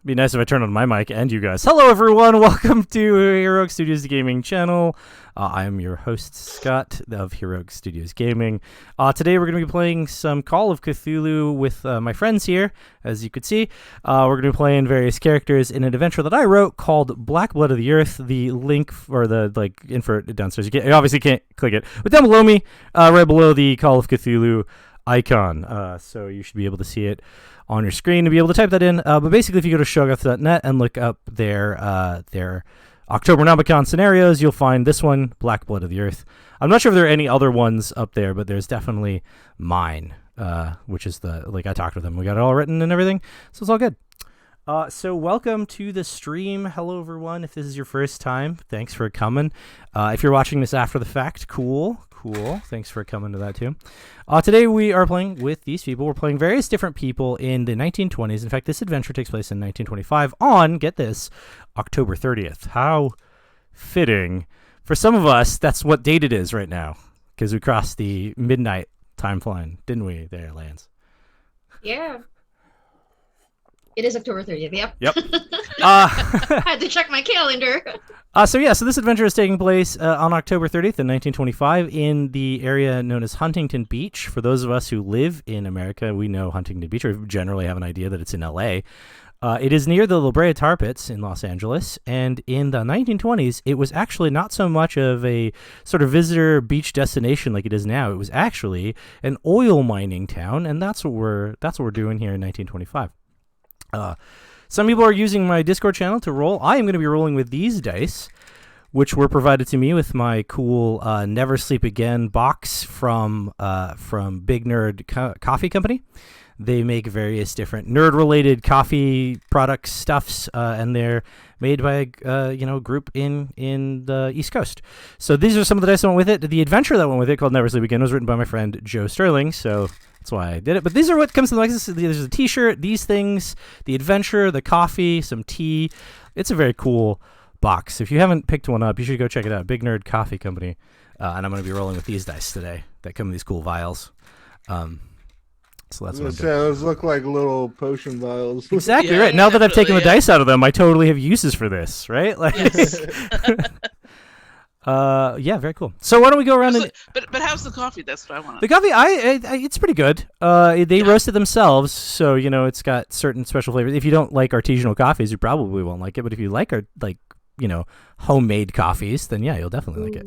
It'd be nice if I turned on my mic and you guys. Hello, everyone. Welcome to Heroic Studios Gaming channel. I am your host, Scott, of Heroic Studios Gaming. Today, we're going to be playing some Call of Cthulhu with my friends here. As you could see, we're going to be playing various characters in an adventure that I wrote called Black Blood of the Earth. The link for the info downstairs. You obviously can't click it, but down below me, right below the Call of Cthulhu icon. So you should be able to see it on your screen to be able to type that in. But basically, if you go to shoggoth.net and look up their October Nomicon scenarios, you'll find this one, Black Blood of the Earth. I'm not sure if there are any other ones up there, but there's definitely mine, which is I talked with them. We got it all written and everything, so it's all good. So welcome to the stream. Hello, everyone. If this is your first time, thanks for coming. If you're watching this after the fact, cool. Thanks for coming to that, too. Today, we are playing with these people. We're playing various different people in the 1920s. In fact, this adventure takes place in 1925 on, get this, October 30th. How fitting. For some of us, that's what date it is right now, because we crossed the midnight time line, didn't we, there, Lance? Yeah. It is October 30th, yep. Yep. I had to check my calendar. So this adventure is taking place on October 30th in 1925 in the area known as Huntington Beach. For those of us who live in America, we know Huntington Beach, or generally have an idea that it's in L.A. It is near the La Brea Tar Pits in Los Angeles, and in the 1920s, it was actually not so much of a sort of visitor beach destination like it is now. It was actually an oil mining town, and that's what we're doing here in 1925. Some people are using my Discord channel to roll. I am going to be rolling with these dice, which were provided to me with my cool Never Sleep Again box from Big Nerd Coffee Company. They make various different nerd-related coffee products, stuffs, and they're made by a group in the East Coast. So these are some of the dice that went with it. The adventure that went with it, called Never Sleep Again, was written by my friend Joe Sterling. So that's why I did it. But these are what comes to the box. There's a T-shirt, these things, the adventure, the coffee, some tea. It's a very cool box. If you haven't picked one up, you should go check it out. Big Nerd Coffee Company. And I'm going to be rolling with these dice today that come in these cool vials. So that's what I'm doing. Those look like little potion vials. Exactly right. Now that I've taken the dice out of them, I totally have uses for this, right? Yes. Yeah, very cool. So why don't we go around and... But how's the coffee? That's what I want. The coffee, it's pretty good. They roast it themselves, so it's got certain special flavors. If you don't like artisanal coffees, you probably won't like it. But if you like our homemade coffees, then yeah, you'll definitely like it.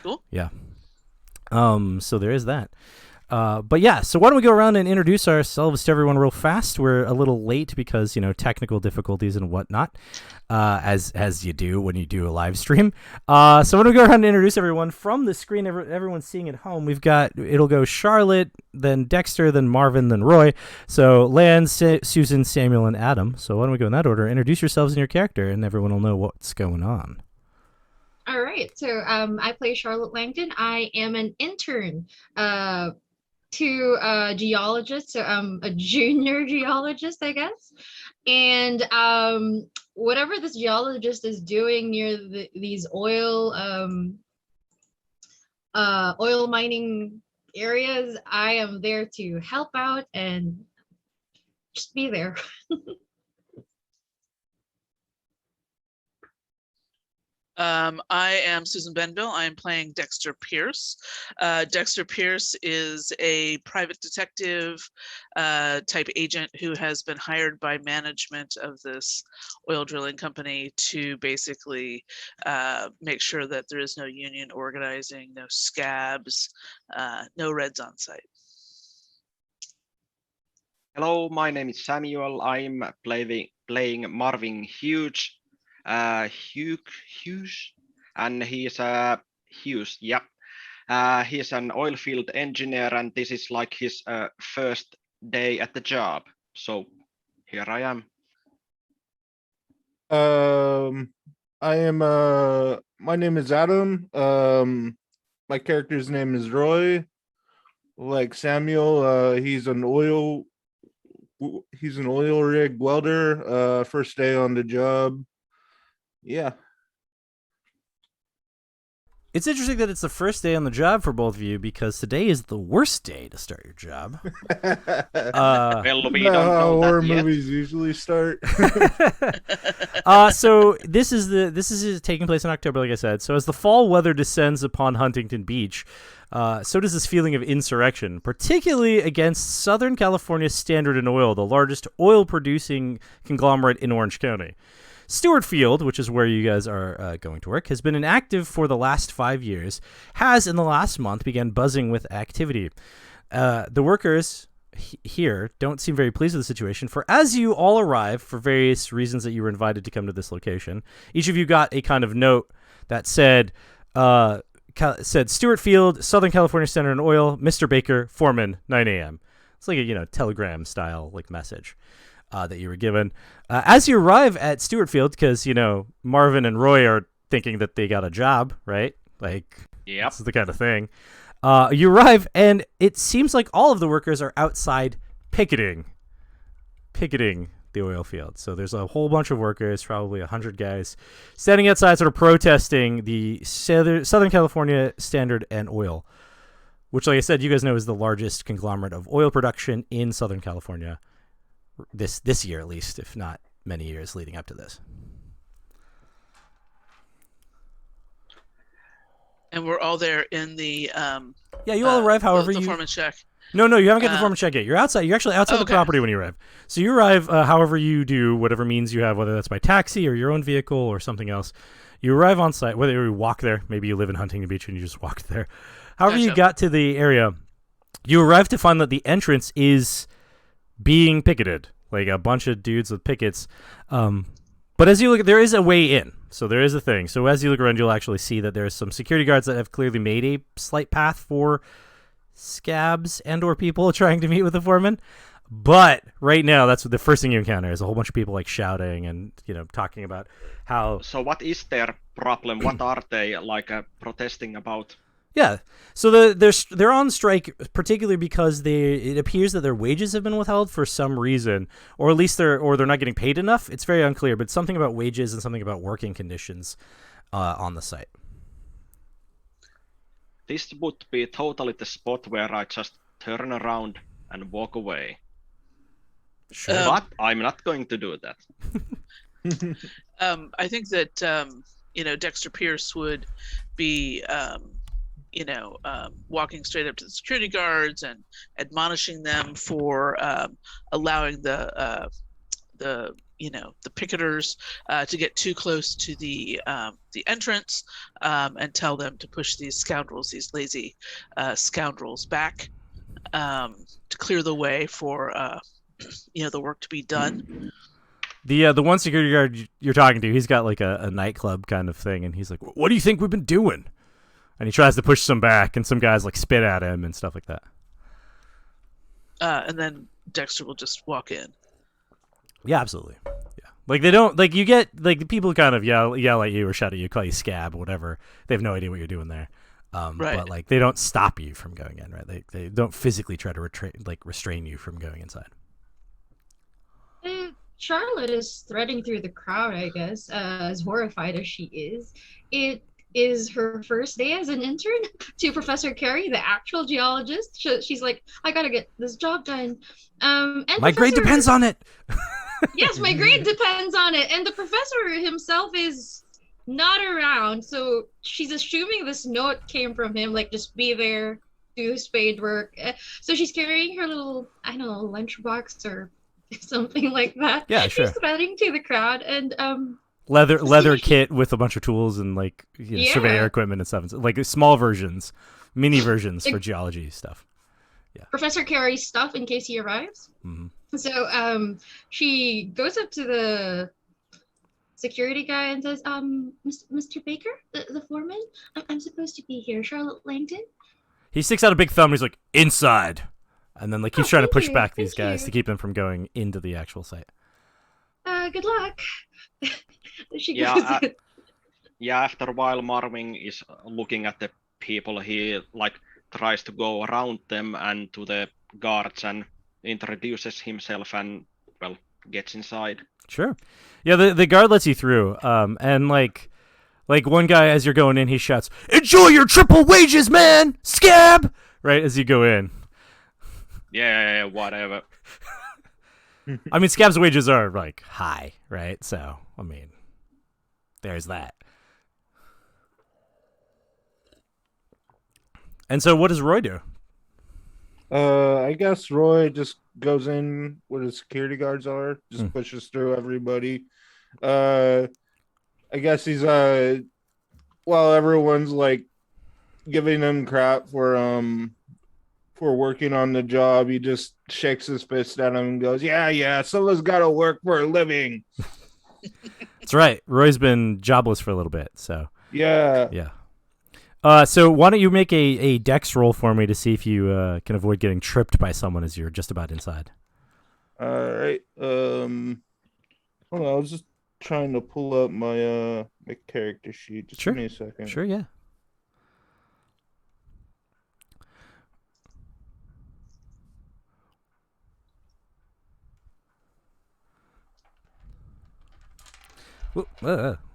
Cool. Yeah. So there is that. But yeah, so why don't we go around and introduce ourselves to everyone real fast? We're a little late because, technical difficulties and whatnot, as you do when you do a live stream. So why don't we go around and introduce everyone from the screen everyone's seeing at home. It'll go Charlotte, then Dexter, then Marvin, then Roy. So Lance, Susan, Samuel, and Adam. So why don't we go in that order? Introduce yourselves and your character, and everyone will know what's going on. All right, so I play Charlotte Langdon. I am an intern to a geologist, so I'm a junior geologist, I guess. And whatever this geologist is doing near these oil mining areas, I am there to help out and just be there. I am Susan Benville. I am playing Dexter Pierce. Dexter Pierce is a private detective type agent who has been hired by management of this oil drilling company to basically make sure that there is no union organizing, no scabs, no reds on site. Hello, my name is Samuel. I'm playing Marvin Hughes. Hughes, and he's Hughes. Yep. He's an oil field engineer, and this is like his first day at the job. So here I am. I am. My name is Adam. My character's name is Roy. Like Samuel, he's an oil rig welder. First day on the job. Yeah. It's interesting that it's the first day on the job for both of you because today is the worst day to start your job. Well, we Not don't how know horror that yet. movies usually start. So this is taking place in October, like I said. So as the fall weather descends upon Huntington Beach, so does this feeling of insurrection, particularly against Southern California Standard and Oil, the largest oil-producing conglomerate in Orange County. Stewart Field, which is where you guys are going to work, has been inactive for the last 5 years, has in the last month began buzzing with activity. The workers here don't seem very pleased with the situation, for as you all arrive for various reasons that you were invited to come to this location, each of you got a kind of note that said Stewart Field, Southern California Standard and Oil, Mr. Baker, Foreman, 9 a.m. It's like a telegram style like message that you were given. As you arrive at Stewart Field, because Marvin and Roy are thinking that they got a job, right? Like, Yep. this is the kind of thing. You arrive, and it seems like all of the workers are outside picketing the oil field. So there's a whole bunch of workers, probably 100 guys, standing outside sort of protesting the Southern California Standard and Oil, which, like I said, you guys know is the largest conglomerate of oil production in Southern California this year, at least, if not many years leading up to this. And we're all there in the Yeah, you all arrive however the you... foreman check. No, you haven't got the foreman check yet. You're outside. You're actually outside the Okay. property when you arrive. So you arrive however you do, whatever means you have, whether that's by taxi or your own vehicle or something else. You arrive on site, whether you walk there, maybe you live in Huntington Beach and you just walked there. However you Gotcha. got to the area, you arrive to find that the entrance is being picketed, like a bunch of dudes with pickets. But as you look, there is a way in. So there is a thing. So as you look around, you'll actually see that there's some security guards that have clearly made a slight path for scabs and or people trying to meet with the foreman. But right now, that's the first thing you encounter is a whole bunch of people like shouting and talking about how... So what is their problem? What are they protesting about? Yeah, so they're on strike particularly because it appears that their wages have been withheld for some reason, or at least they're not getting paid enough. It's very unclear, but something about wages and something about working conditions on the site. This would be totally the spot where I just turn around and walk away. Sure. But I'm not going to do that. I think that Dexter Pierce would be walking straight up to the security guards and admonishing them for allowing the picketers to get too close to the entrance, and tell them to push these lazy scoundrels back, to clear the way for the work to be done. The one security guard you're talking to, he's got like a nightclub kind of thing, and he's like, "What do you think we've been doing?" And he tries to push some back, and some guys like spit at him and stuff like that. And then Dexter will just walk in. Yeah, absolutely. Yeah, like they don't you get the people kind of yell at you or shout at you, call you scab, whatever. They have no idea what you're doing there. Right. But they don't stop you from going in, right? They don't physically try to restrain you from going inside. Charlotte is threading through the crowd, I guess, as horrified as she is. It is her first day as an intern to Professor Carey, the actual geologist. She's like, I gotta get this job done. And my grade depends on it. Yes, my grade depends on it. And the professor himself is not around, so she's assuming this note came from him, like, just be there, do spade work. So she's carrying her little, I don't know, lunchbox or something like that. Yeah, sure. She's threading to the crowd, and leather kit with a bunch of tools and surveyor equipment and stuff, like small versions, mini versions for geology stuff. Yeah. Professor Carey's stuff in case he arrives. Mm-hmm. So she goes up to the security guy and says, Mr. Baker, the foreman, I'm supposed to be here. Charlotte Langdon. He sticks out a big thumb. And he's like, inside, and then keeps trying to push back these guys to keep them from going into the actual site. Good luck. She Yeah, goes. After a while, Marvin is looking at the people. He tries to go around them and to the guards and introduces himself and gets inside. Sure. Yeah, the guard lets you through. And Like one guy, as you're going in, he shouts, "Enjoy your triple wages, man, scab!" Right as you go in. Yeah, whatever. I mean, scab's wages are like high, right? So I mean, there's that. And so, what does Roy do? I guess Roy just goes in where the security guards are, just pushes through everybody. I guess he's while everyone's like giving him crap for working on the job, he just shakes his fist at him and goes, "Yeah, someone's got to work for a living." That's right. Roy's been jobless for a little bit, so Yeah. So why don't you make a dex roll for me to see if you can avoid getting tripped by someone as you're just about inside. All right. Hold on, I was just trying to pull up my my character sheet. Just Sure. give me a second. Sure, yeah.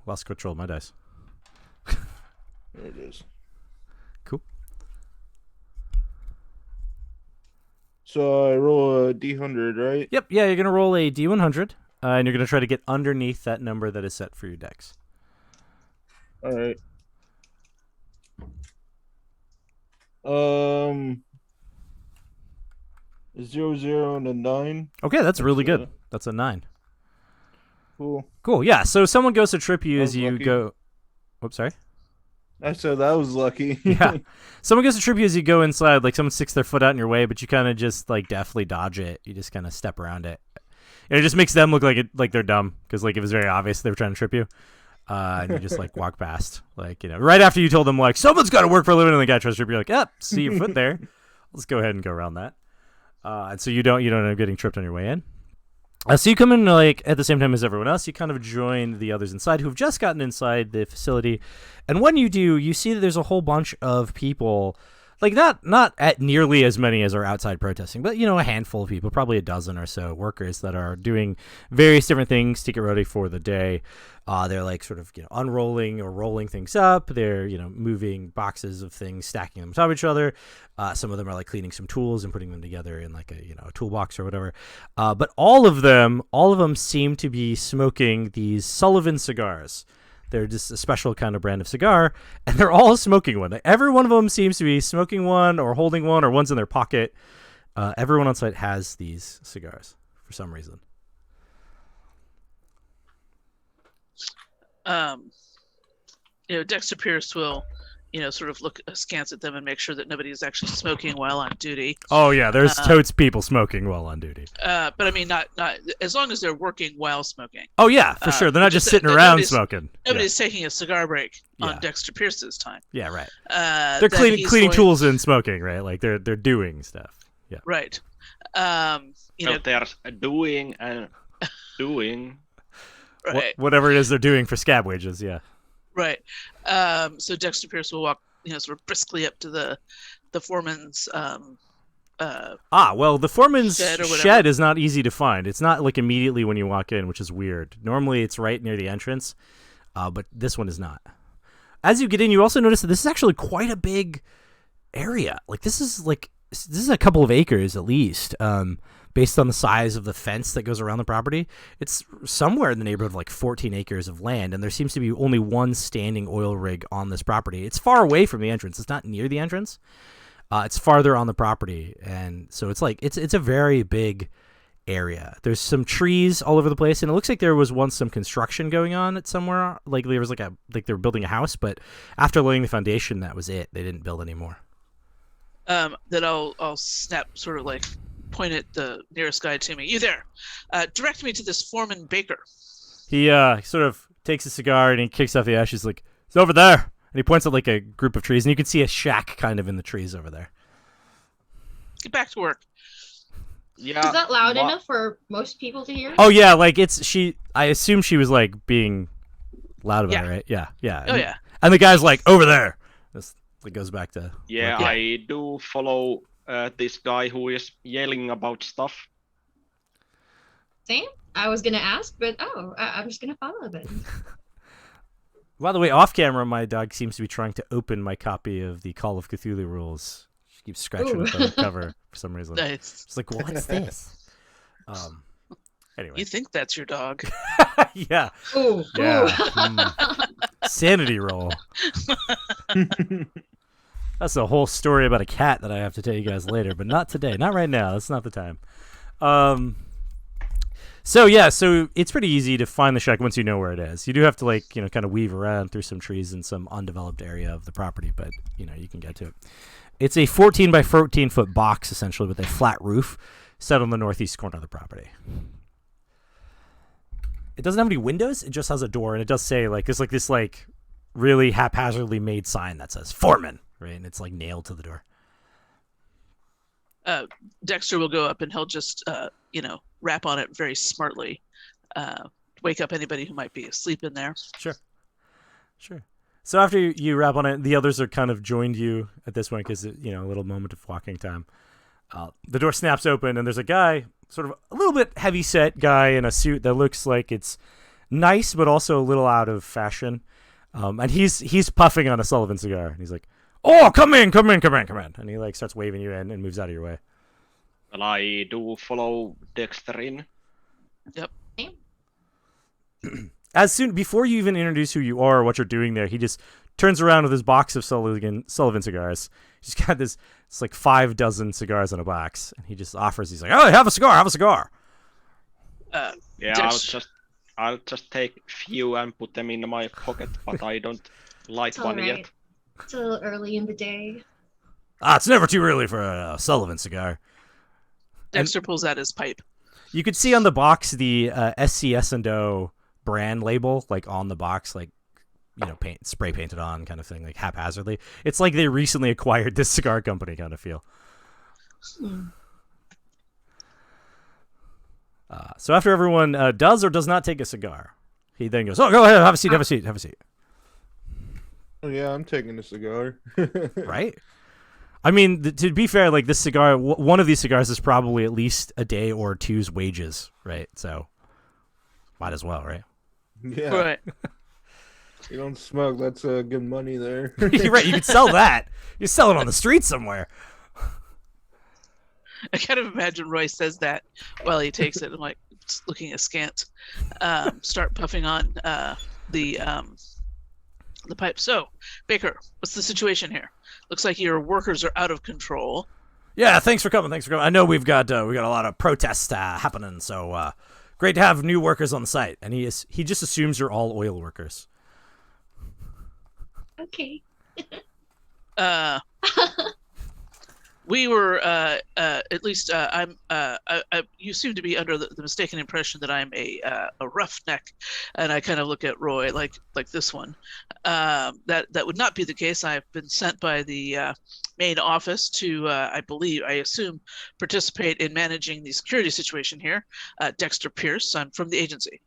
Lost control of my dice. There it is. Cool. So I roll a D100, right? Yep, yeah, you're going to roll a D100, and you're going to try to get underneath that number that is set for your dex. All right. 0, and a 9. Okay, that's really That's, good. That's a 9. Cool. Cool, yeah, so someone goes to trip you That as was you lucky. go... Whoops, sorry? I said that was lucky. Yeah. Someone goes to trip you as you go inside, like someone sticks their foot out in your way, but you kind of just like deftly dodge it. You just kind of step around it. And it just makes them look like they're dumb, because like it was very obvious they were trying to trip you. And you just like walk past, like, you know, right after you told them like someone's got to work for a living, and the guy tries to trip you, like, see your foot there. Let's go ahead and go around that. And so you don't end up getting tripped on your way in. So you come in like at the same time as everyone else. You kind of join the others inside who have just gotten inside the facility, and when you do, you see that there's a whole bunch of people, like not at nearly as many as are outside protesting, but you know, a handful of people, probably a dozen or so workers that are doing various different things to get ready for the day. They're like sort of, you know, unrolling or rolling things up. They're, you know, moving boxes of things, stacking them on top of each other. Some of them are like cleaning some tools and putting them together in like a, you know, a toolbox or whatever. But all of them seem to be smoking these Sullivan cigars. They're just a special kind of brand of cigar, and they're all smoking one. Every one of them seems to be smoking one or holding one, or one's in their pocket. Everyone on site has these cigars for some reason. You know, Dexter Pierce will, you know, sort of look askance at them and make sure that nobody is actually smoking while on duty. Oh yeah, there's totes people smoking while on duty. But I mean, not as long as they're working while smoking. Oh yeah, for sure. They're not just sitting around smoking. Nobody's taking a cigar break on Dexter Pierce's time. Yeah, right. They're cleaning tools and smoking, right? Like they're doing stuff. Yeah. Right. You know, They're doing and doing. Right. Whatever it is they're doing for scab wages, yeah. Right. So Dexter Pierce will walk, you know, sort of briskly up to the foreman's. Well, the foreman's shed is not easy to find. It's not like immediately when you walk in, which is weird. Normally, it's right near the entrance, but this one is not. As you get in, you also notice that this is actually quite a big area. Like this is a couple of acres at least. Based on the size of the fence that goes around the property, it's somewhere in the neighborhood of like 14 acres of land, and there seems to be only one standing oil rig on this property. It's far away from the entrance. It's not near the entrance. It's farther on the property, and so it's like it's a very big area. There's some trees all over the place, and it looks like there was once some construction going on at somewhere. Like there was like they were building a house, but after laying the foundation, that was it. They didn't build anymore. Then I'll snap, sort of like point at the nearest guy to me. You there? Direct me to this Foreman Baker. He sort of takes a cigar and he kicks off the ashes, like, it's over there. And he points at like a group of trees, and you can see a shack kind of in the trees over there. Get back to work. Yeah. Is that loud enough for most people to hear? Oh yeah, like I assume she was like being loud about it, right? Yeah. Oh yeah. And the guy's like, over there. This goes back to Yeah, like, I do follow this guy who is yelling about stuff. Same. I was gonna ask, but I'm just gonna follow then. By the way, off camera, my dog seems to be trying to open my copy of the Call of Cthulhu rules. She keeps scratching Ooh. at the cover for some reason. Nice. She's like, "What's this?" Anyway. You think that's your dog? Yeah. Ooh. Yeah. Ooh. Sanity Roll. That's a whole story about a cat that I have to tell you guys later, but not today. Not right now. That's not the time. So it's pretty easy to find the shack once you know where it is. You do have to kind of weave around through some trees in some undeveloped area of the property, but you can get to it. It's a 14 by 14 foot box essentially with a flat roof set on the northeast corner of the property. It doesn't have any windows. It just has a door, and it does say this really haphazardly made sign that says "Foreman," right, and it's nailed to the door. Dexter will go up and he'll just, rap on it very smartly, wake up anybody who might be asleep in there. Sure. So after you rap on it, the others are kind of joined you at this point because a little moment of walking time. The door snaps open, and there's a guy, sort of a little bit heavy-set guy in a suit that looks like it's nice, but also a little out of fashion. And he's puffing on a Sullivan cigar, and he's like, "Oh, come in," and he starts waving you in and moves out of your way. Well, I do follow Dexter in. Yep. Before you even introduce who you are or what you're doing there, he just turns around with his box of Sullivan cigars. He's got this, it's 5 dozen cigars in a box, and he just offers. He's like, "Oh, have a cigar." Yeah, I'll just take few and put them in my pocket, but I don't light It's all one right. yet. It's a little early in the day. It's never too early for a Sullivan cigar. Dexter pulls out his pipe. You could see on the box the SCS&O brand label, on the box, spray painted on kind of thing, haphazardly. It's like they recently acquired this cigar company kind of feel. So after everyone does or does not take a cigar, he then goes, "Oh, go ahead, have a seat. Oh, yeah, I'm taking a cigar. Right? I mean, to be fair, this cigar, one of these cigars is probably at least a day or two's wages, right? So might as well, right? Yeah. Right. You don't smoke, that's good money there. You're right. You could sell that. You sell it on the street somewhere. I kind of imagine Roy says that while he takes it and looking askant, start puffing on the pipe. So, Baker, what's the situation here? Looks like your workers are out of control. Yeah, thanks for coming. I know we've got a lot of protests happening, so great to have new workers on the site. And he just assumes you're all oil workers. Okay. We were, at least you seem to be under the mistaken impression that I'm a roughneck, and I kind of look at Roy like this one. That would not be the case. I've been sent by the main office to, I assume, participate in managing the security situation here. Dexter Pierce. I'm from the agency.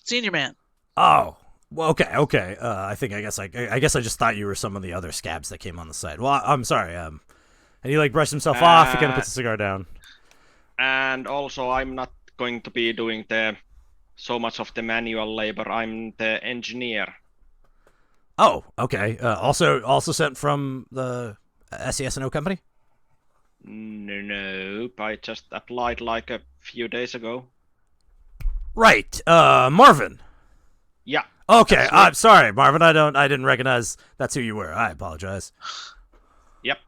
Senior man. Oh. Well, okay. I guess I just thought you were some of the other scabs that came on the site. Well, I'm sorry. And he brushed himself off. He kind of puts the cigar down. And also, I'm not going to be doing so much of the manual labor. I'm the engineer. Oh, okay. Also sent from the SES&O company? No, I just applied a few days ago. Right. Marvin. Yeah. Okay. I'm sorry, Marvin. I didn't recognize that's who you were. I apologize. Yep.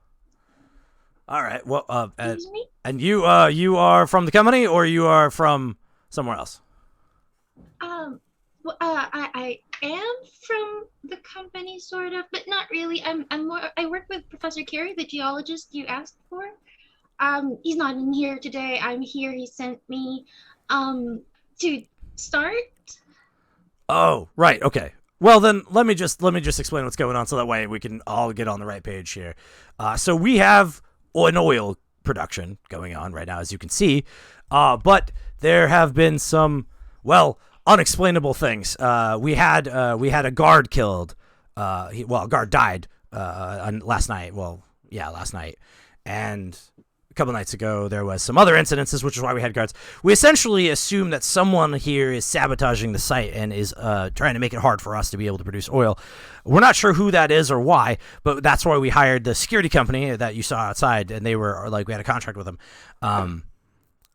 All right. Well, Excuse me? and you are from the company, or you are from somewhere else? Well, I am from the company, sort of, but not really. I'm more. I work with Professor Carey, the geologist you asked for. He's not in here today. I'm here. He sent me, to start. Oh, right. Okay. Well, then let me just explain what's going on, so that way we can all get on the right page here. So we have an oil production going on right now, as you can see, but there have been some, unexplainable things. We had a guard killed. A guard died last night. Last night, and a couple nights ago there was some other incidences, which is why we had guards. We essentially assume that someone here is sabotaging the site and is trying to make it hard for us to be able to produce oil. We're not sure who that is or why, but that's why we hired the security company that you saw outside, and they were like, we had a contract with them.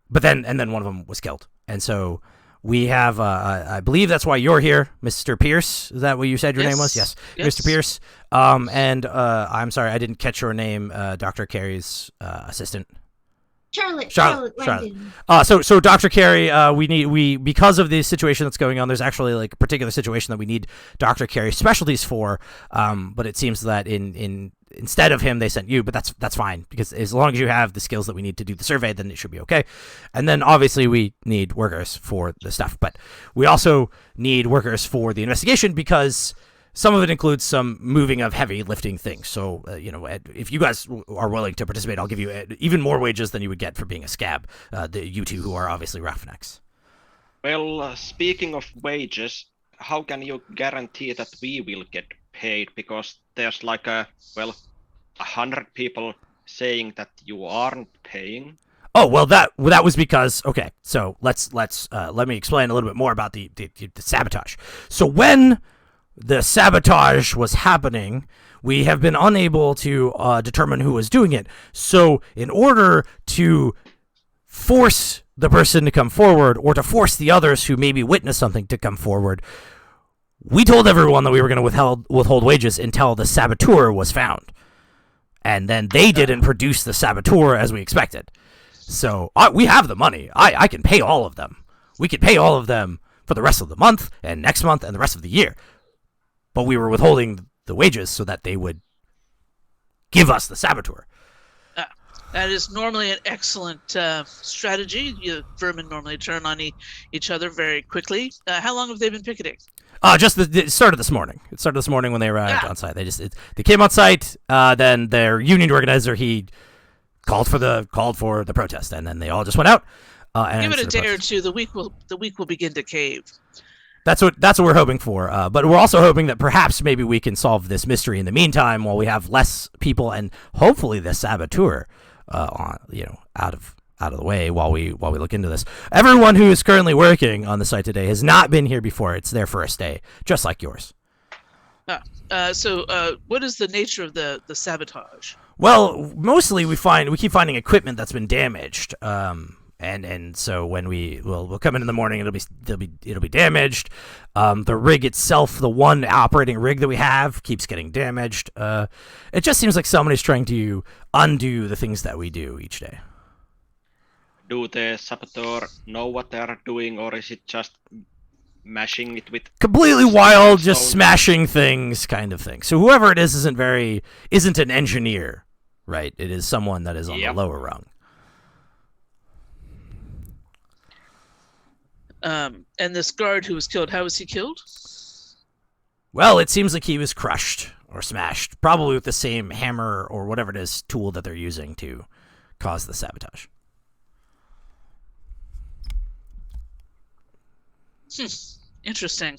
But then one of them was killed, and so we have, I believe that's why you're here, Mr. Pierce. Is that what you said your name was? Yes. Mr. Pierce. And I'm sorry, I didn't catch your name, Dr. Carey's assistant. Charlotte Langdon. So Dr. Carey, because of the situation that's going on, there's actually like a particular situation that we need Dr. Carey's specialties for. But it seems that instead of him, they sent you, but that's fine, because as long as you have the skills that we need to do the survey, then it should be okay. And then obviously we need workers for the stuff, but we also need workers for the investigation, because some of it includes some moving of heavy lifting things. So, if you guys are willing to participate, I'll give you even more wages than you would get for being a scab, you two who are obviously roughnecks. Well, speaking of wages, how can you guarantee that we will get paid? Because there's like 100 people saying that you aren't paying. Oh, well, that was because, okay, so let me explain a little bit more about the sabotage. So when the sabotage was happening, we have been unable to determine who was doing it. So in order to force the person to come forward, or to force the others who maybe witnessed something to come forward, we told everyone that we were going to withhold wages until the saboteur was found. And then they didn't produce the saboteur as we expected. So we have the money. I can pay all of them. We can pay all of them for the rest of the month, and next month, and the rest of the year. But we were withholding the wages so that they would give us the saboteur. That is normally an excellent strategy. Vermin normally turn on each other very quickly. How long have they been picketing? It started this morning. It started this morning when they arrived on site. They came on site. Then their union organizer, he called for the protest, and then they all just went out. Give it a day or two. The week will begin to cave. That's what we're hoping for. But we're also hoping that perhaps maybe we can solve this mystery in the meantime, while we have less people, and hopefully the saboteur out of the way while we look into this. Everyone who is currently working on the site today has not been here before. It's their first day, just like yours. So what is the nature of the sabotage? Well, mostly we keep finding equipment that's been damaged. And so when we'll come in the morning, it'll be damaged. The rig itself, the one operating rig that we have, keeps getting damaged. It just seems like somebody's trying to undo the things that we do each day. Do the saboteur know what they are doing, or is it just mashing it with completely wild, just smashing things kind of thing? So whoever it is isn't an engineer, right? It is someone that is on the lower rung. And this guard who was killed, how was he killed? Well, it seems like he was crushed or smashed, probably with the same hammer or whatever it is tool that they're using to cause the sabotage. Interesting.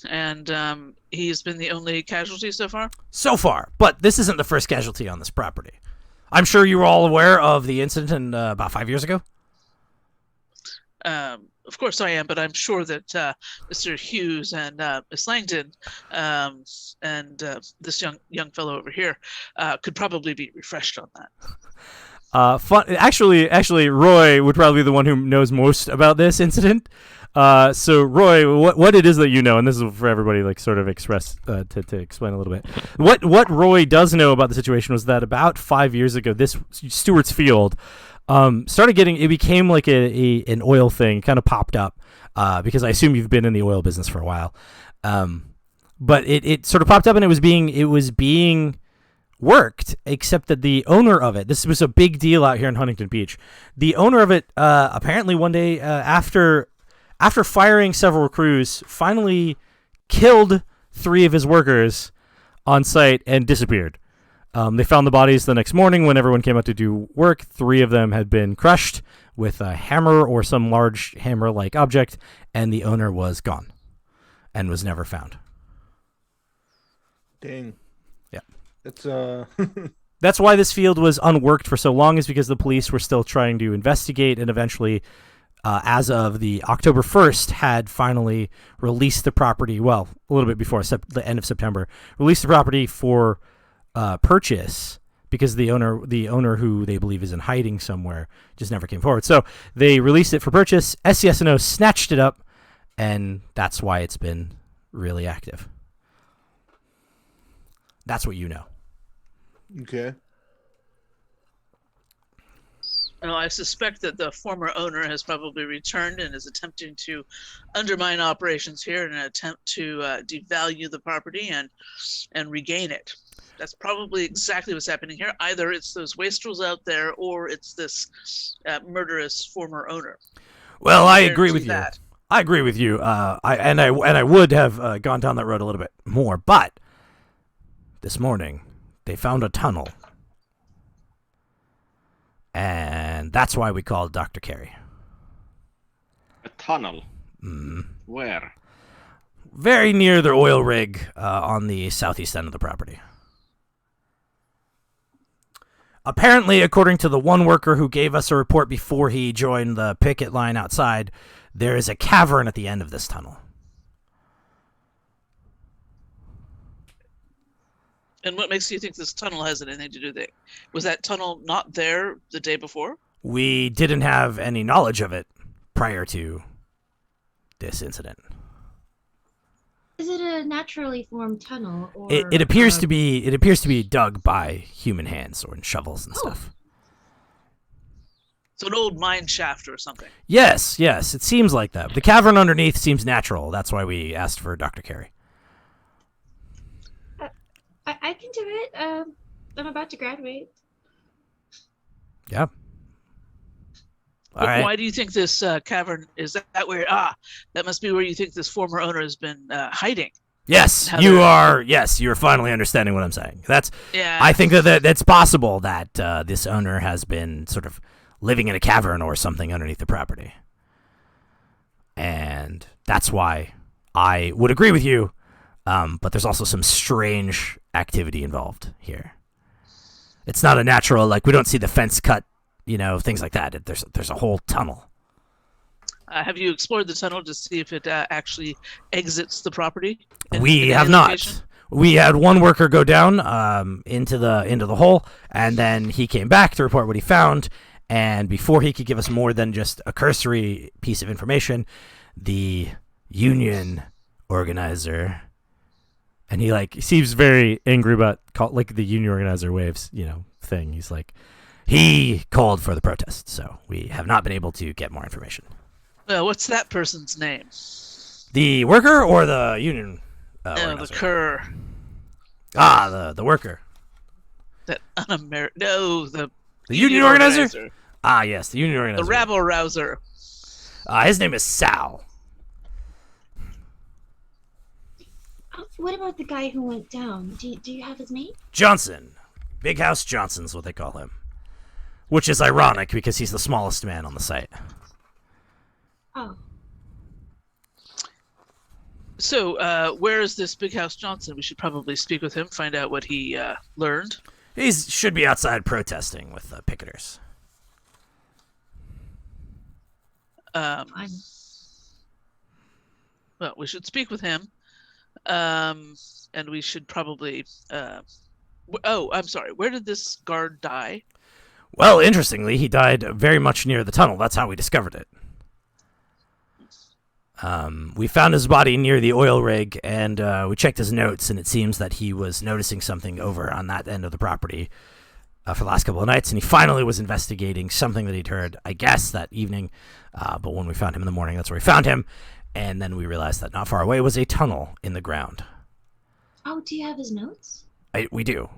And he's been the only casualty so far? So far, but this isn't the first casualty on this property. I'm sure you were all aware of the incident about 5 years ago. Of course I am, but I'm sure that Mr. Hughes and Miss Langdon and this young fellow over here could probably be refreshed on that. Actually, Roy would probably be the one who knows most about this incident. So Roy, what it is that you know, and this is for everybody, like sort of express to explain a little bit. What Roy does know about the situation was that about 5 years ago, this Stewart's Field it became like an oil thing, kind of popped up, because I assume you've been in the oil business for a while. But it sort of popped up, and it was being worked, except that the owner of it, this was a big deal out here in Huntington Beach. The owner of it, apparently one day, after firing several crews, finally killed 3 of his workers on site and disappeared. They found the bodies the next morning when everyone came out to do work. 3 of them had been crushed with a hammer or some large hammer-like object, and the owner was gone and was never found. Dang. Yeah. It's That's why this field was unworked for so long, is because the police were still trying to investigate, and eventually, as of the October 1st, had finally released the property. Well, a little bit before the end of September, released the property for purchase, because the owner who they believe is in hiding somewhere just never came forward. So they released it for purchase. SCSNO snatched it up, and that's why it's been really active. That's what you know. Okay. Well, I suspect that the former owner has probably returned and is attempting to undermine operations here in an attempt to devalue the property and regain it. That's probably exactly what's happening here. Either it's those wastrels out there, or it's this murderous former owner. Well, I agree with you. That. I agree with you. I would have gone down that road a little bit more, but this morning they found a tunnel, and that's why we called Dr. Carey. A tunnel? Mm. Where? Very near the oil rig on the southeast end of the property. Apparently, according to the one worker who gave us a report before he joined the picket line outside, there is a cavern at the end of this tunnel. And what makes you think this tunnel has anything to do with it? Was that tunnel not there the day before? We didn't have any knowledge of it prior to this incident. Is it a naturally formed tunnel, or It appears to be. It appears to be dug by human hands or in shovels and stuff. So an old mine shaft or something. Yes. It seems like that. The cavern underneath seems natural. That's why we asked for Dr. Carey. I can do it. I'm about to graduate. Yeah. All right. Why do you think this cavern is that where? That must be where you think this former owner has been hiding. Yes, you are. Yes, you're finally understanding what I'm saying. Yeah. I think that it's possible that this owner has been sort of living in a cavern or something underneath the property, and that's why I would agree with you. But there's also some strange activity involved here. It's not a natural, like, we don't see the fence cut, things like that. There's a whole tunnel. Have you explored the tunnel to see if it actually exits the property? We have not. We had one worker go down into the hole, and then he came back to report what he found. And before he could give us more than just a cursory piece of information, the union organizer, and he seems very angry about the union organizer waves thing. He's like, he called for the protest, so we have not been able to get more information. What's that person's name? The worker or the union? The cur. The worker. That un-American. No, the union organizer? Yes, the union organizer. The rabble rouser. His name is Sal. What about the guy who went down? Do you have his name? Johnson. Big House Johnson's what they call him. Which is ironic because he's the smallest man on the site. Oh. So, where is this Big House Johnson? We should probably speak with him, find out what he learned. He should be outside protesting with the picketers. Well, we should speak with him. And we should probably... I'm sorry. Where did this guard die? Well, interestingly, he died very much near the tunnel. That's how we discovered it. We found his body near the oil rig, and we checked his notes, and it seems that he was noticing something over on that end of the property for the last couple of nights, and he finally was investigating something that he'd heard, I guess, that evening. But when we found him in the morning, that's where we found him, and then we realized that not far away was a tunnel in the ground. Oh, do you have his notes? We do.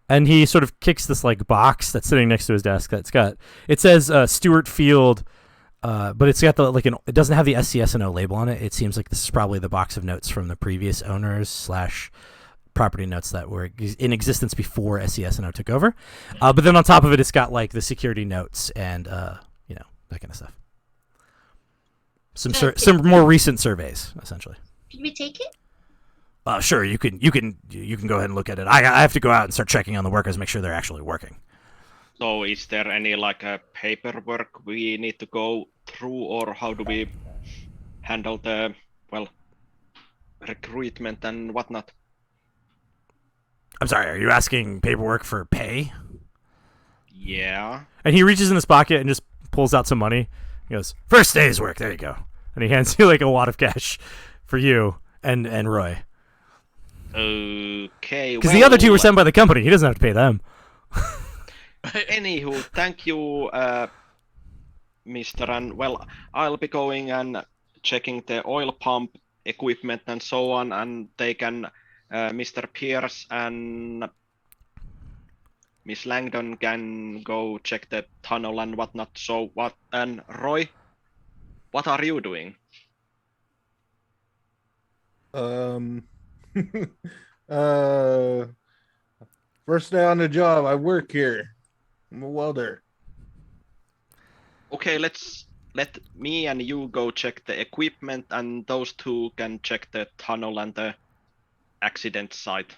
And he sort of kicks this box that's sitting next to his desk. It says Stewart Field, but it's got it doesn't have the SCSNO label on it. It seems like this is probably the box of notes from the previous owners / property notes that were in existence before SCSNO took over. But then on top of it, it's got the security notes and that kind of stuff. Some more recent surveys, essentially. Can we take it? Sure, you can go ahead and look at it. I have to go out and start checking on the workers, make sure they're actually working. So is there any like a paperwork we need to go through, or how do we handle the recruitment and whatnot? I'm sorry, are you asking paperwork for pay? Yeah. And he reaches in his pocket and just pulls out some money. He goes, "First day's work, there you go." And he hands you like a wad of cash for you and Roy. Okay. Because the other two were sent by the company. He doesn't have to pay them. Anywho, thank you, Mr. And I'll be going and checking the oil pump equipment and so on, and they can, Mr. Pierce and Miss Langdon can go check the tunnel and whatnot. So and Roy, what are you doing? First day on the job, I work here. I'm a welder. Okay, let me and you go check the equipment, and those two can check the tunnel and the accident site.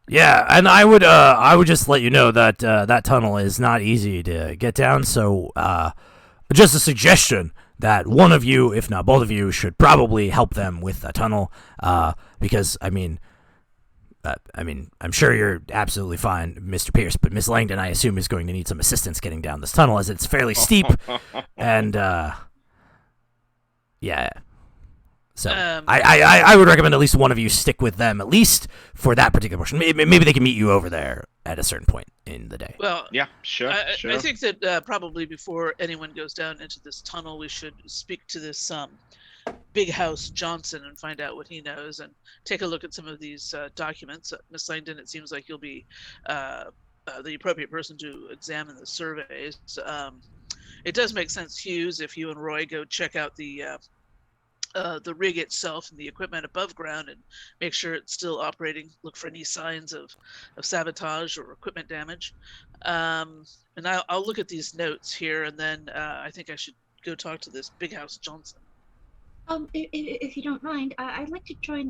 Yeah, and I would just let you know that that tunnel is not easy to get down. So, just a suggestion that one of you, if not both of you, should probably help them with the tunnel. Because I'm sure you're absolutely fine, Mr. Pierce, but Miss Langdon, I assume, is going to need some assistance getting down this tunnel as it's fairly steep. And yeah. So I would recommend at least one of you stick with them, at least for that particular portion. Maybe they can meet you over there at a certain point in the day. Well, Yeah, sure. I think that probably before anyone goes down into this tunnel, we should speak to this Big House Johnson and find out what he knows, and take a look at some of these documents. Miss Langdon, it seems like you'll be the appropriate person to examine the surveys. It does make sense, Hughes, if you and Roy go check out the rig itself and the equipment above ground and make sure it's still operating. Look for any signs of sabotage or equipment damage. And I'll look at these notes here, and then I think I should go talk to this Big House Johnson. If you don't mind, I'd like to join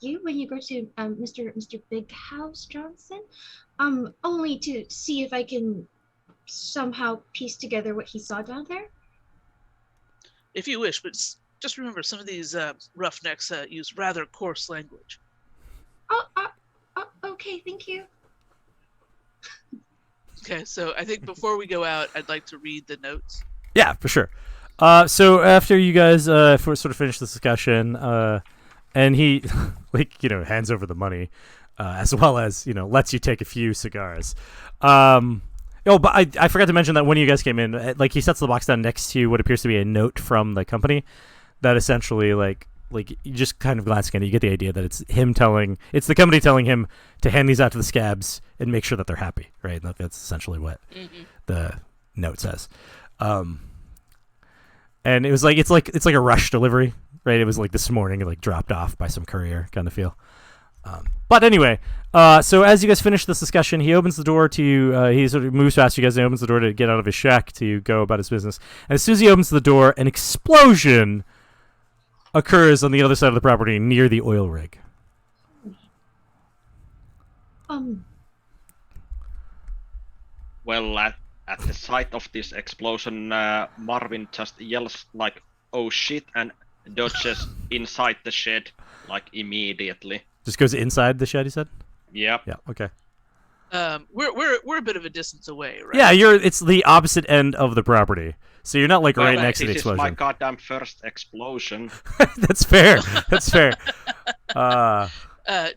you when you go to Mr. Big House Johnson, only to see if I can somehow piece together what he saw down there. If you wish, but just remember, some of these roughnecks use rather coarse language. Okay, thank you. Okay, so I think before we go out, I'd like to read the notes. Yeah, for sure. So after you guys sort of finish this discussion, and he hands over the money, as well as lets you take a few cigars. But I forgot to mention that when you guys came in, he sets the box down next to what appears to be a note from the company that essentially like you just kind of glancing at it, you get the idea that it's the company telling him to hand these out to the scabs and make sure that they're happy, right? That's essentially what the note says. And it was it's like a rush delivery, right? It was like this morning, dropped off by some courier kind of feel. But anyway, so as you guys finish this discussion, he opens the door to he sort of moves past you guys and opens the door to get out of his shack to go about his business. And as soon as he opens the door, an explosion occurs on the other side of the property near the oil rig. Well, at the sight of this explosion, Marvin just yells like, "Oh shit," and dodges inside the shed immediately. Just goes inside the shed, you said? Yep. Yeah, okay. We're a bit of a distance away, right? Yeah, it's the opposite end of the property. So you're not right next to the explosion. This is my goddamn first explosion. That's fair. That's fair.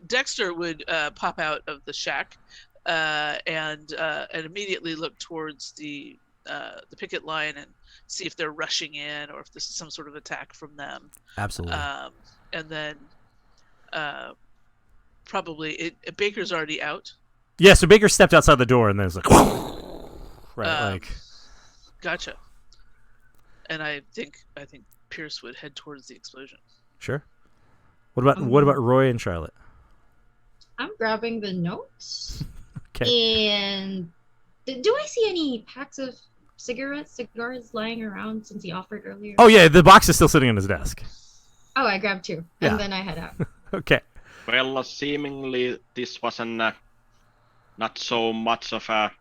Dexter would pop out of the shack and immediately look towards the picket line and see if they're rushing in or if this is some sort of attack from them. Absolutely. And then probably Baker's already out. Yeah, so Baker stepped outside the door and then it's like, right, Gotcha. And I think Pierce would head towards the explosion. Sure. What about Roy and Charlotte? I'm grabbing the notes. Okay. And do I see any packs of cigars lying around since he offered earlier? Oh yeah, the box is still sitting on his desk. Oh, I grabbed two, Yeah. and then I head out. Okay. Well, seemingly this was an not so much of a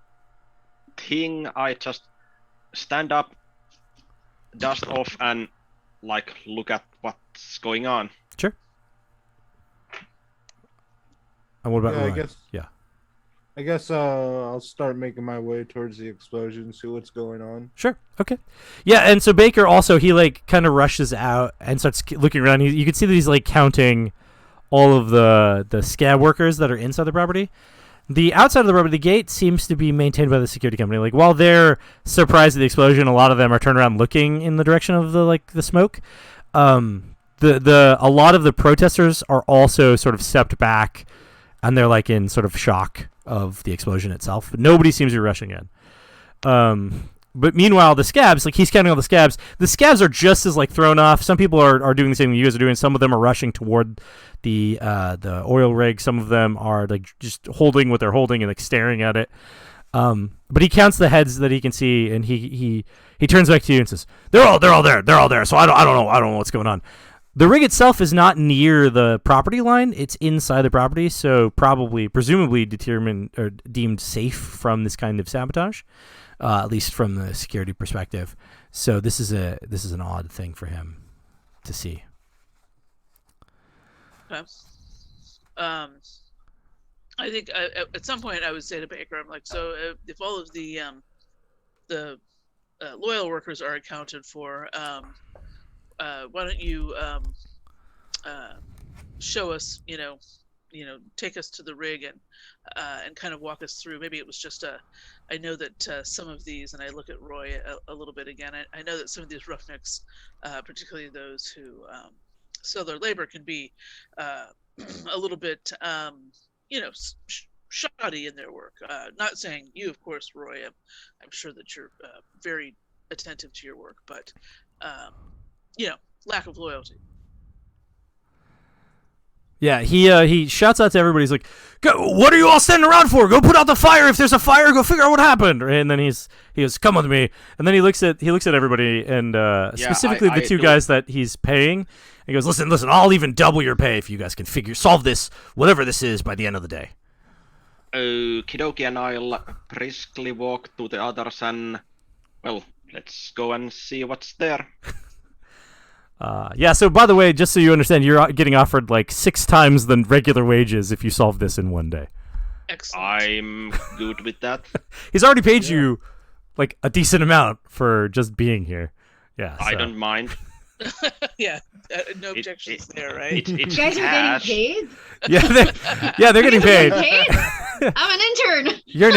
thing. I just stand up, dust off, and like look at what's going on. Sure. And what about Yeah, I Roy? guess. Yeah. I guess I'll start making my way towards the explosion, see what's going on. Sure. Okay. Yeah, and so Baker also, he like kind of rushes out and starts looking around. You can see that he's like counting all of the scab workers that are inside the property. The outside of the property, the gate seems to be maintained by the security company. Like while they're surprised at the explosion, a lot of them are turned around looking in the direction of the smoke. A lot of the protesters are also sort of stepped back, and they're like in sort of shock of the explosion itself. But nobody seems to be rushing in. But meanwhile, the scabs, like he's counting all the scabs. The scabs are just as like thrown off. Some people are doing the same thing you guys are doing. Some of them are rushing toward the oil rig. Some of them are like just holding what they're holding and like staring at it. But he counts the heads that he can see, and he turns back to you and says, "They're all there. So I don't know what's going on." The rig itself is not near the property line. It's inside the property, so presumably determined or deemed safe from this kind of sabotage, at least from the security perspective. So this is an odd thing for him to see. Okay. I think at some point I would say to Baker, I'm like, so if all of the loyal workers are accounted for, why don't you show us, take us to the rig and kind of walk us through. Maybe it was just I know that some of these, and I look at Roy a little bit again. I know that some of these roughnecks, particularly those who sell their labor, can be a little bit, shoddy in their work. Not saying you, of course, Roy. I'm sure that you're very attentive to your work, but lack of loyalty. Yeah, he shouts out to everybody. He's like, "Go! What are you all standing around for? Go put out the fire. If there's a fire, go figure out what happened." And then he goes, "Come with me." And then he looks at everybody, and specifically the two guys that he's paying. He goes, "Listen, I'll even double your pay if you guys can solve this, whatever this is, by the end of the day." Okie dokie, and I'll briskly walk to the others and, well, let's go and see what's there. Yeah, so by the way, just so you understand, you're getting offered like 6 times the regular wages if you solve this in one day. Excellent. I'm good with that. He's already paid you like a decent amount for just being here. Yeah, I don't mind. Yeah, no objections there, right? You guys are getting paid? Yeah, they're getting paid. I'm an intern. You're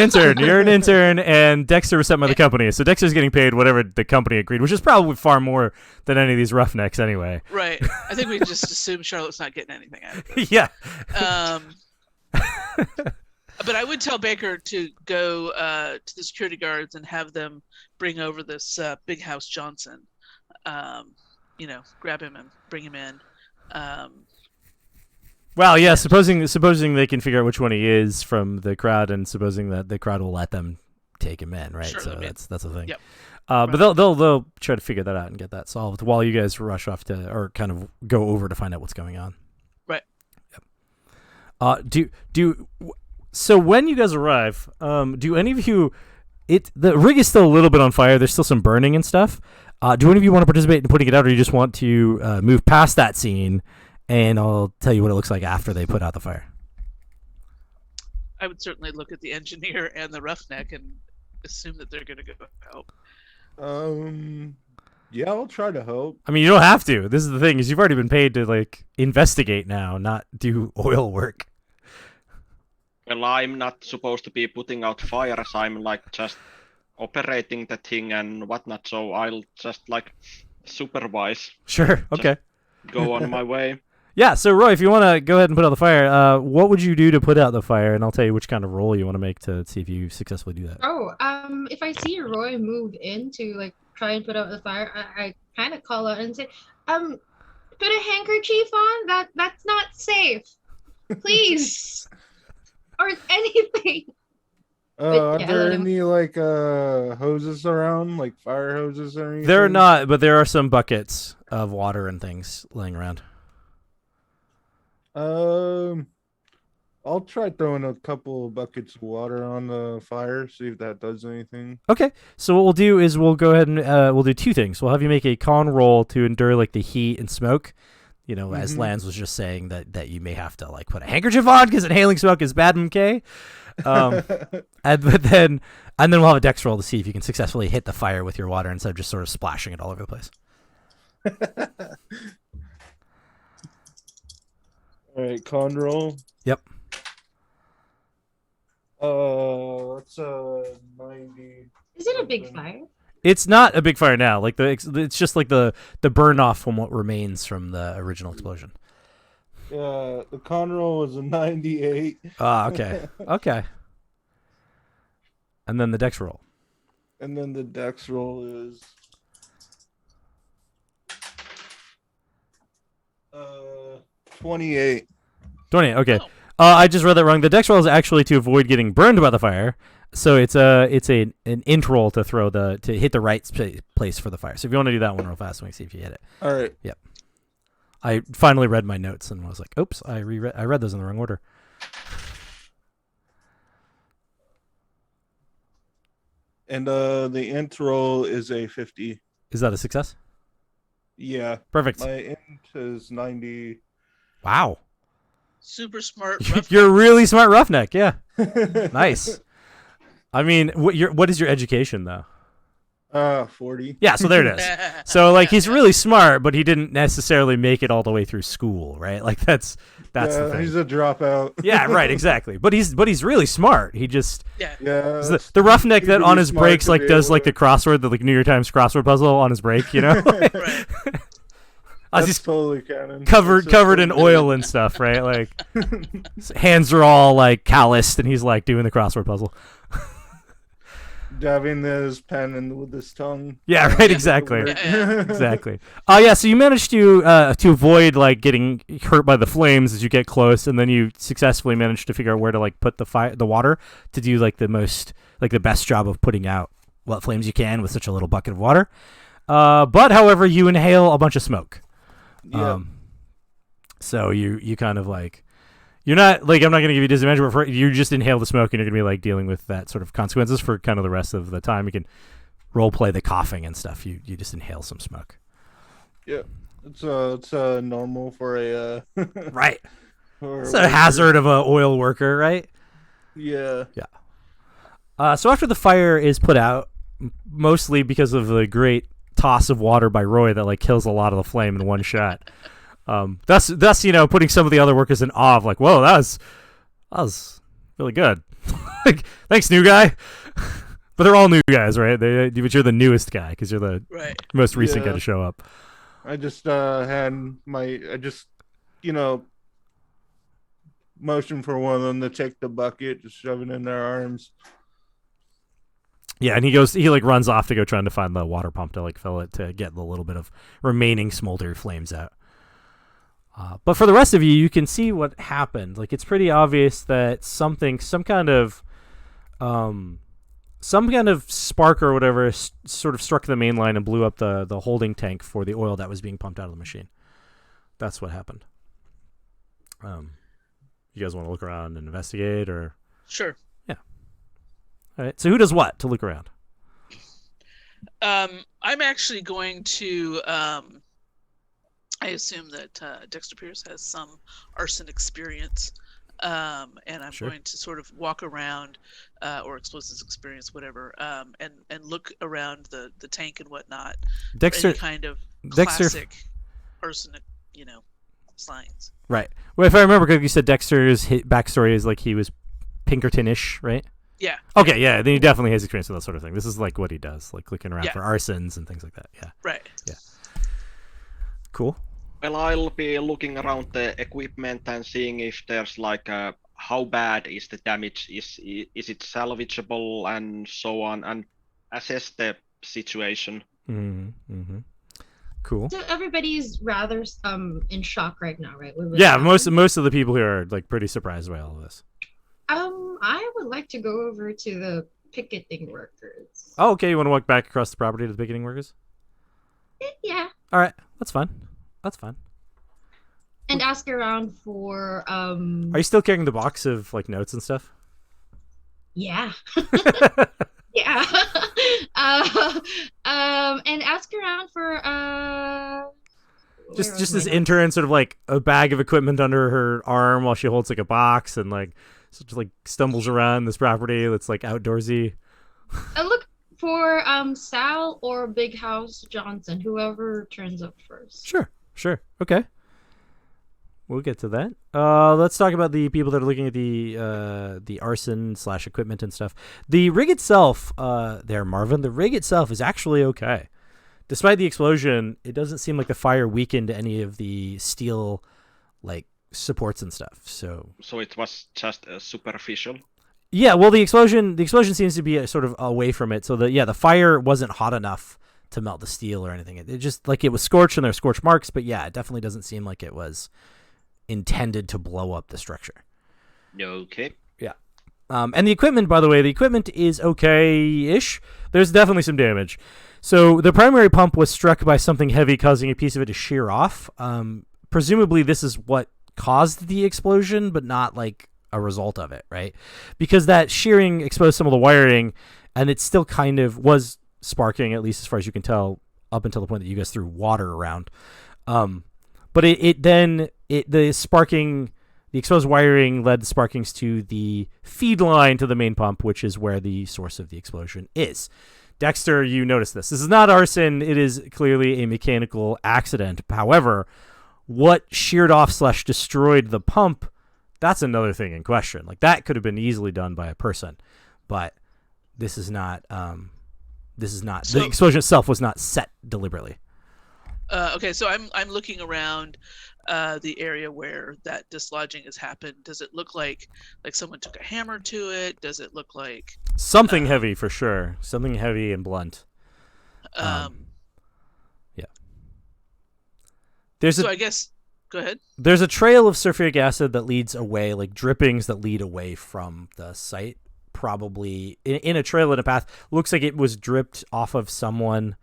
an intern, and Dexter was sent by the company, so Dexter's getting paid whatever the company agreed, which is probably far more than any of these roughnecks anyway. Right. I think we just assume Charlotte's not getting anything out of it. Yeah. But I would tell Baker to go to the security guards and have them bring over this Big House Johnson. Grab him and bring him in. Well, yeah, supposing they can figure out which one he is from the crowd, and supposing that the crowd will let them take him in, right? Sure, so that's the thing. Yep. But they'll try to figure that out and get that solved while you guys rush off to, or kind of go over to find out what's going on. Right. Yep. So when you guys arrive, do any of you? The rig is still a little bit on fire. There's still some burning and stuff. Do any of you want to participate in putting it out, or you just want to move past that scene? And I'll tell you what it looks like after they put out the fire. I would certainly look at the engineer and the roughneck and assume that they're going to go help. Yeah, I'll try to help. I mean, you don't have to. This is the thing, is you've already been paid to like investigate now, not do oil work. Well, I'm not supposed to be putting out fires. I'm like just operating the thing and whatnot. So I'll just like supervise. Sure. Okay. Go on my way. Yeah, so Roy, if you want to go ahead and put out the fire, what would you do to put out the fire? And I'll tell you which kind of roll you want to make to see if you successfully do that. Oh, if I see Roy move in to like try and put out the fire, I kind of call out and say, put a handkerchief on. That's not safe. Please, or anything. Are there any like hoses around, like fire hoses or anything? There are not, but there are some buckets of water and things laying around. Um, I'll try throwing a couple of buckets of water on the fire, see if that does anything. Okay, so what we'll do is we'll go ahead and we'll do two things. We'll have you make a con roll to endure like the heat and smoke. You know, as Mhm. Lance was just saying that you may have to like put a handkerchief on because inhaling smoke is bad, MK. And then we'll have a dex roll to see if you can successfully hit the fire with your water instead of just sort of splashing it all over the place. All right, con roll. Yep. That's 90. Is it a big fire? It's not a big fire now. Like it's just like the burn off from what remains from the original explosion. The con roll was a 98. Ah, okay, okay. And then the dex roll. And then the dex roll is 28. 28. Okay. Oh. I just read that wrong. The dex roll is actually to avoid getting burned by the fire. So it's an int roll to hit the right place for the fire. So if you want to do that one real fast, let me see if you hit it. All right. I finally read my notes and was like, "Oops, I read those in the wrong order." And the int roll is a 50. Is that a success? Yeah. Perfect. My int is 90. Wow. Super smart. Roughneck. You're a really smart roughneck. Yeah. Nice. I mean, what is your education though? 40. Yeah, so there it is. So like he's really smart, but he didn't necessarily make it all the way through school, right? Like that's the thing. He's a dropout. Yeah, right, exactly. But he's really smart. He just Yeah. Yeah. the roughneck that on really his smart breaks to like be does able like the to- crossword, the like New York Times crossword puzzle on his break, you know? Right. As That's he's totally canon. covered That's just in so oil good. and stuff, right? Like his hands are all like calloused, and he's like doing the crossword puzzle. Dabbing his pen in with his tongue. Yeah, right, exactly. Yeah. Exactly. Yeah. So you managed to avoid like getting hurt by the flames as you get close, and then you successfully managed to figure out where to like put the water to do like the best job of putting out what flames you can with such a little bucket of water. But however, you inhale a bunch of smoke. Yeah. So you kind of like. You're not like I'm not gonna give you disadvantage, but you just inhale the smoke and you're gonna be like dealing with that sort of consequences for kind of the rest of the time. You can role play the coughing and stuff. You just inhale some smoke. It's normal for a Right. for It's a hazard of an oil worker, right? Yeah. So after the fire is put out, mostly because of the great toss of water by Roy that like kills a lot of the flame in one shot. Thus putting some of the other workers in awe of like, whoa, that was really good. Like, thanks, new guy. But they're all new guys, right? But you're the newest guy because you're the Right. most recent guy Yeah. to show up. I just motioned for one of them to take the bucket, just shove it in their arms. Yeah, and he like runs off to go trying to find the water pump to like fill it to get the little bit of remaining smolder flames out. But for the rest of you, you can see what happened. Like it's pretty obvious that some kind of spark or whatever sort of struck the main line and blew up the holding tank for the oil that was being pumped out of the machine. That's what happened. You guys want to look around and investigate, or Sure. all right? So who does what to look around? I'm actually going to. I assume that Dexter Pierce has some arson experience, and I'm Sure. going to sort of walk around, or explosives experience, whatever, and look around the tank and whatnot. for Dexter, any kind of Dexter- classic arsenic, signs. right? Well, if I remember correctly, you said Dexter's backstory is like he was Pinkerton-ish, right? Yeah. Okay, yeah, then he definitely has experience with that sort of thing. This is like what he does, like looking around Yeah. for arsons and things like that. Yeah, Right. cool. Well, I'll be looking around the equipment and seeing if there's like how bad is the damage, is it salvageable and so on, and assess the situation. Mm-hmm. Cool. So everybody's rather in shock right now, right? with what's Yeah, happened? most of the people here are like pretty surprised by all of this. I would like to go over to the picketing workers. Oh, okay. You want to walk back across the property to the picketing workers? Yeah. All right, that's fine. That's fine. and ask around for Are you still carrying the box of like notes and stuff? yeah. Yeah. And ask around for Just where was this my intern, sort of like a bag of equipment under her arm while she holds like a box and like sort of like stumbles around this property that's like outdoorsy. I look for Sal or Big House Johnson, whoever turns up first. Sure. Okay. We'll get to that. Let's talk about the people that are looking at the arson / equipment and stuff. The rig itself, there, Marvin. The rig itself is actually okay. Despite the explosion, it doesn't seem like the fire weakened any of the steel, like supports and stuff. So it was just superficial. yeah, well, the explosion seems to be sort of away from it. So the fire wasn't hot enough to melt the steel or anything. It just like it was scorched and there were scorch marks, but yeah, it definitely doesn't seem like it was intended to blow up the structure. Okay. Yeah. And the equipment, by the way, is okay-ish. There's definitely some damage. So the primary pump was struck by something heavy, causing a piece of it to shear off. Presumably this is what caused the explosion, but not like a result of it, right? Because that shearing exposed some of the wiring, and it still kind of was sparking, at least as far as you can tell, up until the point that you guys threw water around. But the exposed wiring led the sparkings to the feed line to the main pump, which is where the source of the explosion is. Dexter, you notice this. This is not arson. It is clearly a mechanical accident. However, what sheared off / destroyed the pump, that's another thing in question. Like that could have been easily done by a person, but this is not. The explosion itself was not set deliberately. Okay, so I'm looking around the area where that dislodging has happened. Does it look like someone took a hammer to it? Does it look like something heavy for sure? Something heavy and blunt. Yeah. I guess go ahead. There's a trail of sulfuric acid that leads away, like drippings that lead away from the site. Probably in a trail in a path. Looks like it was dripped off of someone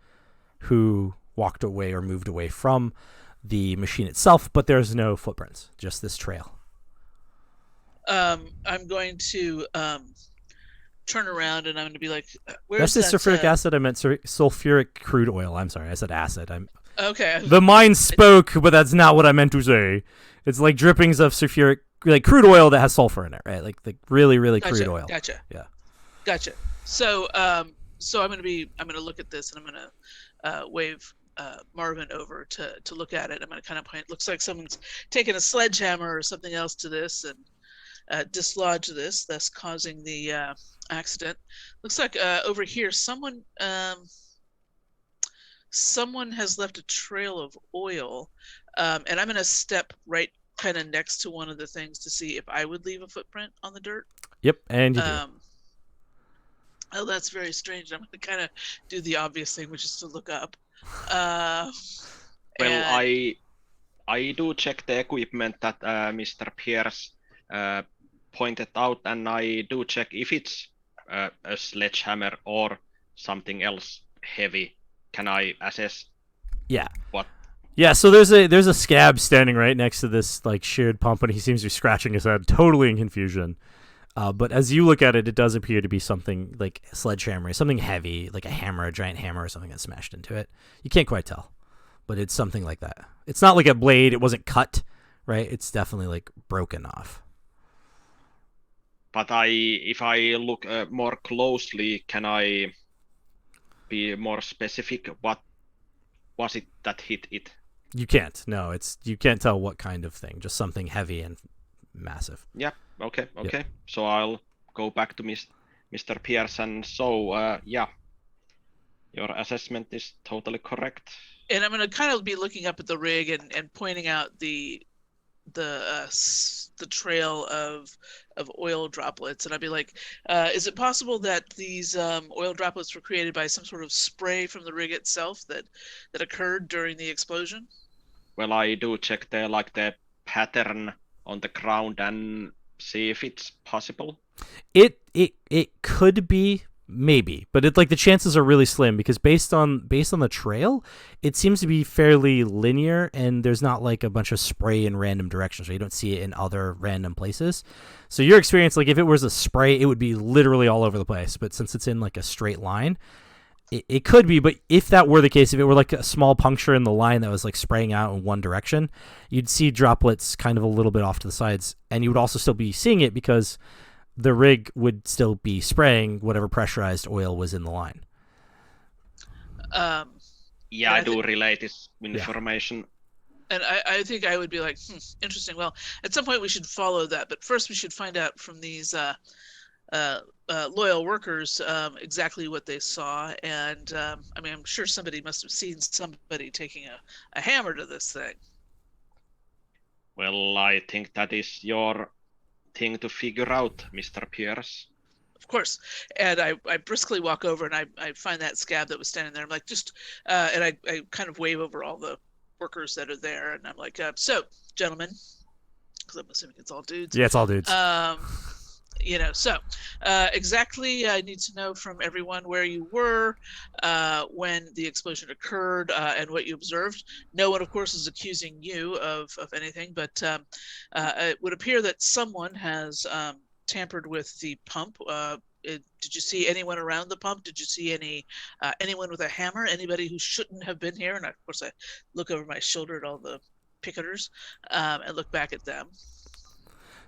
who walked away or moved away from the machine itself, but there's no footprints, just this trail. I'm going to turn around and I'm going to be like, where's that's the sulfuric acid? I meant sulfuric crude oil. I'm sorry, I said acid. Okay. The mind spoke, but that's not what I meant to say. It's like drippings of sulfuric, like crude oil that has sulfur in it, right? Like really, really crude oil. Gotcha. Yeah. Gotcha. So I'm going to look at this and I'm going to wave Marvin over to look at it. I'm going to kind of point. Looks like someone's taken a sledgehammer or something else to this and dislodge this, thus causing the accident. Looks like over here someone has left a trail of oil, and I'm going to step right kind of next to one of the things to see if I would leave a footprint on the dirt. Yep, and you do. Oh, that's very strange. I'm going to kind of do the obvious thing, which is to look up. Well, I do check the equipment that Mr. Pierce pointed out, and I do check if it's a sledgehammer or something else heavy. Can I assess? Yeah. What? Yeah. So there's a scab standing right next to this like sheared pump, and he seems to be scratching his head, totally in confusion. But as you look at it, it does appear to be something like sledgehammer, something heavy, like a hammer, a giant hammer or something that smashed into it. You can't quite tell, but it's something like that. It's not like a blade. It wasn't cut, right? It's definitely like broken off. But if I look more closely, can I be more specific? What was it that hit it? You can't. No, you can't tell what kind of thing. Just something heavy and massive. Yeah. Okay. Yep. So I'll go back to Mr. Pearson. So yeah, your assessment is totally correct. And I'm going to kind of be looking up at the rig and pointing out the trail of oil droplets, and I'd be like, is it possible that these oil droplets were created by some sort of spray from the rig itself that occurred during the explosion? Well, I do check the pattern on the ground and see if it's possible. It could be maybe, but it's like the chances are really slim because based on the trail, it seems to be fairly linear, and there's not like a bunch of spray in random directions. So you don't see it in other random places. So your experience, like if it was a spray, it would be literally all over the place. But since it's in like a straight line, it could be. But if that were the case, if it were like a small puncture in the line that was like spraying out in one direction, you'd see droplets kind of a little bit off to the sides, and you would also still be seeing it because the rig would still be spraying whatever pressurized oil was in the line. Yeah, I do relay this information. And I think I would be like, interesting. Well, at some point we should follow that, but first we should find out from these loyal workers exactly what they saw. And I mean, I'm sure somebody must have seen somebody taking a hammer to this thing. Well, I think that is your thing to figure out, Mr. Pierce. Of course. And I briskly walk over and I find that scab that was standing there. I'm like, and I kind of wave over all the workers that are there. And I'm like, so, gentlemen, because I'm assuming it's all dudes. Yeah, it's all dudes. Exactly, I need to know from everyone where you were when the explosion occurred and what you observed. No one, of course, is accusing you of anything, but it would appear that someone has tampered with the pump. Did you see anyone around the pump? Did you see anyone with a hammer? Anybody who shouldn't have been here? And of course, I look over my shoulder at all the picketers and look back at them.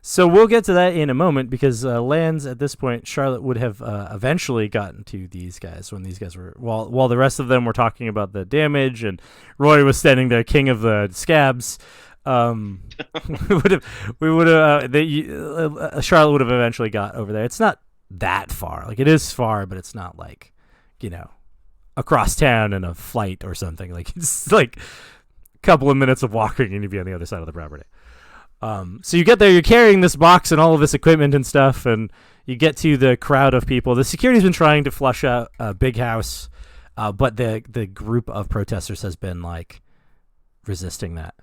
So we'll get to that in a moment because Lands at this point, Charlotte would have eventually gotten to these guys when these guys were while the rest of them were talking about the damage and Roy was standing there, king of the scabs. Charlotte would have eventually got over there. It's not that far. Like it is far, but it's not like, across town in a flight or something. Like it's like a couple of minutes of walking and you'd be on the other side of the property. So you get there, you're carrying this box and all of this equipment and stuff, and you get to the crowd of people. The security's been trying to flush out a big house, but the group of protesters has been like resisting that.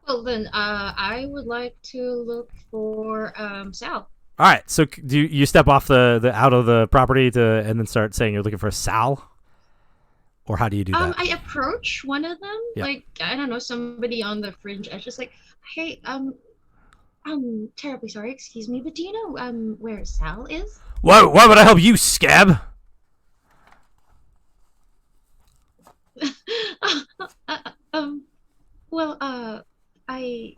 Well, then I would like to look for Sal. All right, so do you step off the out of the property and then start saying you're looking for Sal? Or how do you do that? I approach one of them, Yeah. like I don't know, somebody on the fringe edge, just like, hey, I'm terribly sorry, excuse me, but do you know where Sal is? Why would I help you, scab? Well, I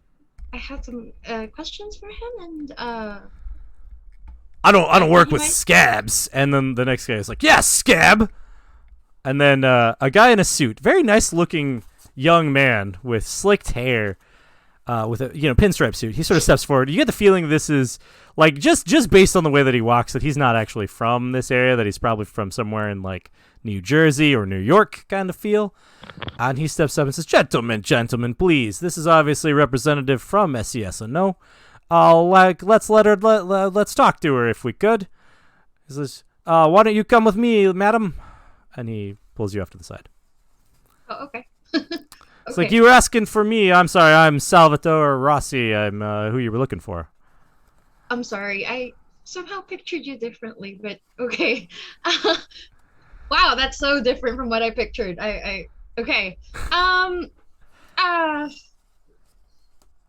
had some questions for him, and I don't work you with might- scabs. And then the next guy is like, yes, scab. And then a guy in a suit, very nice looking young man with slicked hair, with a pinstripe suit. He sort of steps forward. You get the feeling this is like just based on the way that he walks that he's not actually from this area. That he's probably from somewhere in like New Jersey or New York kind of feel. And he steps up and says, "Gentlemen, please. This is obviously a representative from SES. And no, let's talk to her if we could." He says, "Why don't you come with me, madam?" And he pulls you off to the side. Oh, okay. It's like, you were asking for me. I'm sorry, I'm Salvatore Rossi. I'm who you were looking for. I'm sorry, I somehow pictured you differently, but okay. Wow, that's so different from what I pictured. Okay.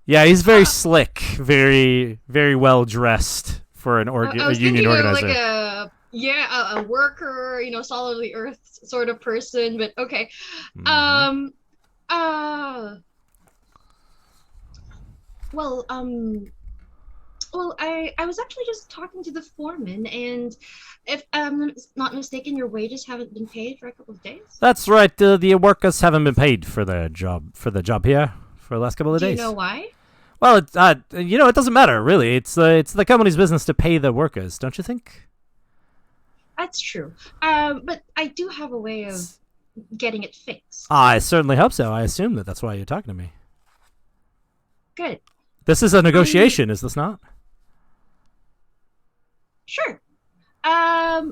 Yeah, he's very slick, very, very well dressed for I a was union thinking of organizer. like a worker, solidly earth sort of person, but okay. Mhm. Well, I was actually just talking to the foreman, and if I'm not mistaken, your wages haven't been paid for a couple of days. That's right. The workers haven't been paid for the job here for the last couple of Do days. you know why? Well, it doesn't matter really. It's the company's business to pay the workers, don't you think? That's true. But I do have a way of getting it fixed. I certainly hope so. I assume that's why you're talking to me. Good. This is a negotiation, is this not? Sure. I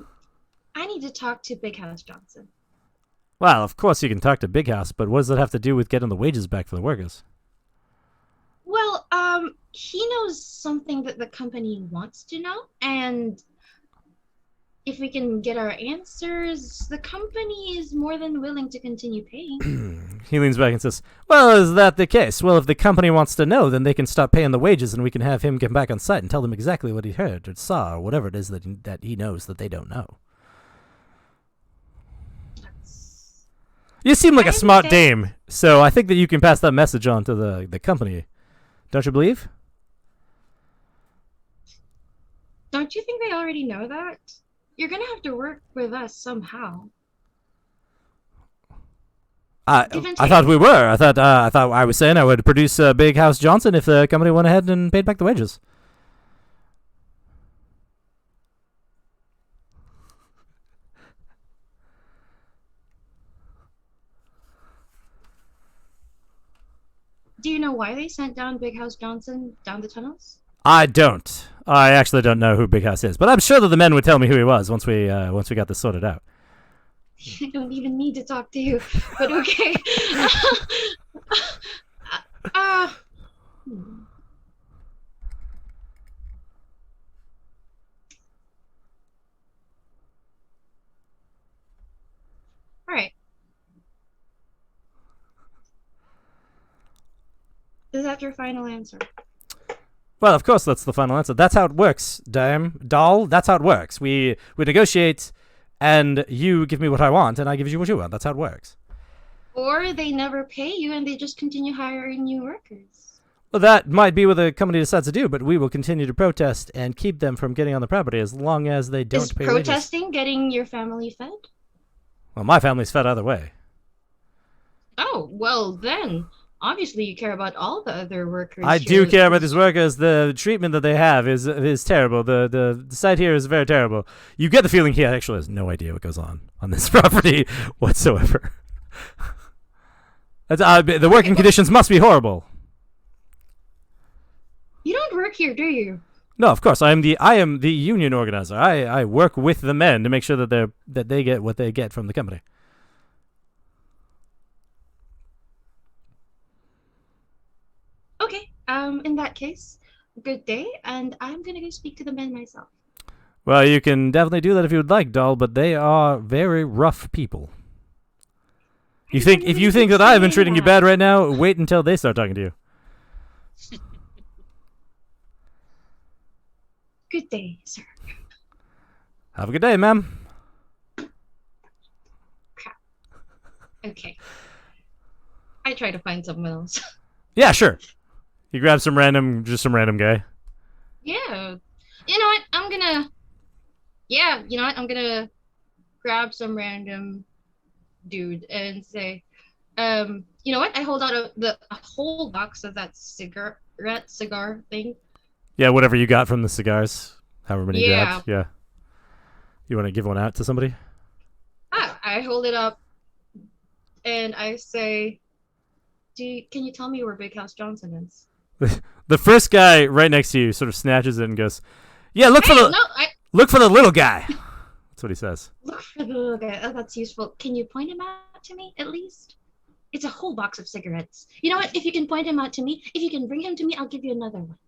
need to talk to Big House Johnson. Well, of course you can talk to Big House, but what does that have to do with getting the wages back for the workers? Well, he knows something that the company wants to know, and if we can get our answers, the company is more than willing to continue paying. He leans back and says, well, is that the case? Well, if the company wants to know, then they can stop paying the wages and we can have him get back on site and tell them exactly what he heard or saw or whatever it is that he knows that they don't know. You seem like a smart dame, so I think that you can pass that message on to the company. Don't you believe? Don't you think they already know that? You're gonna have to work with us somehow. I thought we were. I thought I was saying I would produce Big House Johnson if the company went ahead and paid back the wages. Do you know why they sent down Big House Johnson down the tunnels? I don't. I actually don't know who Big House is, but I'm sure that the men would tell me who he was once we got this sorted out. I don't even need to talk to you, but okay. All right. Is that your final answer? Well, of course, that's the final answer. That's how it works, doll. That's how it works. We negotiate, and you give me what I want, and I give you what you want. That's how it works. Or they never pay you, and they just continue hiring new workers. Well, that might be what the company decides to do, but we will continue to protest and keep them from getting on the property as long as they don't pay wages. Is protesting getting your family fed? Well, my family's fed either way. Oh, well then. Obviously, you care about all the other workers. I do care about these workers. The treatment that they have is terrible. The site here is very terrible. You get the feeling he actually has no idea what goes on this property whatsoever. The working conditions must be horrible. You don't work here, do you? No, of course. I am the union organizer. I work with the men to make sure that they get what they get from the company. Okay, in that case, good day, and I'm gonna go speak to the men myself. Well, you can definitely do that if you would like, doll, but they are very rough people. If you think that I've been treating you bad right now, wait until they start talking to you. Good day, sir. Have a good day, ma'am. Crap. Okay. I try to find someone else. Yeah, sure. You grab some random guy. Yeah. You know what? I'm gonna grab some random dude and say, you know what? I hold out a whole box of that cigar thing. Yeah, whatever you got from the cigars. However many you Yeah. grabbed. Yeah. You want to give one out to somebody? I hold it up and I say, can you tell me where Big House Johnson is? The first guy right next to you sort of snatches it and goes, "Yeah, look for the little guy." That's what he says. Look for the little guy. Oh, that's useful. Can you point him out to me, at least? It's a whole box of cigarettes. You know what? If you can point him out to me, if you can bring him to me, I'll give you another one.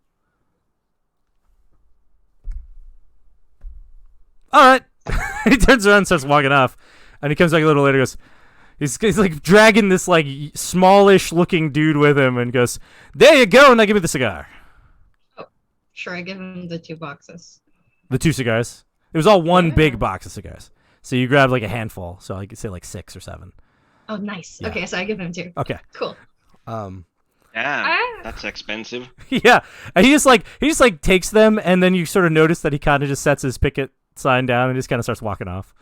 All right. He turns around and starts walking off. And he comes back a little later and goes, he's like dragging this like smallish looking dude with him and goes, "There you go, now give me the cigar." Oh, sure, I give him the 2 boxes. The 2 cigars. It was all one Yeah. big box of cigars. So you grabbed like a handful. So I could say like 6 or 7. Oh, nice. Yeah. Okay, so I give him 2. Okay. Cool. Yeah, that's expensive. Yeah. And he just like takes them, and then you sort of notice that he kind of just sets his picket sign down and just kind of starts walking off.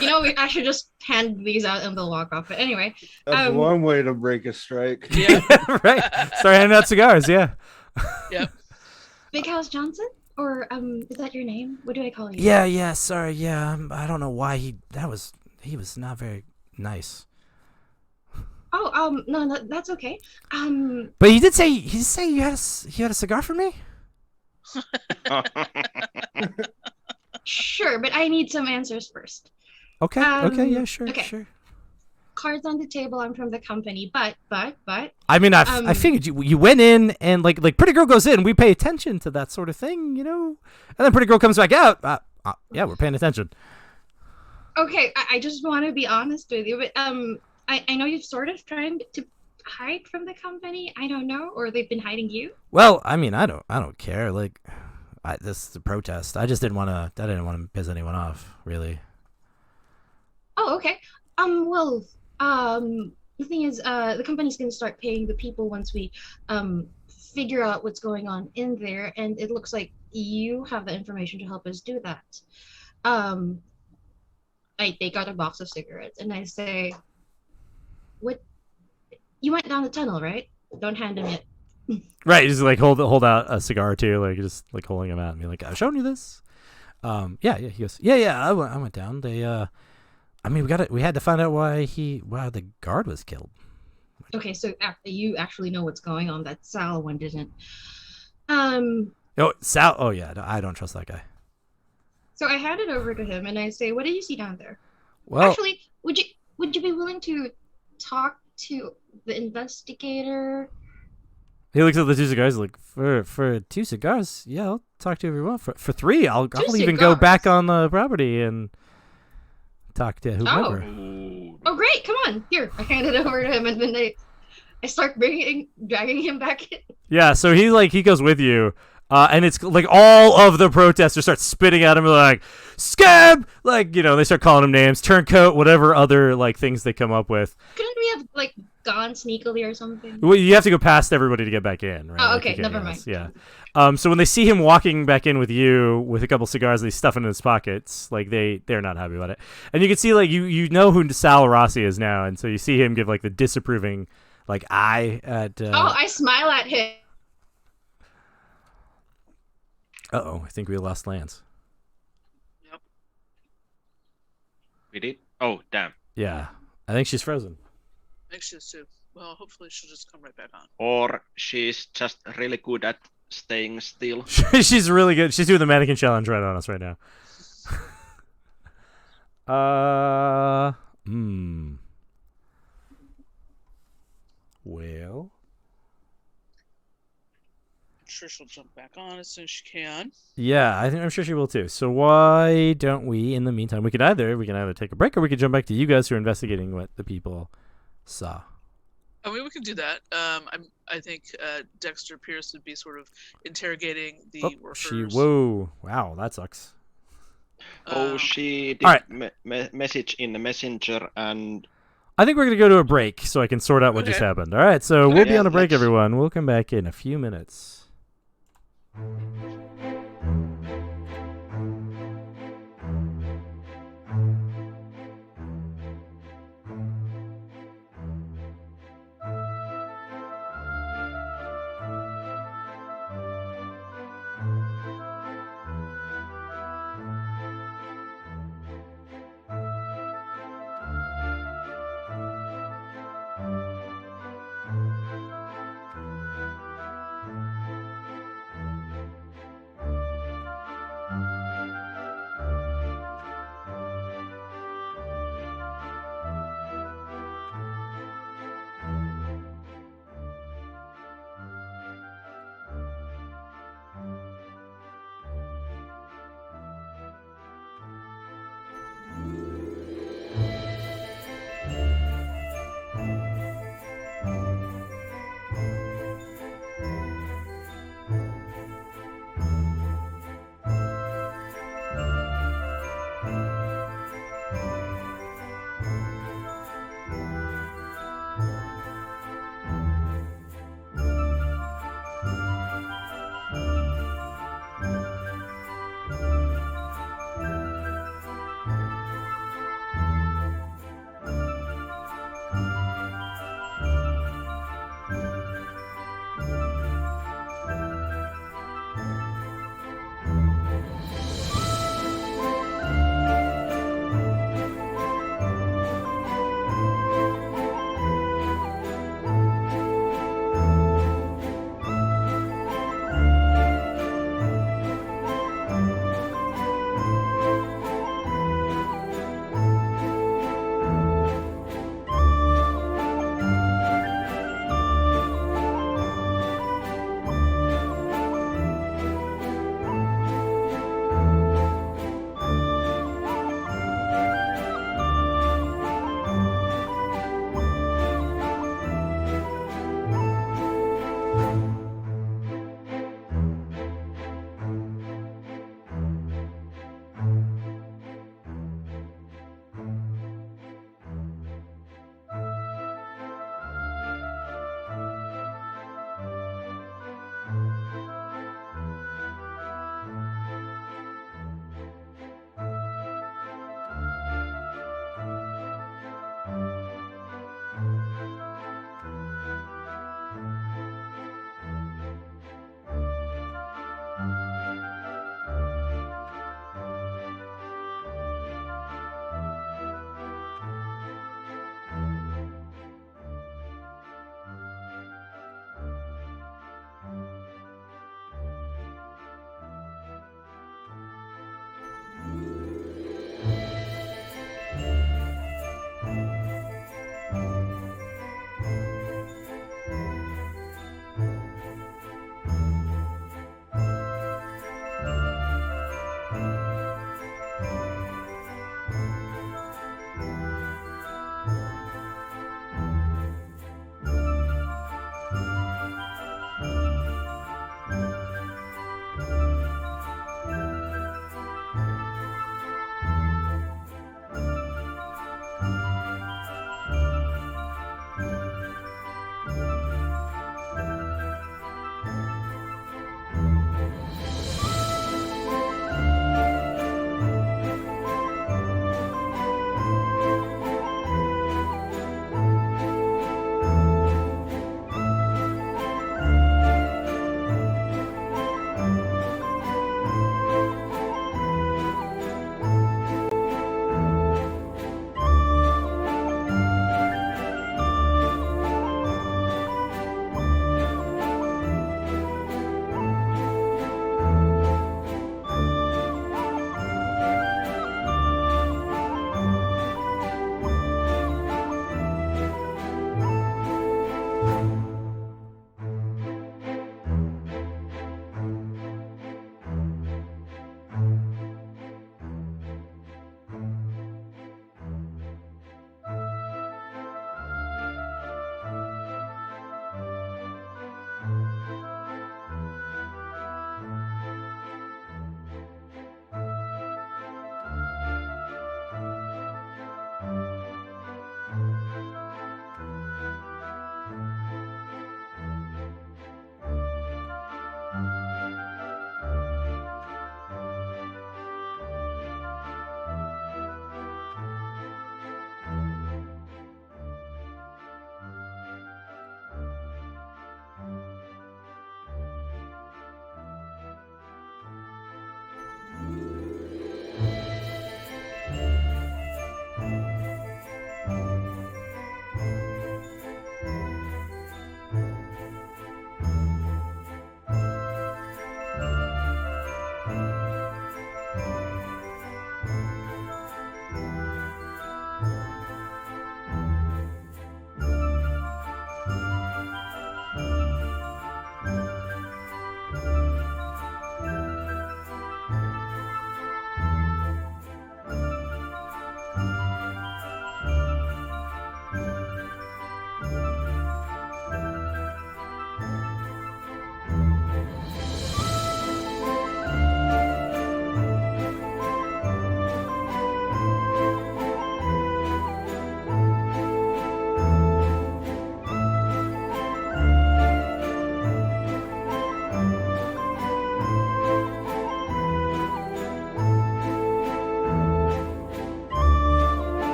You know, I should just hand these out and they'll walk off. But anyway. That's one way to break a strike. Yeah. Right. Start handing out cigars, yeah. Yep. Big House Johnson? Or is that your name? What do I call you? Yeah, sorry, yeah. I don't know why he was not very nice. Oh, no, that's okay. But he did say you had a cigar for me? Sure, but I need some answers first. Okay, yeah, sure, okay. sure. Cards on the table, I'm from the company, but. I mean, I figured you went in and like Pretty Girl goes in, we pay attention to that sort of thing, you know? And then Pretty Girl comes back out. Yeah, we're paying attention. Okay, I just want to be honest with you, but I know you've sort of trying to hide from the company. I don't know, or they've been hiding you. Well, I mean, I don't care. Like, this is a protest. I just didn't want to piss anyone off, really. Oh, okay. Well, the thing is, the company's gonna start paying the people once we figure out what's going on in there, and it looks like you have the information to help us do that. Um, I take out a box of cigarettes and I say, "What? You went down the tunnel, right? Don't hand them yet." Right, just like hold out a cigar too, like just like holding him out and be like, "I've shown you this." Yeah. He goes, "Yeah. I went down. They I mean, we had to find out why the guard was killed." Okay, so you actually know what's going on. That Sal one didn't. Um, Oh, Sal. Oh yeah, I don't trust that guy. so I hand it over to him and I say, "What do you see down there?" Well, Actually, would you be willing to talk to the investigator? he looks at the two cigars like, for two cigars, yeah, I'll talk to everyone. For three, I'll even go back on the property and talk to whoever. Oh, great! Come on, here. I hand it over to him, and then I start dragging him back in. Yeah, so he goes with you, and it's like all of the protesters start spitting at him like scab, like they start calling him names, turncoat, whatever other like things they come up with. Couldn't we have like gone sneakily or something? Well, you have to go past everybody to get back in, right? Oh, Like, okay, never mind. Yeah. So when they see him walking back in with you with a couple cigars, they stuff in his pockets. Like they're not happy about it, and you can see like you know who Sal Rossi is now, and so you see him give like the disapproving like eye at. I smile at him. I think we lost Lance. Yep. We did? Oh, damn. Yeah, I think she's frozen. I think she is too. Well, hopefully she'll just come right back on. Or she's just really good at staying still. She's really good. She's doing the mannequin challenge right on us right now. Well, I'm sure she'll jump back on as soon as she can. yeah, I'm sure she will too. So why don't we, in the meantime, we can either take a break or we could jump back to you guys who are investigating what the people saw. I mean, we can do that. I think Dexter Pierce would be sort of interrogating the workers. Wow, that sucks. She did all right. Message in the messenger, and I think we're going to go to a break so I can sort out what just happened. All right, so we'll be on a break, everyone. We'll come back in a few minutes.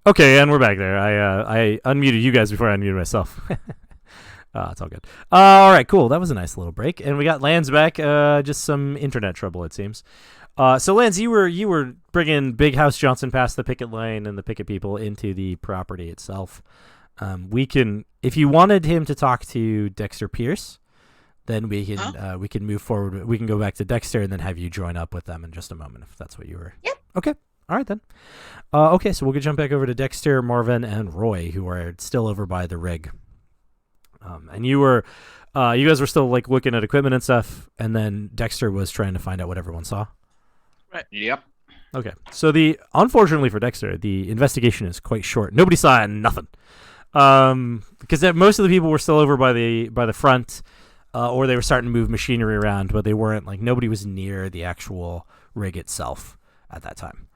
Okay, and we're back there. I unmuted you guys before I unmuted myself. It's all good. All right, cool. That was a nice little break, and we got Lance back. Just some internet trouble, it seems. So Lance, you were bringing Big House Johnson past the picket line and the picket people into the property itself. We can, if you wanted him to talk to Dexter Pierce, then we can move forward. We can go back to Dexter and then have you join up with them in just a moment, if that's what you were. Yep. Okay. All right then. Okay, so we'll jump back over to Dexter, Marvin, and Roy, who are still over by the rig. And you guys were still like looking at equipment and stuff, and then Dexter was trying to find out what everyone saw. Right. Yep. Okay. So unfortunately for Dexter, the investigation is quite short. Nobody saw nothing. Because most of the people were still over by the front, or they were starting to move machinery around, but they weren't nobody was near the actual rig itself at that time.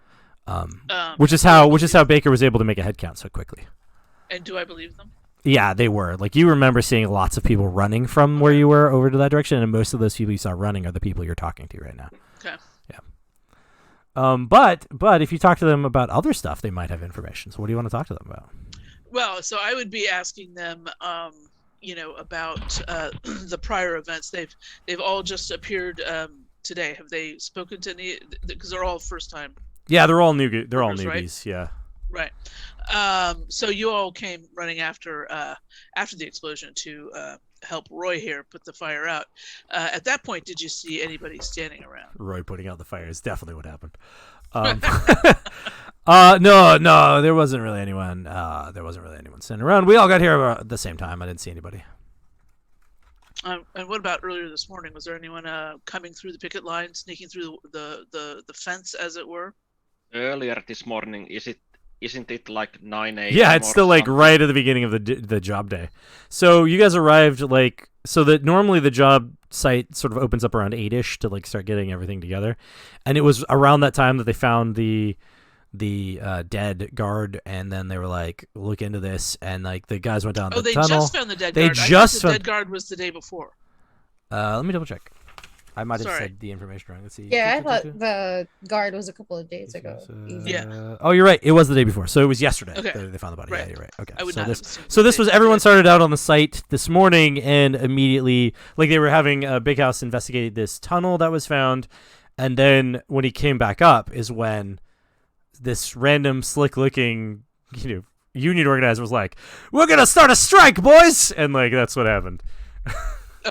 Which is how Baker was able to make a head count so quickly. And do I believe them? Yeah, they were. You remember seeing lots of people running from where you were over to that direction, and most of those people you saw running are the people you're talking to right now. Okay. Yeah. But if you talk to them about other stuff, they might have information. So what do you want to talk to them about? Well, so I would be asking them, about the prior events. They've all just appeared today. Have they spoken to any? Because they're all first time. Yeah, they're all new. They're all newbies, newbies. Yeah. Right. So you all came running after the explosion to help Roy here put the fire out. At that point, did you see anybody standing around? Roy putting out the fire is definitely what happened. No, there wasn't really anyone. Standing around. We all got here at the same time. I didn't see anybody. And what about earlier this morning? Was there anyone coming through the picket line, sneaking through the fence, as it were? Earlier this morning, isn't it like 9 a.m.? Yeah, it's still something? right at the beginning of the job day. So you guys arrived so that normally the job site sort of opens up around 8ish to start getting everything together, and it was around that time that they found the dead guard, and then they were look into this, and the guys went down the tunnel. They just found the dead they guard. Just the dead guard was the day before. Let me double check. I might have Sorry. said the information wrong. Let's see. Yeah, I thought the guard was a couple of days ago. Yeah. Oh, you're right. It was the day before, so it was yesterday. Okay. They found the body. Right. Yeah, you're right. Okay. I would not have assumed So this they was did everyone it. started out on the site this morning, and immediately they were having Big House investigate this tunnel that was found, and then when he came back up is when this random slick-looking union organizer was like, "We're gonna start a strike, boys," and that's what happened.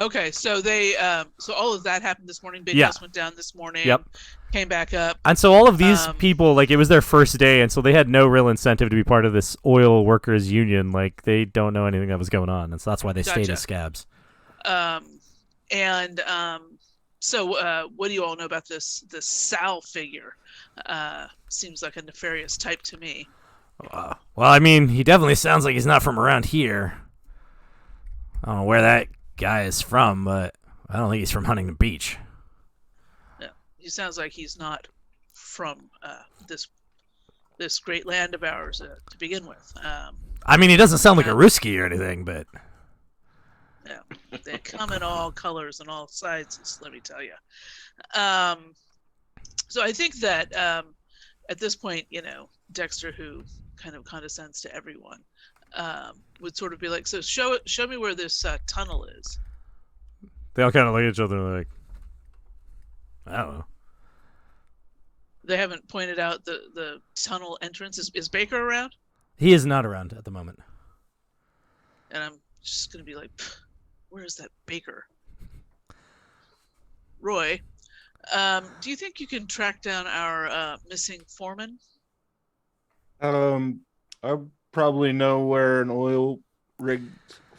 Okay, so they so all of that happened this morning. Big Yeah. House went down this morning. Yep. Came back up. And so all of these people, it was their first day, and so they had no real incentive to be part of this oil workers union. They don't know anything that was going on, and so that's why they stayed Gotcha. as scabs. So what do you all know about this Sal figure? Seems like a nefarious type to me. Well, I mean, he definitely sounds like he's not from around here. I don't know where that guy is from, but I don't think he's from Huntington Beach. Yeah, he sounds like he's not from this great land of ours to begin with. I mean, he doesn't sound like a Ruski or anything, but Yeah, they come in all colors and all sizes, let me tell you. So I think that at this point, Dexter, who kind of condescends to everyone, would sort of be like, so show me where this tunnel is. they all kind of look at each other like, I don't know. They haven't pointed out the tunnel entrance. Is Baker around? He is not around at the moment. And I'm just going to be like, where is that Baker? Roy, do you think you can track down our missing foreman? I probably know where an oil rig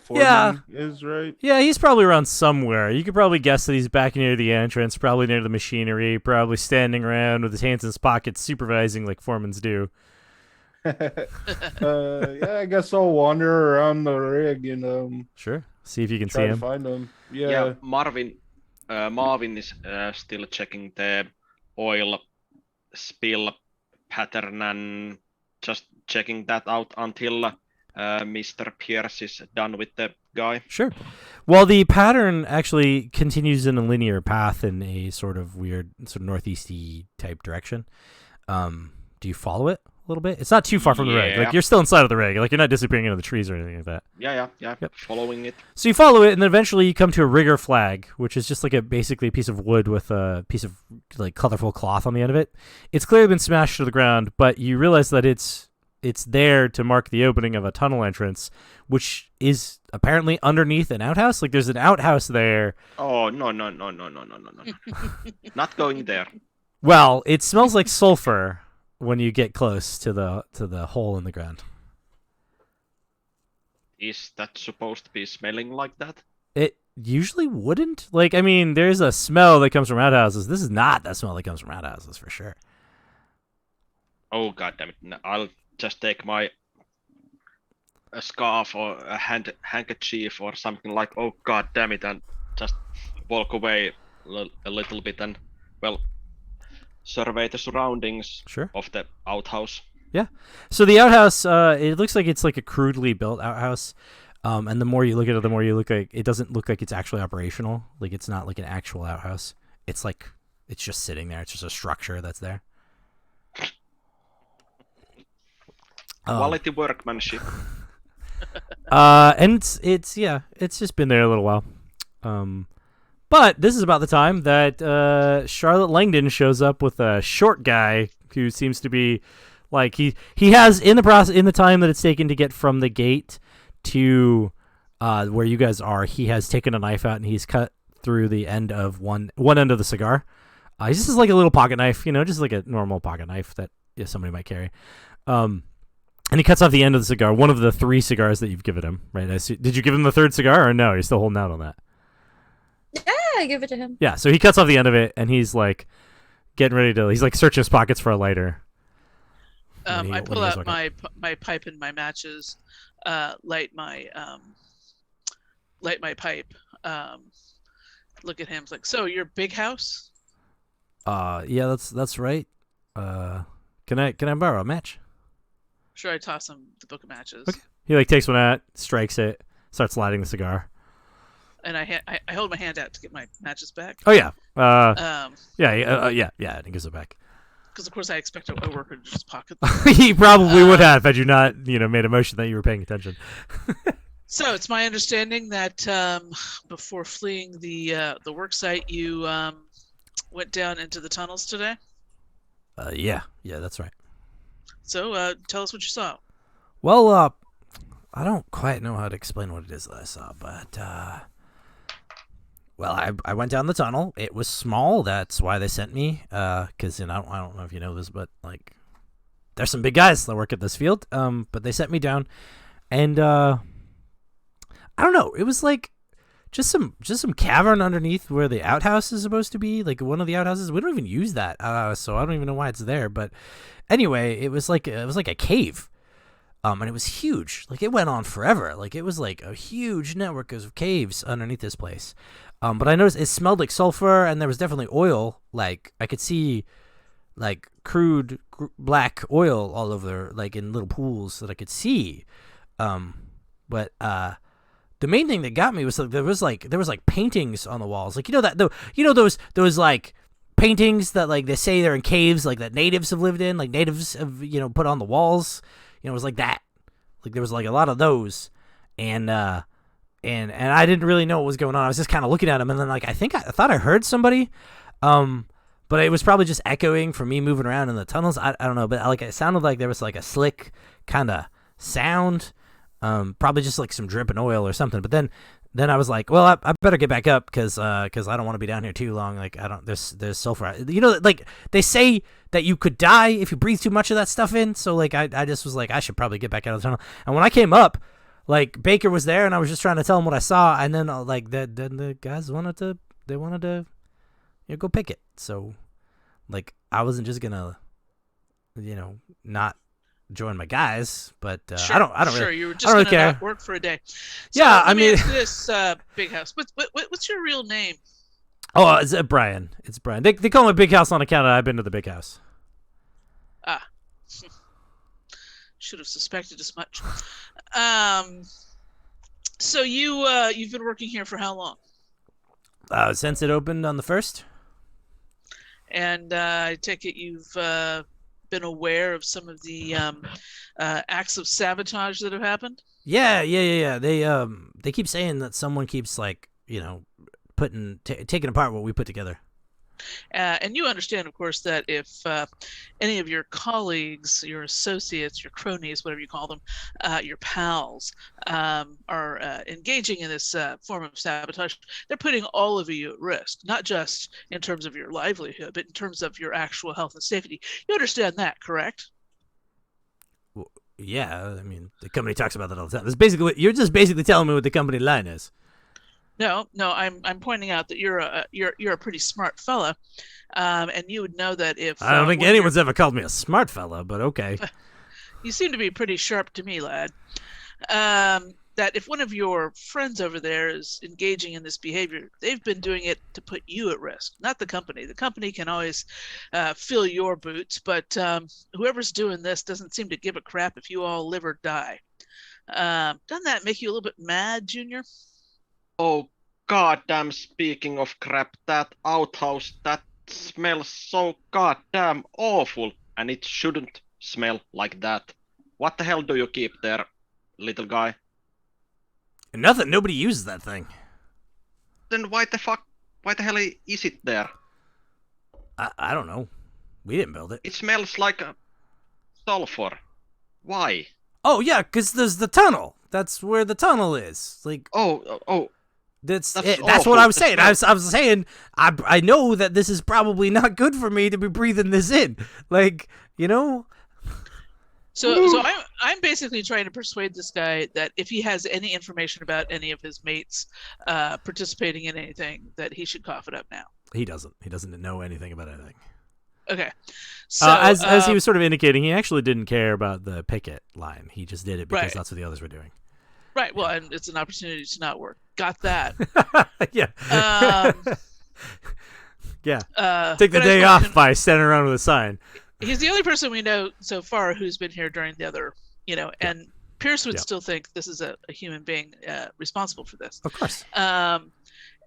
foreman is, right? Yeah, he's probably around somewhere. You could probably guess that he's back near the entrance, probably near the machinery, probably standing around with his hands in his pockets, supervising like foremans do. Yeah, I guess I'll wander around the rig and Sure. See if you can see try to him. find him. Yeah, Marvin is still checking the oil spill pattern and just checking that out until Mr. Pierce is done with the guy. Sure. Well, the pattern actually continues in a linear path in a sort of weird, sort of northeasty type direction. Do you follow it, little bit. It's not too far from the rig. Like, Yeah. you're still inside of the rig. Like, you're not disappearing into the trees or anything like that. Yeah. Yep. Following it. So you follow it, and then eventually you come to a rigger flag, which is just like basically a piece of wood with a piece of like colorful cloth on the end of it. It's clearly been smashed to the ground, but you realize that it's there to mark the opening of a tunnel entrance, which is apparently underneath an outhouse. Like, there's an outhouse there. Oh no. Not going there. Well, it smells like sulfur when you get close to the hole in the ground. Is that supposed to be smelling like that? It usually wouldn't. Like, I mean, there's a smell that comes from outhouses. This is not that smell that comes from outhouses for sure. Oh god damn it. No, I'll just take a scarf or a handkerchief or something like, oh god damn it, and just walk away a little bit and, well, survey the surroundings Sure. of the outhouse. So the outhouse, it looks like it's like a crudely built outhouse. And the more you look at it, the more you look like it doesn't look like it's actually operational. Like, it's not like an actual outhouse. It's like it's just sitting there. It's just a structure that's there. Quality workmanship. And it's just been there a little while. But this is about the time that Charlotte Langdon shows up with a short guy who seems to be like he has in the time that it's taken to get from the gate to where you guys are, he has taken a knife out and he's cut through the end of one end of the cigar. He's just like a little pocket knife, just like a normal pocket knife that somebody might carry. And he cuts off the end of the cigar, one of the 3 cigars that you've given him, right? Did you give him the 3rd cigar or no? You're still holding out on that. Yeah, I give it to him. Yeah, so he cuts off the end of it and he's like getting ready to. He's like searching his pockets for a lighter. I pull out my pipe and my matches, light my pipe. Look at him. It's like, so your big house? Yeah, that's right. Can I borrow a match? Sure, I toss him the book of matches. Okay. He like takes one out, strikes it, starts lighting the cigar. And I hold my hand out to get my matches back. Oh yeah. Yeah. Yeah. And he gives it back. Because of course I expect a worker to just pocket them. He probably would have had you not, made a motion that you were paying attention. So it's my understanding that before fleeing the work site, you went down into the tunnels today. Yeah, that's right. So tell us what you saw. Well, I don't quite know how to explain what it is that I saw, but well, I went down the tunnel. It was small. That's why they sent me. Because I don't know if you know this, but like, there's some big guys that work at this field. But they sent me down, and I don't know. It was like just some cavern underneath where the outhouse is supposed to be. Like one of the outhouses. We don't even use that, so I don't even know why it's there. But anyway, it was like a cave. And it was huge. Like, it went on forever. Like, it was like a huge network of caves underneath this place. But I noticed it smelled like sulfur, and there was definitely oil. Like, I could see, like, crude black oil all over, like, in little pools that I could see. But the main thing that got me was that there was paintings on the walls. Like, those like paintings that like they say they're in caves, like that natives have lived in, like natives have put on the walls. It was like that. Like there was like a lot of those, and I didn't really know what was going on. I was just kind of looking at them, and then like I thought I heard somebody, but it was probably just echoing from me moving around in the tunnels. I don't know, but like it sounded like there was like a slick kind of sound, probably just like some dripping oil or something. But then I was like, well, I better get back up because I don't want to be down here too long. Like there's sulfur. Like they say that you could die if you breathe too much of that stuff in. So like I just was like, I should probably get back out of the tunnel. And when I came up, like Baker was there, and I was just trying to tell him what I saw. And then like then the guys wanted to go pick it. So like I wasn't just gonna not join my guys, but sure, I don't sure. really, You were I just don't really gonna care. not work for a day. So Yeah, let I me mean- ask you this big house. What's your real name? Oh, it's Brian. It's Brian. They call me Big House on account of I've been to the Big House. Ah, should have suspected as much. So you've been working here for how long? Since it opened on the 1st. And I take it you've been aware of some of the acts of sabotage that have happened? Yeah. They keep saying that someone keeps like taking apart what we put together. And you understand, of course, that if any of your colleagues, your associates, your cronies, whatever you call them, your pals, are engaging in this form of sabotage, they're putting all of you at risk, not just in terms of your livelihood, but in terms of your actual health and safety. You understand that, correct? Well, yeah, I mean, the company talks about that all the time. That's basically you're just basically telling me what the company line is. No, I'm pointing out that you're a pretty smart fella, and you would know that if I don't think anyone's ever called me a smart fella, but okay. You seem to be pretty sharp to me, lad. That if one of your friends over there is engaging in this behavior, they've been doing it to put you at risk, not the company. The company can always fill your boots, but whoever's doing this doesn't seem to give a crap if you all live or die. Doesn't that make you a little bit mad, Junior? Oh, goddamn, speaking of crap, that outhouse, that smells so goddamn awful, and it shouldn't smell like that. What the hell do you keep there, little guy? Nothing. Nobody uses that thing. Then why the hell is it there? I don't know. We didn't build it. It smells like a sulfur. Why? Oh yeah, because there's the tunnel. That's where the tunnel is. Like Oh. That's awful. what I was saying. I was saying I know that this is probably not good for me to be breathing this in. Like, you know. So I'm basically trying to persuade this guy that if he has any information about any of his mates participating in anything, that he should cough it up now. He doesn't. He doesn't know anything about anything. Okay. So as he was sort of indicating, he actually didn't care about the picket line. He just did it because Right. that's what the others were doing. Right. Well, and it's an opportunity to not work. Got that. Yeah. Yeah. Take the but I day just off wanted- by standing around with a sign. He's the only person we know so far who's been here during the other, and Pierce would Yeah. still think this is a human being responsible for this. Of course. And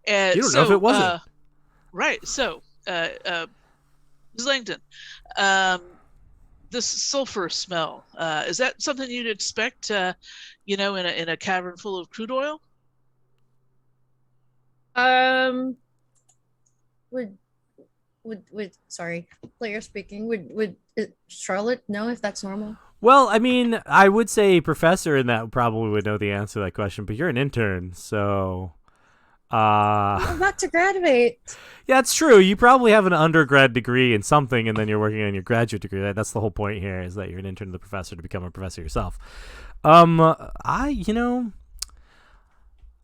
You don't know if it wasn't. Right. So, Ms. Langdon, this sulfur smell, is that something you'd expect, in a cavern full of crude oil? Would sorry, player speaking. Would Charlotte know if that's normal? Well, I mean, I would say a professor in that probably would know the answer to that question, but you're an intern, so I'm about to graduate. yeah, it's true. You probably have an undergrad degree in something, and then you're working on your graduate degree. That's the whole point here, is that you're an intern to the professor to become a professor yourself.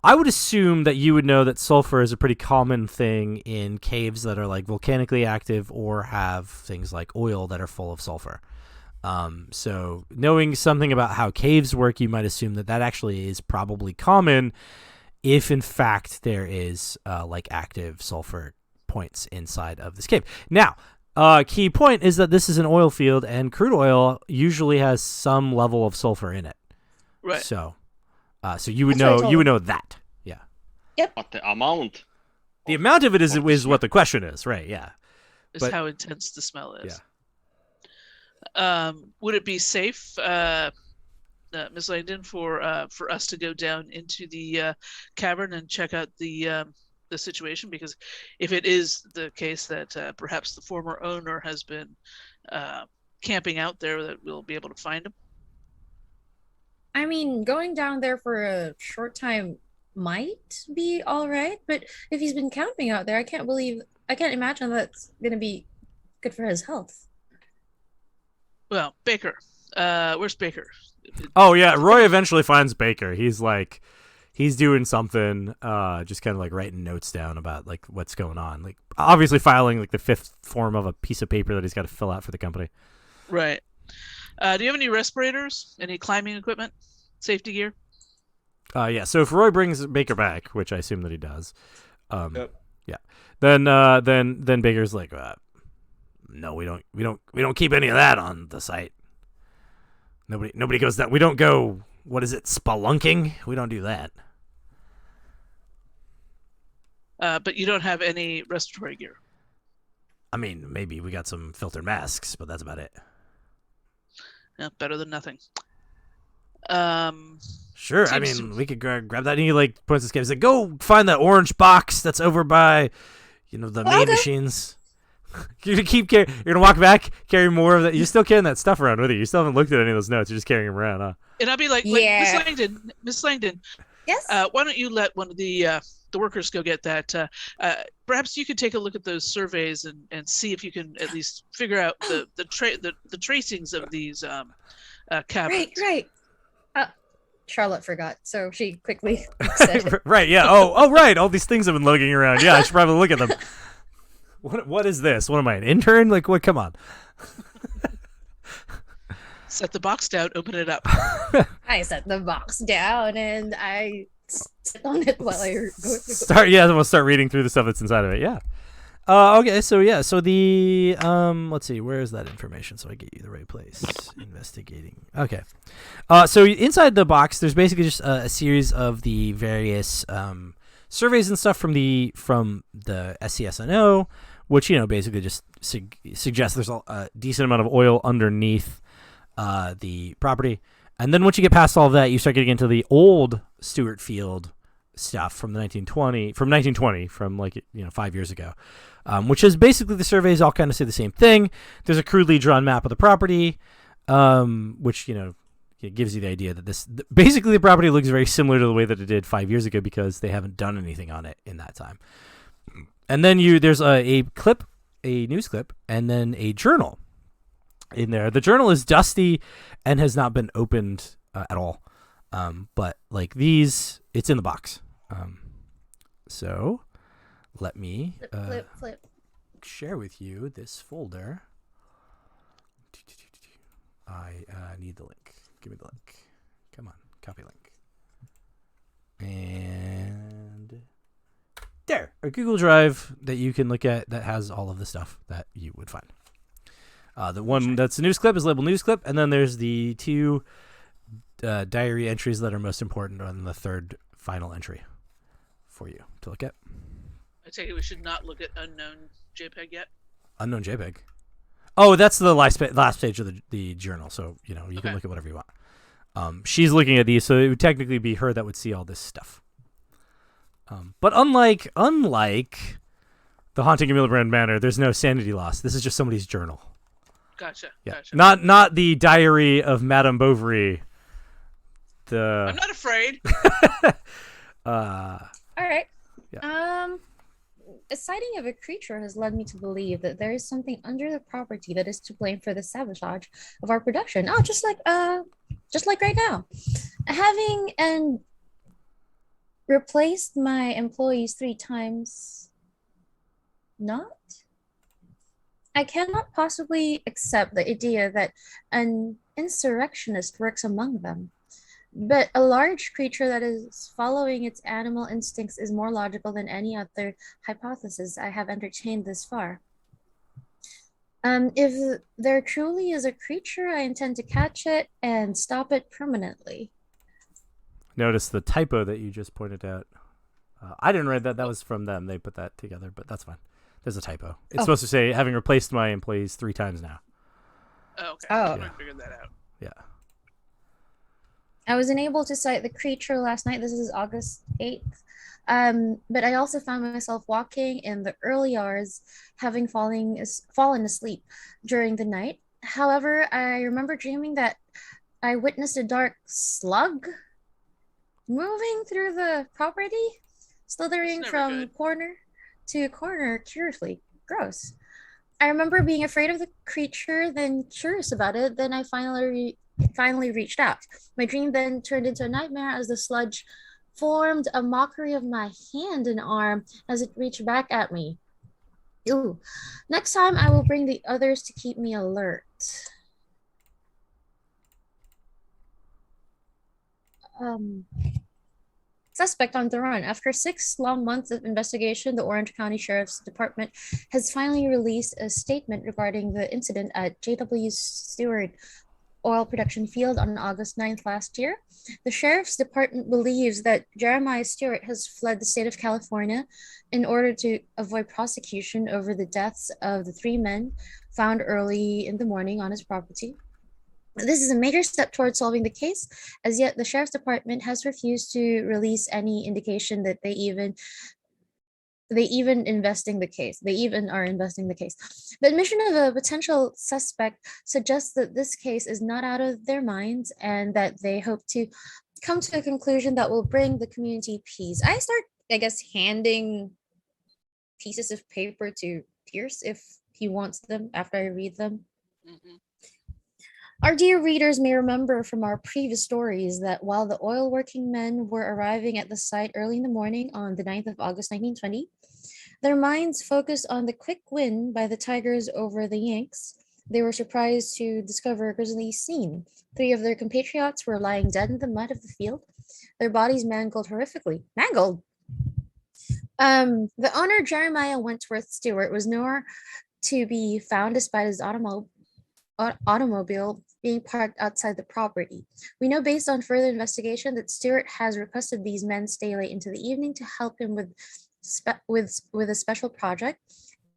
I would assume that you would know that sulfur is a pretty common thing in caves that are like volcanically active or have things like oil that are full of sulfur. So knowing something about how caves work, you might assume that actually is probably common if in fact there is like active sulfur points inside of this cave. Now, key point is that this is an oil field, and crude oil usually has some level of sulfur in it. Right. So you would That's what I know told you would him. know that. Yeah. But the amount. The amount of it is what the question is, right? Yeah. Is But- how intense the smell is. Would it be safe, Ms. Langdon, for us to go down into the cavern and check out the situation? Because if it is the case that perhaps the former owner has been camping out there, that we'll be able to find him. I mean, going down there for a short time might be all right, but if he's been camping out there, I can't imagine that's gonna be good for his health. Well, Baker, where's Baker? Oh yeah, Roy eventually finds Baker. He's doing something, just kind of like writing notes down about like what's going on. Like obviously filing like the fifth form of a piece of paper that he's got to fill out for the company. Right. Do you have any respirators? Any climbing equipment? Safety gear? Yeah. So if Roy brings Baker back, which I assume that he does, Yep. yeah, then Baker's like, no, we don't keep any of that on the site. Nobody goes that. We don't go. What is it? Spelunking? We don't do that. But you don't have any respiratory gear. I mean, maybe we got some filtered masks, but that's about it. better than nothing. Sure, I Seems mean, we could grab that. And he like points his kid. He's like, "Go find that orange box that's over by, the main Okay. machines." You're gonna you're gonna walk back, carry more of that. You're still carrying that stuff around with you. You still haven't looked at any of those notes. You're just carrying them around, huh? And I'll be like, Yeah. Miss Langdon, Yes. why don't you let one of the workers go get that? Perhaps you could take a look at those surveys and see if you can at least figure out the tracings of these cabinets. Right. Charlotte forgot, so she quickly said, Right? Yeah. Oh, right. All these things have been lugging around. Yeah, I should probably look at them. What is this? What am I, an intern? Like, what? Come on. Set the box down, open it up. I set the box down and I sit on it while I go through. We'll start reading through the stuff that's inside of it. Yeah. Okay. So the let's see, where is that information so I get you the right place? Investigating. Okay. So inside the box, there's basically just a series of the various surveys and stuff from the SCSNO, which basically just suggests there's a decent amount of oil underneath the property. And then once you get past all of that, you start getting into the old Stewart Field stuff from 1920, from like 5 years ago, which is basically the surveys all kind of say the same thing. There's a crudely drawn map of the property, which it gives you the idea that basically the property looks very similar to the way that it did 5 years ago because they haven't done anything on it in that time. And then there's a news clip, and then a journal in there. The journal is dusty and has not been opened at all. But like these, it's in the box. So let me Flip. share with you this folder. I need the link. Give me the link. Come on, copy link. And there, a Google Drive that you can look at that has all of the stuff that you would find. The one that's a news clip is labeled news clip, and then there's the two diary entries that are most important on the third final entry for you to look at. I take it we should not look at unknown JPEG yet. Unknown JPEG. Oh, that's the last page of the journal, so you can look at whatever you want. She's looking at these, so it would technically be her that would see all this stuff. But unlike the Haunting of Milbrand Manor, there's no sanity loss. This is just somebody's journal. Gotcha. Yeah. Gotcha. Not the diary of Madame Bovary. I'm not afraid. All right. Yeah. A sighting of a creature has led me to believe that there is something under the property that is to blame for the sabotage of our production. Oh, just like right now. Having replaced my employees 3 times. Not? I cannot possibly accept the idea that an insurrectionist works among them. But a large creature that is following its animal instincts is more logical than any other hypothesis I have entertained this far. If there truly is a creature, I intend to catch it and stop it permanently. Notice the typo that you just pointed out. I didn't read that. That was from them. They put that together, but that's fine. There's a typo. It's supposed to say, having replaced my employees 3 times now. Oh, okay. Oh. I figured that out. Yeah. I was unable to sight the creature last night. This is August 8th. But I also found myself walking in the early hours, having fallen asleep during the night. However, I remember dreaming that I witnessed a dark slug moving through the property, slithering from corner to corner curiously. Gross. I remember being afraid of the creature, then curious about it. Then I finally reached out. My dream then turned into a nightmare as the sludge formed a mockery of my hand and arm as it reached back at me. Ooh. Next time I will bring the others to keep me alert. Suspect on the run. After 6 long months of investigation, the Orange County Sheriff's Department has finally released a statement regarding the incident at J.W. Stewart oil production field on August 9th last year. The Sheriff's Department believes that Jeremiah Stewart has fled the state of California in order to avoid prosecution over the deaths of the 3 men found early in the morning on his property. This is a major step towards solving the case. As yet, the sheriff's department has refused to release any indication that they even investing the case. They even are investing the case. The admission of a potential suspect suggests that this case is not out of their minds and that they hope to come to a conclusion that will bring the community peace. I start, I guess, handing pieces of paper to Pierce if he wants them after I read them. Mhm. Our dear readers may remember from our previous stories that while the oil working men were arriving at the site early in the morning on the 9th of August 1920, their minds focused on the quick win by the Tigers over the Yanks. They were surprised to discover a grisly scene. 3 of their compatriots were lying dead in the mud of the field, their bodies mangled horrifically. Mangled? The owner, Jeremiah Wentworth Stewart, was nowhere to be found despite his automobile being parked outside the property. We know based on further investigation that Stewart has requested these men stay late into the evening to help him with a special project,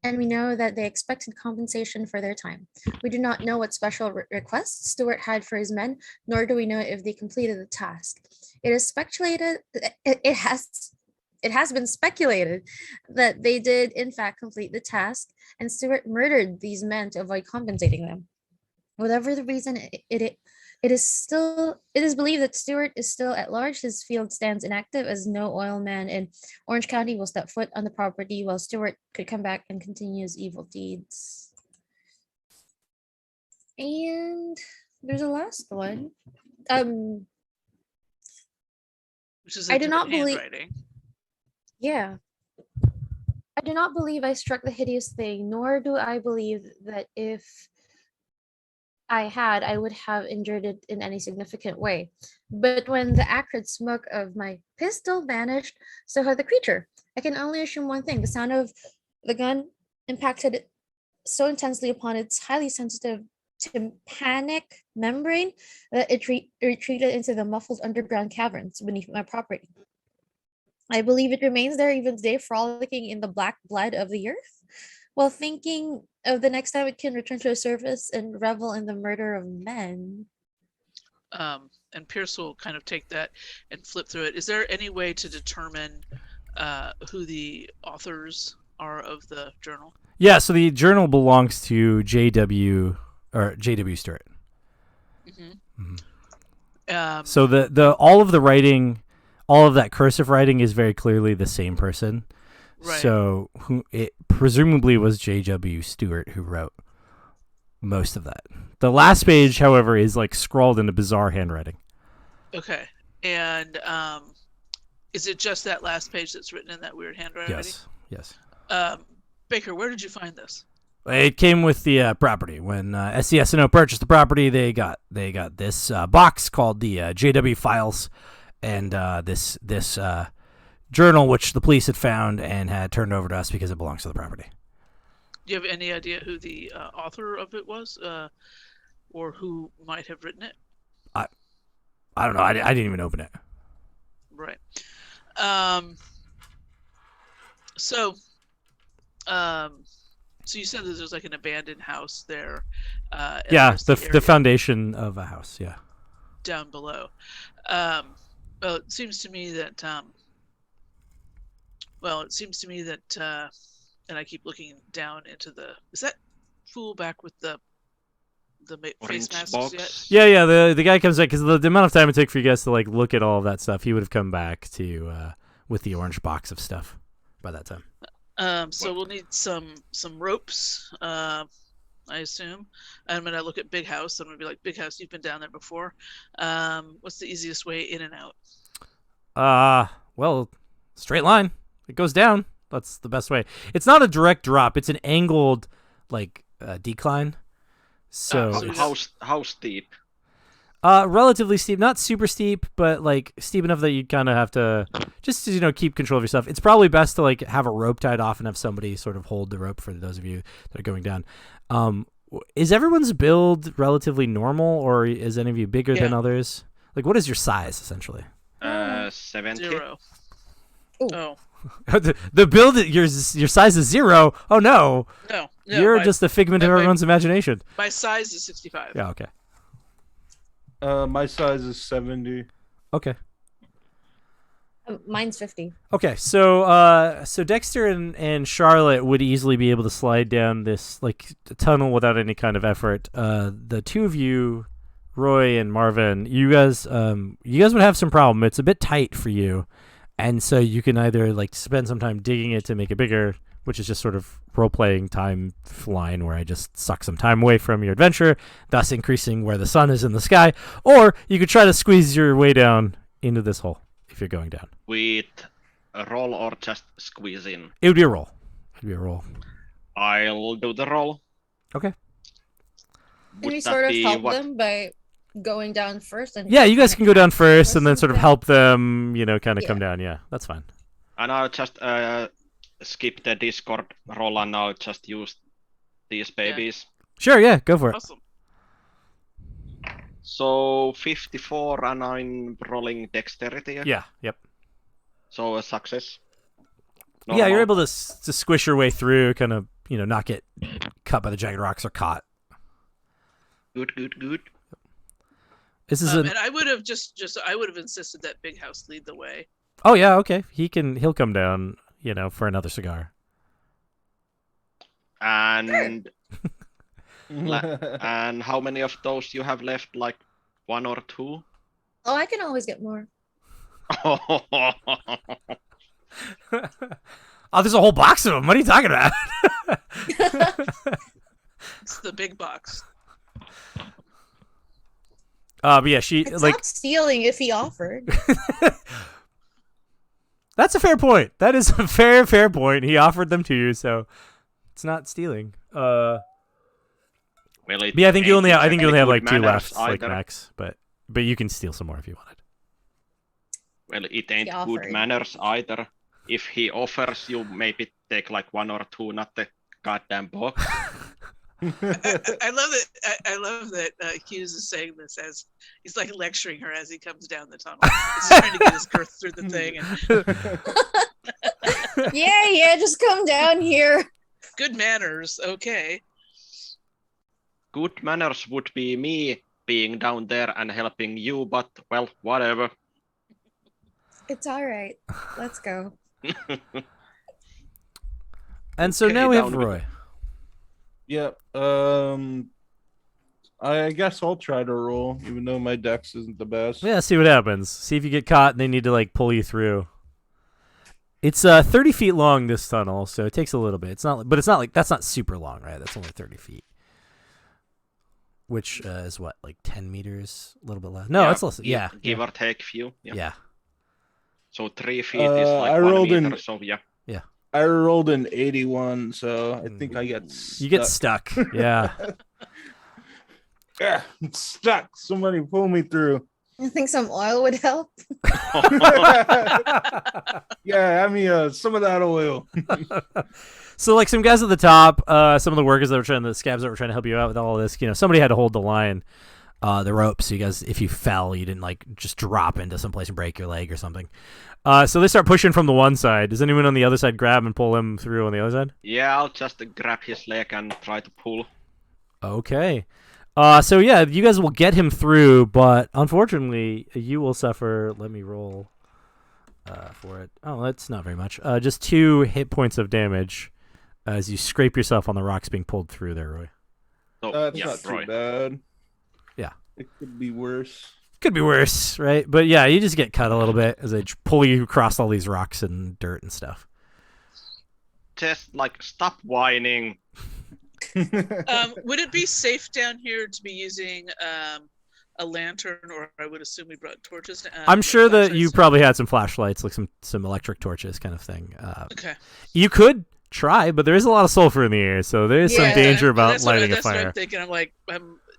and we know that they expected compensation for their time. We do not know what special requests Stewart had for his men, nor do we know if they completed the task. It is speculated it has been speculated that they did in fact complete the task, and Stewart murdered these men to avoid compensating them. Whatever the reason, it is believed that Stewart is still at large. His field stands inactive as no oil man in Orange County will step foot on the property while Stewart could come back and continue his evil deeds. And there's a last one. Which is I do not believe. handwriting. Yeah. I do not believe I struck the hideous thing, nor do I believe that if I had, I would have injured it in any significant way. But when the acrid smoke of my pistol vanished, so had the creature. I can only assume one thing. The sound of the gun impacted so intensely upon its highly sensitive tympanic membrane that it retreated into the muffled underground caverns beneath my property. I believe it remains there even today, frolicking in the black blood of the earth, while thinking of the next time it can return to the surface and revel in the murder of men. And Pierce will kind of take that and flip through it. Is there any way to determine who the authors are of the journal? Yeah, so the journal belongs to J.W. Stewart. Mm-hmm. So the all of the writing, all of that cursive writing is very clearly the same person. Right. So it presumably was J.W. Stewart who wrote most of that. The last page, however, is like scrawled in a bizarre handwriting. Okay. And is it just that last page that's written in that weird handwriting? Yes. Baker, where did you find this? It came with the property. When SES&O purchased the property, they got this box called the JW Files, and this journal which the police had found and had turned over to us because it belongs to the property. Do you have any idea who the author of it was, or who might have written it? I don't know. I didn't even open it. Right. So you said that there's like an abandoned house there. Yeah, the foundation of a house. Yeah. Down below. Well, it seems to me that. And I keep looking down into the. Is that fool back with the face masks yet? Yeah. The guy comes back because the amount of time it took for you guys to like look at all of that stuff, he would have come back to with the orange box of stuff by that time. So we'll need some ropes, I assume. And when I look at Big House, I'm gonna be like, Big House, you've been down there before. What's the easiest way in and out? Well, straight line. It goes down. That's the best way. It's not a direct drop. It's an angled, like, decline. So how steep? Relatively steep. Not super steep, but like steep enough that you kind of have to just keep control of yourself. It's probably best to like have a rope tied off and have somebody sort of hold the rope for those of you that are going down. Is everyone's build relatively normal, or is any of you bigger than others? Like, what is your size essentially? 70. 0. Ooh. Oh. The build, your size is 0. Oh no. No. You're just a figment of everyone's imagination. My size is 65. Yeah. Okay. My size is 70. Okay. Mine's 50. Okay, so Dexter and Charlotte would easily be able to slide down this like tunnel without any kind of effort. The two of you, Roy and Marvin, you guys would have some problem. It's a bit tight for you, and so you can either like spend some time digging it to make it bigger, which is just sort of role playing time line where I just suck some time away from your adventure, thus increasing where the sun is in the sky, or you could try to squeeze your way down into this hole if you're going down. With a roll or just squeeze in? It would be a roll. It'd be a roll. I'll do the roll. Okay. Can we Would that sort of be help what- them by going down first? And Yeah, you guys can go down first and then sort of something? help them, kind of come Yeah. down. Yeah, that's fine. And I'll just skip the Discord roll and I'll just use these babies. Sure, yeah, go for it. Awesome. So 54 and I'm rolling dexterity. Yeah, yep. So a success. Yeah, you're Normal. able to squish your way through, kind of, not get cut by the jagged rocks or caught. Good. This is And I would have I would have insisted that Big House lead the way. Oh yeah, okay. He'll come down, for another cigar. And and how many of those you have left? Like 1 or 2? Oh, I can always get more. Oh, there's a whole box of them. What are you talking about? It's the big box. But yeah, she It's like not stealing if he offered. that's a fair point. That is a fair point. He offered them to you, so it's not stealing. Well, But yeah, I think you only have like 2 left, either. like max. But you can steal some more if you wanted. Well, it ain't He good offered. manners either. If he offers, you maybe take like 1 or 2, not the goddamn box. I love that. I love that Hughes is saying this as he's like lecturing her as he comes down the tunnel. He's trying to get his girth through the thing. And Yeah, just come down here. good manners, okay. Good manners would be me being down there and helping you, but well, whatever. It's all right. Let's go. And so Okay, now we have down with- Roy. Yep. I guess I'll try to roll, even though my dex isn't the best. Yeah, see what happens. See if you get caught and they need to like pull you through. It's 30 feet long, this tunnel, so it takes a little bit. It's not like that's not super long, right? That's only 30 feet. Which is what, like 10 meters, a little bit less. No, Yeah, it's less. Yeah, Give or take few. yeah. So 3 feet is like I 1 rolled meter, in- so yeah. I rolled an 81, so I think I get You get stuck. Yeah. Yeah, I'm stuck. Somebody pull me through. I think some oil would help. Yeah, have me some of that oil. So like some guys at the top, some of the workers the scabs that were trying to help you out with all of this, somebody had to hold the line, the rope, so you guys, if you fell, you didn't like just drop into some place and break your leg or something. So they start pushing from the one side. Does anyone on the other side grab and pull him through on the other side? Yeah, I'll just grab his leg and try to pull. Okay. So yeah, you guys will get him through, but unfortunately, you will suffer. Let me roll for it. Oh, that's not very much. Just 2 hit points of damage as you scrape yourself on the rocks being pulled through there, Roy. So, That's yeah, not too Roy. bad. Yeah. It could be worse. Could be worse, right? But yeah, you just get cut a little bit as they pull you across all these rocks and dirt and stuff. Just like stop whining. Would it be safe down here to be using a lantern, or I would assume we brought torches? I'm like sure that you flashlights? probably had some flashlights, like some electric torches kind of thing. Okay. You could try, but there is a lot of sulfur in the air, so there is some Yeah, danger about That's what- lighting a that's what fire. I'm thinking. I'm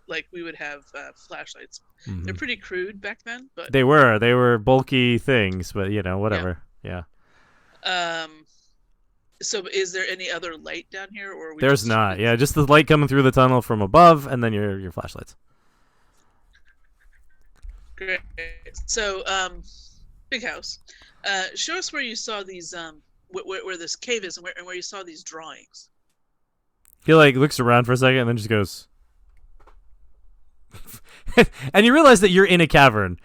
like we would have flashlights. Mhm. They're pretty crude back then, but They were bulky things, but whatever. Yeah. So is there any other light down here, or are we There's just- not. Yeah, just the light coming through the tunnel from above, and then your flashlights. Great. So, big house. Show us where you saw these, where this cave is, and where you saw these drawings. He like looks around for a second and then just goes. and you realize that you're in a cavern.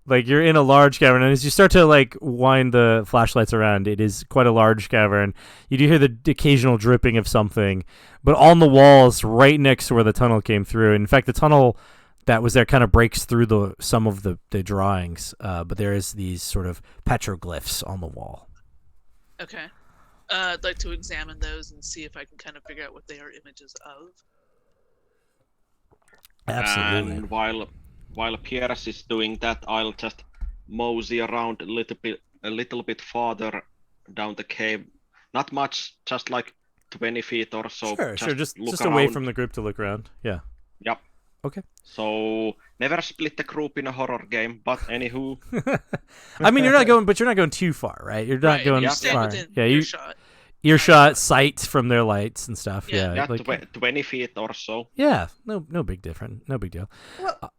Like, you're in a large cavern, and as you start to, like, wind the flashlights around, it is quite a large cavern. You do hear the occasional dripping of something, but on the walls, right next to where the tunnel came through, in fact, the tunnel that was there kind of breaks through some of the drawings, but there is these sort of petroglyphs on the wall. Okay. I'd like to examine those and see if I can kind of figure out what they are images of. Absolutely. And while Pierce is doing that, I'll just mosey around a little bit farther down the cave. Not much, just like 20 feet or so. Sure. Just look away around. from the group to look around. Yeah. Yep. Okay. So never split the group in a horror game, but anywho. I mean, you're not going too far, right? You're not going stay far. within Yeah, earshot. sight from their lights and stuff. Yeah. Yeah. Yeah, 20 feet or so. Yeah. No big difference. No big deal. Well,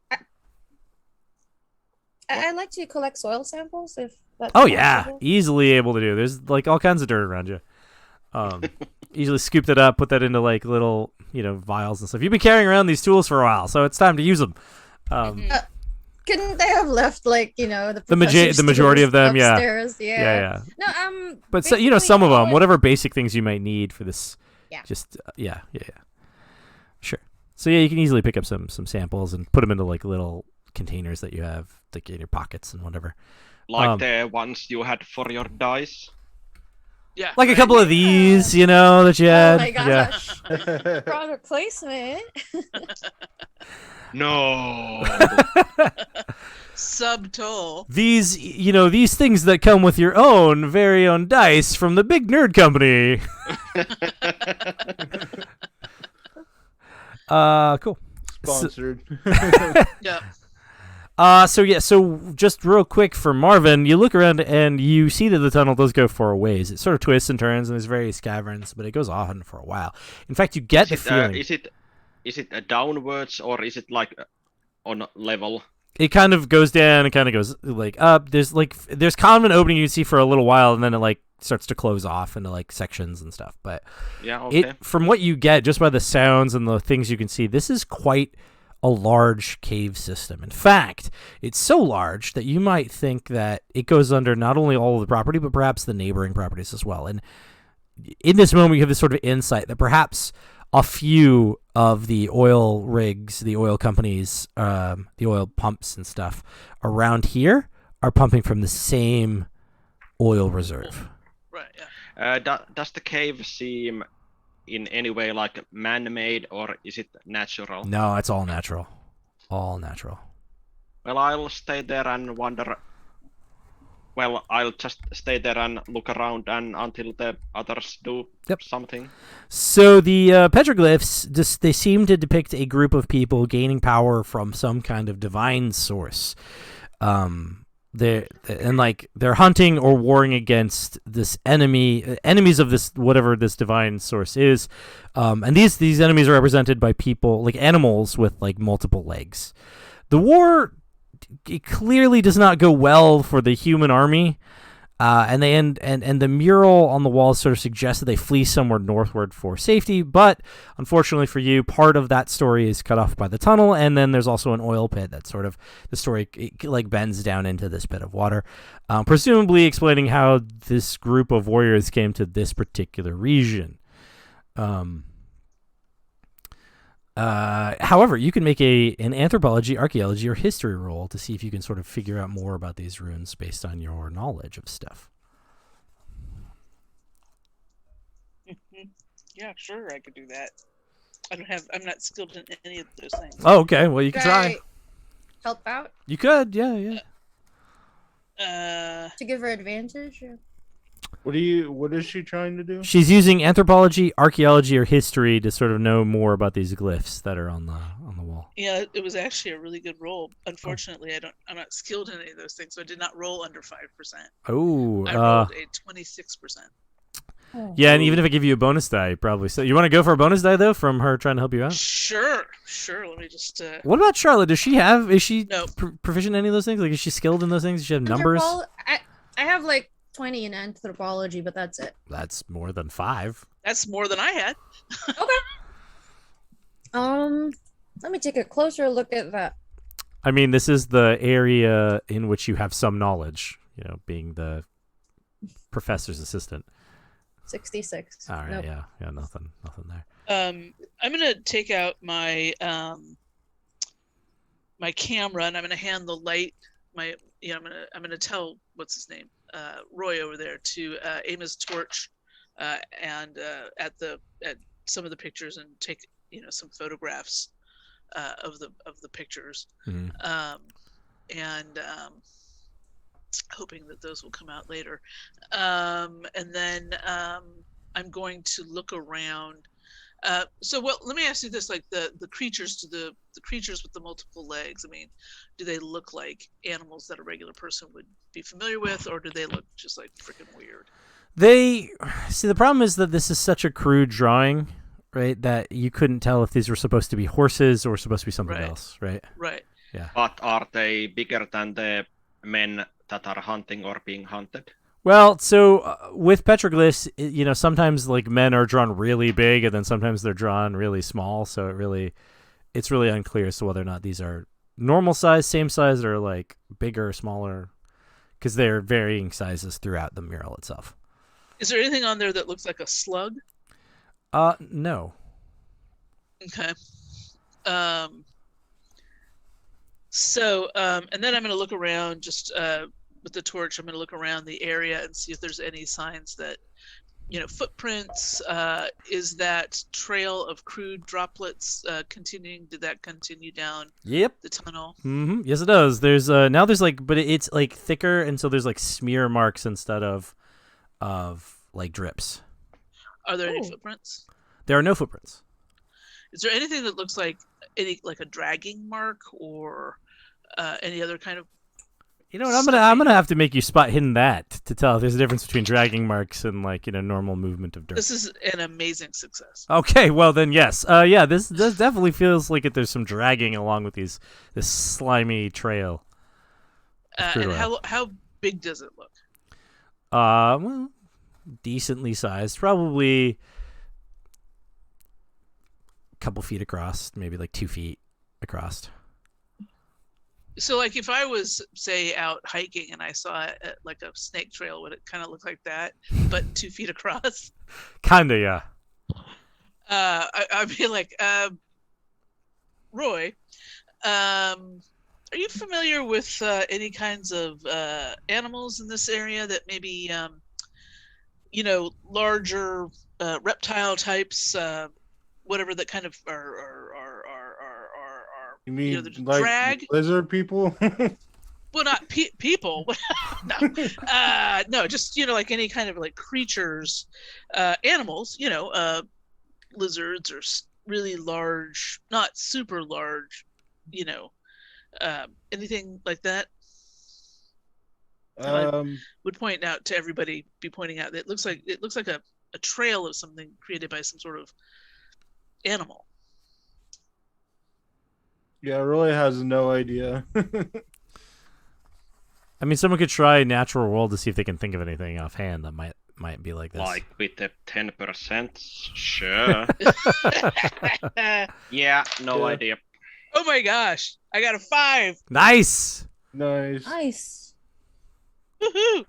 I'd like to collect soil samples if that's Oh yeah, possible. easily able to do. There's like all kinds of dirt around you. Easily scoop that up, put that into like little, vials and stuff. You've been carrying around these tools for a while, so it's time to use them. Couldn't they have left the the majority of them, yeah. upstairs? Yeah. No, But so, basically some of all them, I- whatever basic things you might need for this. Yeah. Just yeah. Sure. So yeah, you can easily pick up some samples and put them into like little containers that you have like in your pockets and whatever. Like the ones you had for your dice. Yeah. Like a couple of these, that you had. Oh my Yeah. gosh. Product placement. No. Subtoll. These things that come with your own very own dice from the big nerd company. Cool. Sponsored. Yeah. So just real quick for Marvin, you look around and you see that the tunnel does go for a ways. It sort of twists and turns, and there's various caverns, but it goes on for a while. In fact, you get the feeling Is it downwards or is it like on level? it kind of goes down and kind of goes like up. There's kind of an opening you can see for a little while, and then it like starts to close off into like sections and stuff. But Yeah, okay. from what you get just by the sounds and the things you can see, this is quite a large cave system. In fact, it's so large that you might think that it goes under not only all of the property, but perhaps the neighboring properties as well. And in this moment, you have this sort of insight that perhaps a few of the oil rigs, the oil companies, the oil pumps and stuff around here are pumping from the same oil reserve. Right, yeah. Does the cave seem in any way like man-made or is it natural? No, it's all natural. All natural. Well, I'll stay there and wonder. Well, I'll just stay there and look around and until the others do something. So the petroglyphs, they seem to depict a group of people gaining power from some kind of divine source. They're hunting or warring against this enemies of this whatever this divine source is, and these enemies are represented by people like animals with like multiple legs. The war it clearly does not go well for the human army, and the mural on the wall sort of suggests that they flee somewhere northward for safety. But unfortunately for you, part of that story is cut off by the tunnel, and then there's also an oil pit that sort of the story like bends down into this bit of water, presumably explaining how this group of warriors came to this particular region. However, you can make an anthropology, archaeology, or history roll to see if you can sort of figure out more about these ruins based on your knowledge of stuff. Yeah, sure, I could do that. I'm not skilled in any of those things. Oh, okay. Well, you can try. Help out You could, yeah. to give her advantage. What is she trying to do? She's using anthropology, archaeology, or history to sort of know more about these glyphs that are on the wall. Yeah, it was actually a really good roll. Unfortunately, I'm not skilled in any of those things, so I did not roll under 5%. Oh, I rolled a 26%. yeah, and even if I give you a bonus die, probably. So you want to go for a bonus die though from her trying to help you out? Sure. Let me just. What about Charlotte? Is she No. proficient in any of those things? Like, is she skilled in those things? Does she have numbers? I have like 20 in anthropology, but that's it. That's more than 5. That's more than I had. Let me take a closer look at that. I mean, this is the area in which you have some knowledge, being the professor's assistant. 66. All right, Nope. yeah, nothing there. I'm gonna take out my my camera, and I'm gonna hand the light. I'm gonna tell what's his name, Roy over there, to aim his torch, and at some of the pictures, and take some photographs of the pictures, Mhm. and hoping that those will come out later. And then I'm going to look around. Let me ask you this: like the creatures the creatures with the multiple legs. I mean, do they look like animals that a regular person would be familiar with, or do they look just like freaking weird? The problem is that this is such a crude drawing, right? That you couldn't tell if these were supposed to be horses or supposed to be something else, right? Right. Yeah. But are they bigger than the men that are hunting or being hunted? Well, so with petroglyphs, sometimes like men are drawn really big, and then sometimes they're drawn really small. So it's really unclear as to whether or not these are normal size, same size, or like bigger or smaller, because they're varying sizes throughout the mural itself. Is there anything on there that looks like a slug? No. Okay. And then I'm going to look around just with the torch. I'm going to look around the area and see if there's any signs that, footprints. Is that trail of crude droplets continuing? Did that continue down Yep. the tunnel? Mm-hmm. Yes, it does. There's now there's but it's like thicker, and so there's like smear marks instead of like drips. Are there any footprints? There are no footprints. Is there anything that looks like a dragging mark or any other kind of? You know what? I'm gonna have to make you spot hidden that to tell if there's a difference between dragging marks and normal movement of dirt. This is an amazing success. Okay, well then yes, this definitely feels like there's some dragging along with this slimy trail. And how big does it look? Well, decently sized, probably a couple feet across, maybe like 2 feet across. So, like, if I was, say, out hiking and I saw like a snake trail, would it kind of look like that, but 2 feet across? Kinda, yeah. I'd be like, Roy, are you familiar with any kinds of animals in this area that maybe, larger reptile types, whatever that kind of are You mean the like drag? lizard people? Well, not people. No, just like any kind of like creatures, animals. Lizards or really large, not super large. Anything like that. Would point out to everybody, be pointing out that it looks like a trail of something created by some sort of animal. Yeah, really has no idea. I mean, someone could try natural world to see if they can think of anything offhand that might be like this. Like with the 10%, sure. Yeah, no idea. Oh my gosh, I got a 5. Nice. Nice. Woohoo!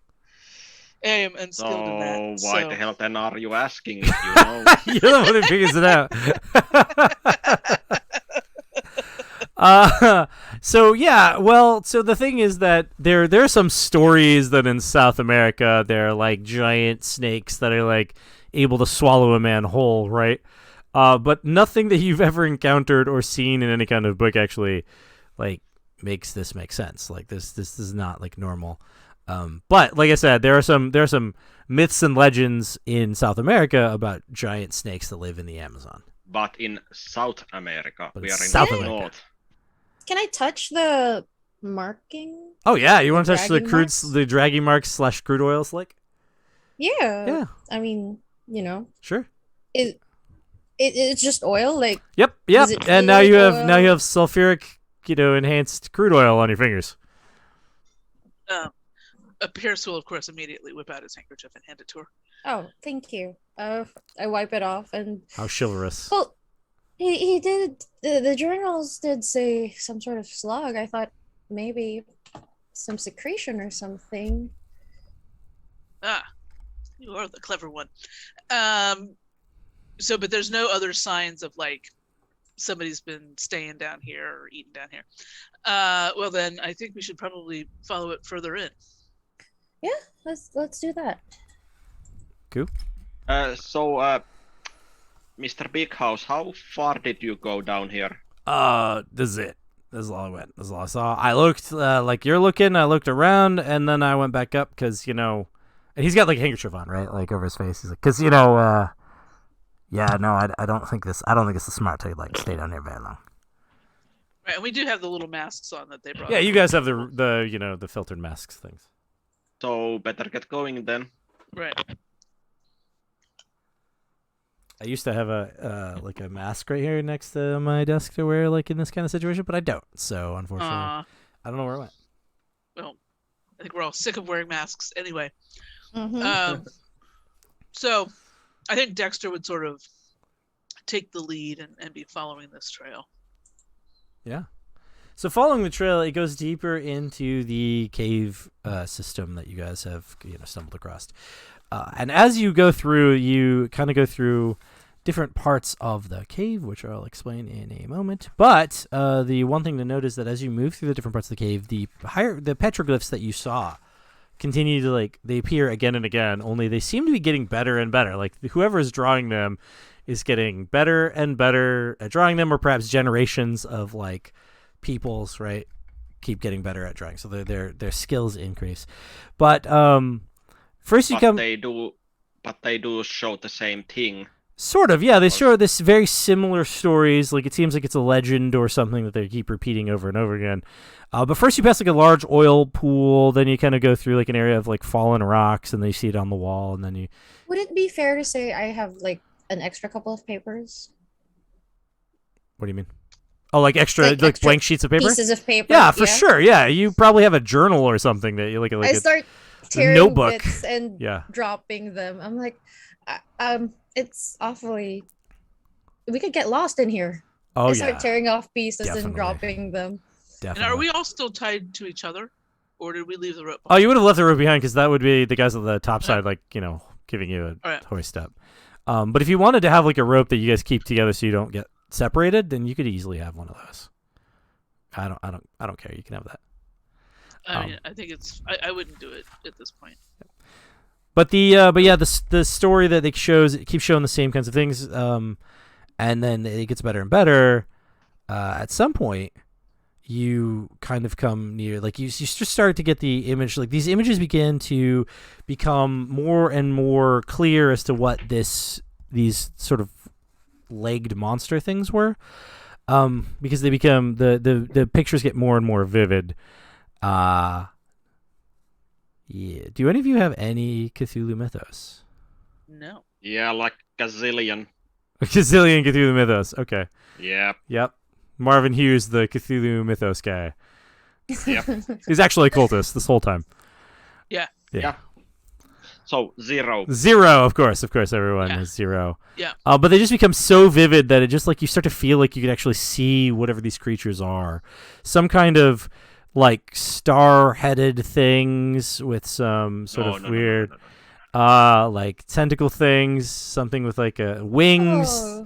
I am unskilled in that. So why the hell then are you asking if you know? You're the one who figures it out. So the thing is that there are some stories that in South America there are like giant snakes that are like able to swallow a man whole, right? But nothing that you've ever encountered or seen in any kind of book actually like makes this make sense. Like this is not like normal. But like I said, there are some myths and legends in South America about giant snakes that live in the Amazon. But in South America, But we in are in South the America. north. Can I touch the marking? Oh yeah, you want to touch the Dragging crude, marks? the draggy marks / crude oil slick? Yeah. Yeah, I mean, sure. It's just oil, like Yep. Is it And now you have oil? sulfuric, enhanced crude oil on your fingers. Pierce will, of course, immediately whip out his handkerchief and hand it to her. Oh, thank you. I wipe it off and How chivalrous. well, He did. The journals did say some sort of slug. I thought maybe some secretion or something. Ah, you are the clever one. But there's no other signs of like somebody's been staying down here or eating down here. Well then, I think we should probably follow it further in. Yeah, let's do that. Cool. Mr. Big House, how far did you go down here? This is it. This is all I went. This is all I saw. I looked like you're looking. I looked around, and then I went back up because and he's got like a handkerchief on, right, like over his face. He's like, because yeah, no, I don't think this. I don't think it's smart to like stay down here very long. Right, and we do have the little masks on that they brought. Yeah, you guys have the filtered masks things. So better get going then. Right. I used to have a like a mask right here next to my desk to wear like in this kind of situation, but I don't. So unfortunately, I don't know where it went. Well, I think we're all sick of wearing masks anyway. Mm-hmm. So I think Dexter would sort of take the lead and be following this trail. Yeah. So following the trail, it goes deeper into the cave system that you guys have stumbled across. And as you go through, you kind of go through different parts of the cave, which I'll explain in a moment. But the one thing to note is that as you move through the different parts of the cave, the petroglyphs that you saw continue to they appear again and again. Only they seem to be getting better and better. Like whoever is drawing them is getting better and better at drawing them, or perhaps generations of peoples, right, keep getting better at drawing. So their skills increase. But first you come. But they do show the same thing. Sort of, yeah. They show this very similar stories. Like it seems like it's a legend or something that they keep repeating over and over again. But first you pass a large oil pool, then you kind of go through an area of fallen rocks, and then you see it on the wall, and then you. Would it be fair to say I have an extra couple of papers? What do you mean? Oh, extra extra blank sheets of paper? Pieces of paper. Yeah, for sure. Yeah, you probably have a journal or something that you I start tearing notebook. bits and Yeah. dropping them. I'm like, it's awfully. We could get lost in here. Oh, I start tearing off pieces Definitely. and dropping them. Definitely. And are we all still tied to each other, or did we leave the rope? Oh, you would have left the rope behind because that would be the guys on the top side, giving you a Right. hoist up. But if you wanted to have a rope that you guys keep together so you don't get separated, then you could easily have one of those. I don't care. You can have that. I mean, I think I wouldn't do it at this point. But the story that it keeps showing the same kinds of things, and then it gets better and better. At some point, you kind of come near, you just start to get the image. These images begin to become more and more clear as to what these sort of legged monster things were, because they become the pictures get more and more vivid. Yeah. Do any of you have any Cthulhu mythos? No. Yeah, like gazillion. A gazillion Cthulhu mythos. Okay. Yeah. Yep. Marvin Hughes, the Cthulhu mythos guy. Yep. He's actually a cultist this whole time. Yeah. Yeah. So 0. Zero, of course, everyone is 0. Yeah. But they just become so vivid that it just you start to feel like you can actually see whatever these creatures are. Some kind of star-headed things with some sort of weird, tentacle things, something with wings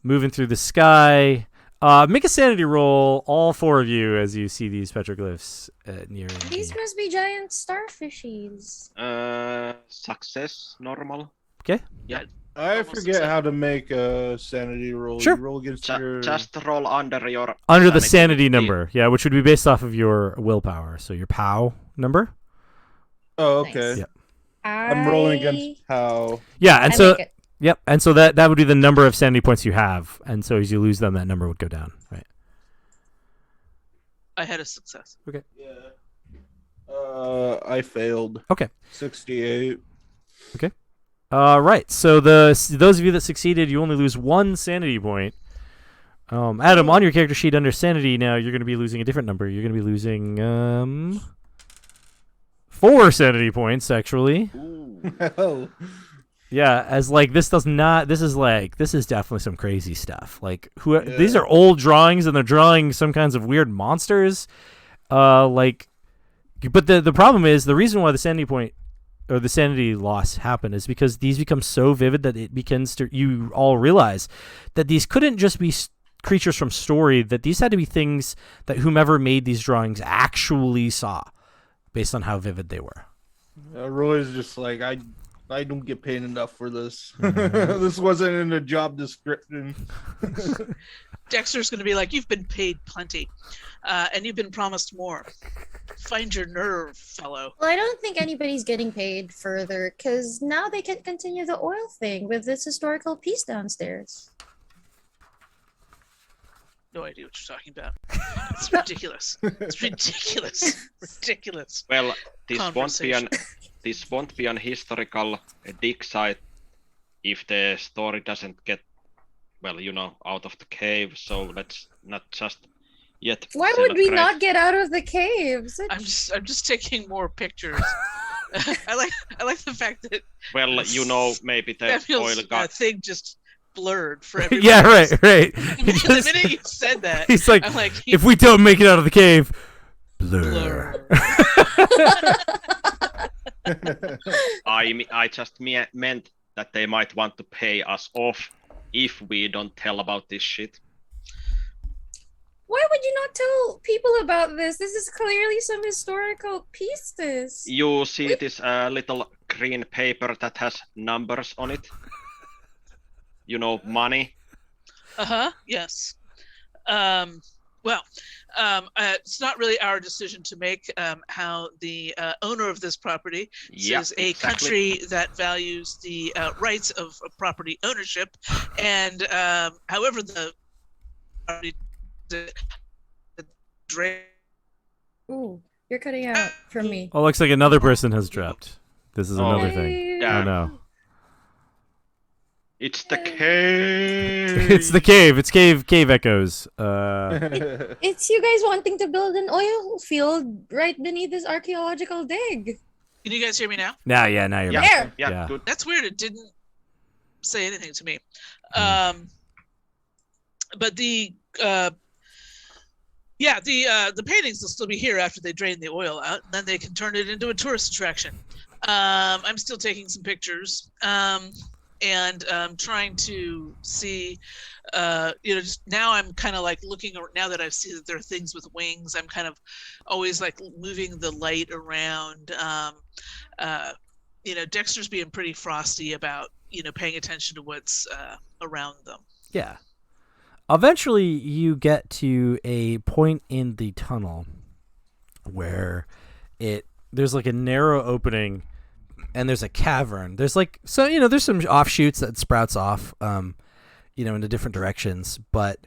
moving through the sky. Make a sanity roll, all 4 of you, as you see these petroglyphs near. These must be giant starfishies. Success, normal. Okay. Yeah. I forget how to make a sanity roll. Sure. You roll against your. Just roll under the sanity number, yeah, which would be based off of your willpower, so your POW number. Oh, okay. Nice. Yeah. I'm rolling against how. Yeah, and I so make it. yep, and so that would be the number of sanity points you have, and so as you lose them, that number would go down, right? I had a success. Okay. Yeah. I failed. Okay. 68. Okay. Right. So those of you that succeeded, you only lose 1 sanity point. Adam, on your character sheet under sanity now, you're going to be losing a different number. You're going to be losing 4 sanity points, actually. Ooh. Well, Yeah, as like this is definitely some crazy stuff. Like these Yeah. are old drawings and they're drawing some kinds of weird monsters. But the problem is the reason why the sanity point or the sanity loss happened is because these become so vivid that it begins to you all realize that these couldn't just be creatures from story, that these had to be things that whomever made these drawings actually saw based on how vivid they were. Roy's just like, I don't get paid enough for this. Mm-hmm. This wasn't in the job description. Dexter's going to be like, you've been paid plenty, and you've been promised more. Find your nerve, fellow. Well, I don't think anybody's getting paid further because now they can continue the oil thing with this historical piece downstairs. No idea what you're talking about. It's ridiculous. It's ridiculous. Ridiculous. Well, this Conversation. won't be an historical dig site if the story doesn't get, well, out of the cave. So let's not just yet. Why would we celebrate. not get out of the caves? I'm just taking more pictures. I like the fact that Well, maybe the Samuel's oil got. thing just blurred for everybody. Yeah, else. right. The minute you said that, He's like, I'm like, if we don't make it out of the cave, blur. I just meant that they might want to pay us off if we don't tell about this shit. Why would you not tell people about this? This is clearly some historical pieces. You see this little green paper that has numbers on it? Money. Yes. It's not really our decision to make how the owner of this property is a country that values the rights of property ownership, and however the Ooh, you're cutting out from me. Oh, looks like another person has dropped. This is Oh, another thing. yeah. Oh no. It's the cave. It's the cave. It's cave echoes. It's you guys wanting to build an oil field right beneath this archaeological dig. Can you guys hear me now? Now you're Yeah, back. There. Yeah. Good. That's weird. It didn't say anything to me. But the paintings will still be here after they drain the oil out. Then they can turn it into a tourist attraction. I'm still taking some pictures. And trying to see, just now I'm kind of like looking, now that I see that there are things with wings, I'm kind of always like moving the light around. Dexter's being pretty frosty about, paying attention to what's around them. Yeah. Eventually, you get to a point in the tunnel where there's like a narrow opening. And there's a cavern. There's there's some offshoots that sprouts off, into different directions. But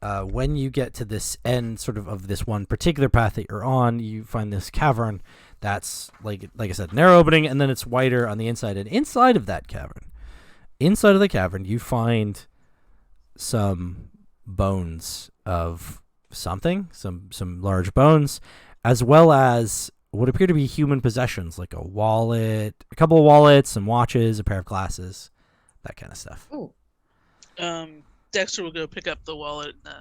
when you get to this end, sort of this one particular path that you're on, you find this cavern that's like I said, narrow opening, and then it's wider on the inside. And inside of the cavern, you find some bones of something, some large bones, as well as what appear to be human possessions, like a wallet, a couple of wallets, some watches, a pair of glasses, that kind of stuff. Ooh. Dexter will go pick up the wallet and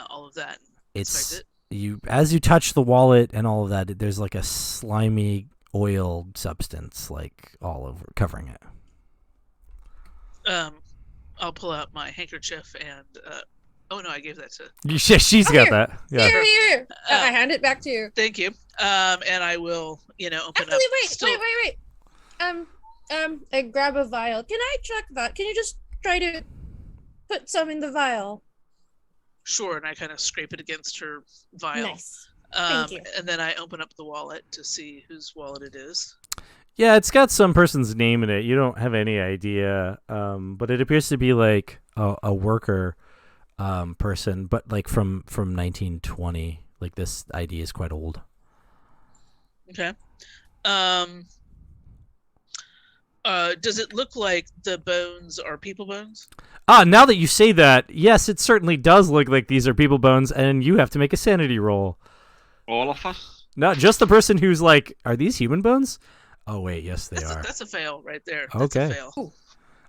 all of that. It's as you touch the wallet and all of that, there's like a slimy oil substance like all over covering it. I'll pull out my handkerchief and oh no, I gave that to. She's got that. Yeah. Here. I hand it back to you. Thank you. And I will, open Actually, up. wait. I grab a vial. Can I check that? Can you just try to put some in the vial? Sure, and I kind of scrape it against her vial. Nice. Thank you. And then I open up the wallet to see whose wallet it is. Yeah, it's got some person's name in it. You don't have any idea, but it appears to be like a worker person, but like from 1920. Like this ID is quite old. Okay. Does it look like the bones are people bones? Now that you say that, yes, it certainly does look like these are people bones, and you have to make a sanity roll. All of us? Not just the person who's like, are these human bones? Oh wait, yes they are. That's a fail right there. Okay. That's a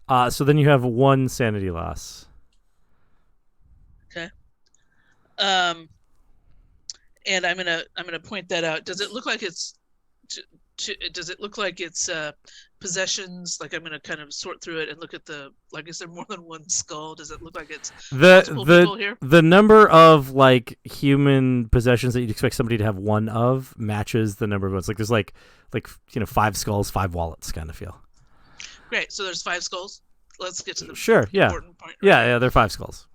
fail. So then you have 1 sanity loss. Okay. And I'm gonna point that out. Does it look like it's does it look like it's possessions? Like I'm gonna kind of sort through it and look at is there more than one skull? Does it look like it's multiple people here? The number of like human possessions that you'd expect somebody to have one of matches the number of ones. Like there's like 5 skulls, 5 wallets kind of feel. Great. So there's 5 skulls. Let's get to the important point. Right? Yeah, they're 5 skulls.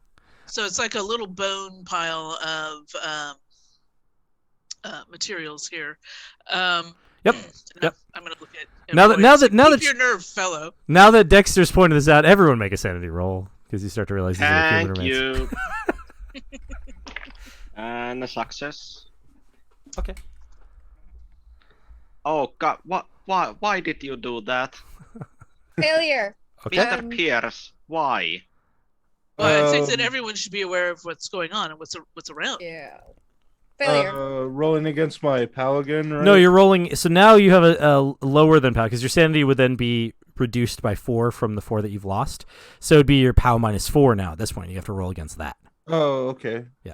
So it's like a little bone pile of materials here. Yep. I'm gonna look at now that your nerve, fellow. Now that Dexter's pointed this out, everyone make a sanity roll because you start to realize these are human remains. Thank you. And a success. Okay. Oh God! What? Why did you do that, Failure. Okay. Mr. Pierce? Why? Well, I think that everyone should be aware of what's going on and what's around. Yeah. Failure. Rolling against my pal again, right? No, you're rolling. So now you have a lower than POW because your sanity would then be reduced by 4 from the 4 that you've lost. So it'd be your POW -4 now at this point. You have to roll against that. Oh, okay. Yeah.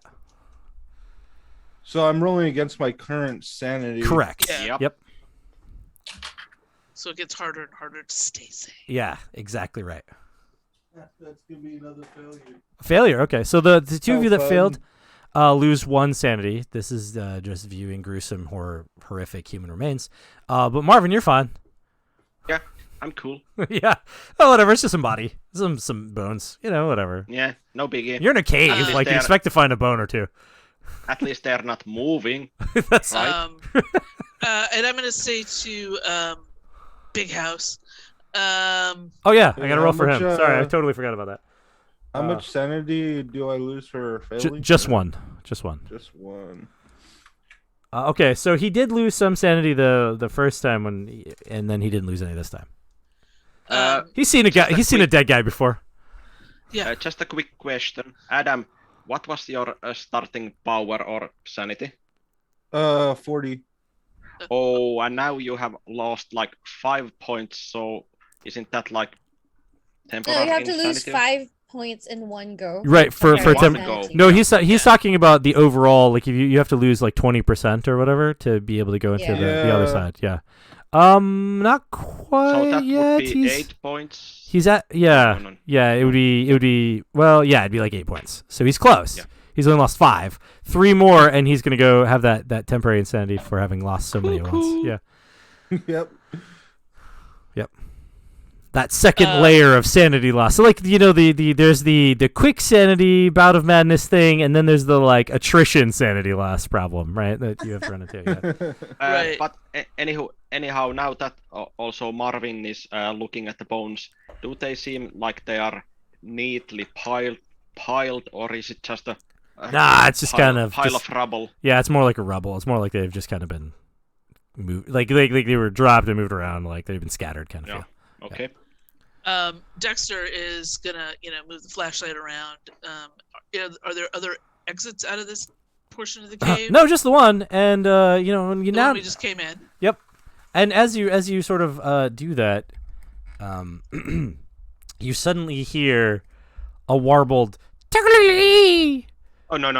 So I'm rolling against my current sanity. Correct. Yeah. Yep. So it gets harder and harder to stay sane. Yeah, exactly right. That's gonna be another failure. Failure. Okay, so the 2 of you that fun. failed lose 1 sanity. This is just viewing gruesome, horrific human remains. But Marvin, you're fine. Yeah, I'm cool. Yeah. Oh, whatever. It's just some body, some bones. Whatever. Yeah, no biggie. You're in a cave. If Like you they're- expect to find a bone or two. At least they're not moving. That's Right. And I'm gonna say to Big House. Oh yeah, I Yeah, gotta roll how for much, him. Sorry, I totally forgot about that. How much sanity do I lose for failing? Just one. Just one. Just one. Okay, so he did lose some sanity the first time and then he didn't lose any this time. He's seen a guy. He's seen a dead guy before. Yeah. Just a quick question, Adam. What was your starting power or sanity? 40. Oh, and now you have lost like 5 points. So isn't that like temporary? No, you have to lose insanity? 5 points in one go. Right for Okay, one temp- go. No, he's talking about the overall. Like if you have to lose like 20% or whatever to be able to go into Yeah. the other Yeah. side. Yeah. Not quite So that yet. would be 8 points. He's at yeah No. yeah. It would be well yeah. It'd be like 8 points. So he's close. Yeah. He's only lost 5. 3 more, and he's gonna go have that temporary insanity for having lost so many at once. Yeah. Yep. That second layer of sanity loss. So like there's the quick sanity bout of madness thing, and then there's the like attrition sanity loss problem, right? That you have to run into. Yeah. Right. But anyhow, now that also Marvin is looking at the bones, do they seem like they are neatly piled, or is it just a Nah, it's just kind of pile of rubble? Yeah, it's more like a rubble. It's more like they've just kind of been moved, like they were dropped and moved around, like they've been scattered, kind of Yeah. feel. Okay. Dexter is gonna, move the flashlight around. Are there other exits out of this portion of the cave? No, just the one, and when you The now one we just came in. Yep. And as you sort of do that, you suddenly hear a warbled "Tickly!" Oh no.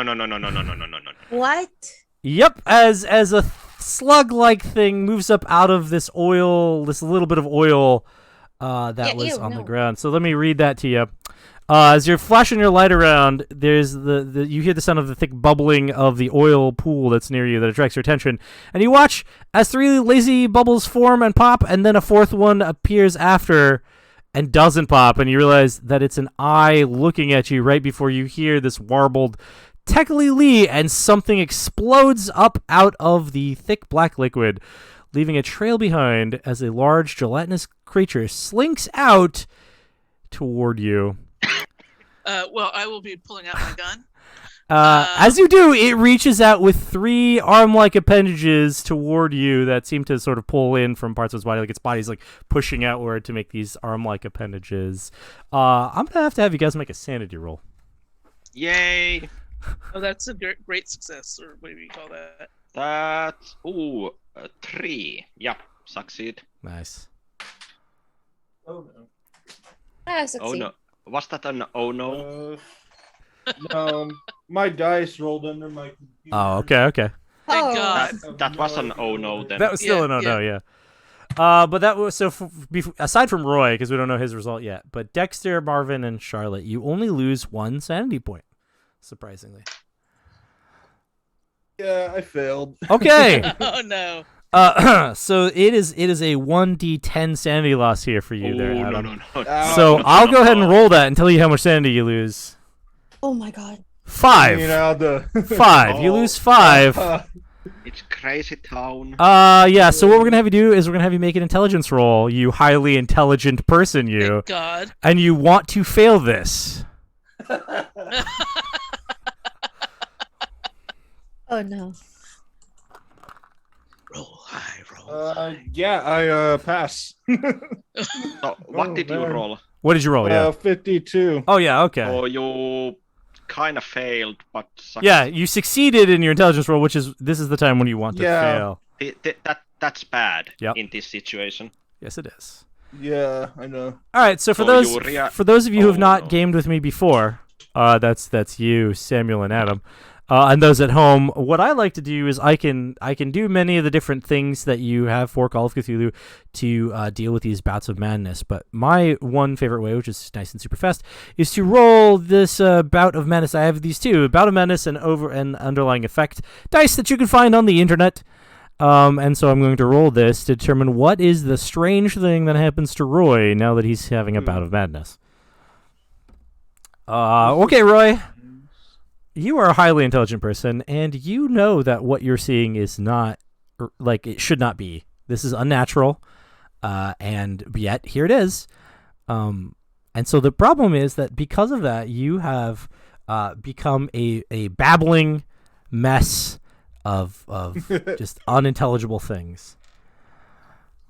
What? Yep, as a slug-like thing moves up out of this oil, this little bit of oil that was on the ground. So let me read that to you. As you're flashing your light around, there's you hear the sound of the thick bubbling of the oil pool that's near you that attracts your attention, and you watch as 3 lazy bubbles form and pop, and then a 4th one appears after and doesn't pop, and you realize that it's an eye looking at you right before you hear this warbled "Technically Lee," and something explodes up out of the thick black liquid, leaving a trail behind as a large gelatinous creature slinks out toward you. Well, I will be pulling out my gun. As you do, it reaches out with 3 arm-like appendages toward you that seem to sort of pull in from parts of its body, like its body's like pushing outward to make these arm-like appendages. I'm gonna have you guys make a sanity roll. Yay! Oh, that's a great success, or whatever you call that. That's a 3. Yep, succeed. Nice. Oh no. I Oh succeed. no. Was that an oh no? No, my dice rolled under my computer. Oh, okay. Thank Oh. God. That was an oh no then. That was still Yeah, a no, yeah. But that was so. Aside from Roy, because we don't know his result yet, but Dexter, Marvin, and Charlotte, you only lose 1 sanity point, surprisingly. Yeah, I failed. Okay. Oh no. So it is a 1d10 sanity loss here for you there, Oh, Adam. no. So No, I'll no, go ahead and no. roll that and tell you how much sanity you lose. Oh my god. 5. You know, the 5. You Oh. lose 5. It's crazy town. Yeah. So what we're gonna have you do is we're gonna have you make an intelligence roll. You highly intelligent person, you, Thank God. and you want to fail this. Oh no. Roll high, roll high. yeah, I pass. So, what Oh, did you man. roll? What did you roll? Yeah. 52. Oh yeah. Okay. Oh, you kind of failed, but Yeah, you succeeded in your intelligence roll, which is this is the time when you want to Yeah. fail. That's bad Yep. in this situation. Yes, it is. Yeah, I know. All right. So for So those you for those of you who have Oh, not no. gamed with me before, that's you, Samuel and Adam, and those at home. What I like to do is I can do many of the different things that you have for Call of Cthulhu to deal with these bouts of madness. But my one favorite way, which is nice and super fast, is to roll this bout of madness. I have these two: bout of madness and underlying effect dice that you can find on the internet. And so I'm going to roll this to determine what is the strange thing that happens to Roy now that he's having a bout of madness. Okay, Roy. You are a highly intelligent person, and you know that what you're seeing is not, like, it should not be. This is unnatural, and yet here it is. And so the problem is that because of that, you have become a babbling mess of just unintelligible things.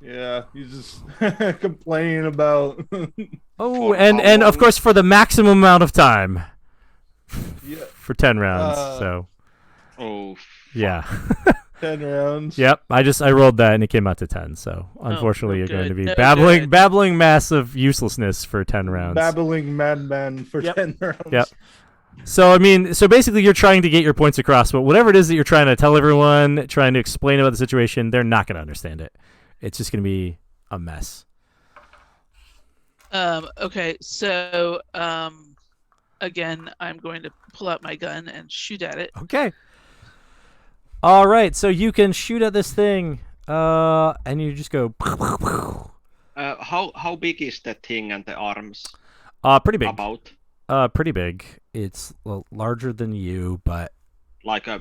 Yeah, he's just complaining about. Oh, For and how of long? course for the maximum amount of time. Yeah. For 10 rounds. Uh, So Oh, yeah. 10 rounds. Yep. I rolled that and it came out to 10. So unfortunately, no you're going to good, be no babbling good. mass of uselessness for 10 rounds. Babbling madman for Yep. 10 rounds. Yep. So I mean, so basically, you're trying to get your points across, but whatever it is that you're trying to tell everyone, trying to explain about the situation, they're not going to understand it. It's just going to be a mess. Okay, so again, I'm going to pull out my gun and shoot at it. Okay. All right, so you can shoot at this thing, and you just go. how big is the thing and the arms? Pretty big. About Pretty big. It's larger than you, but like a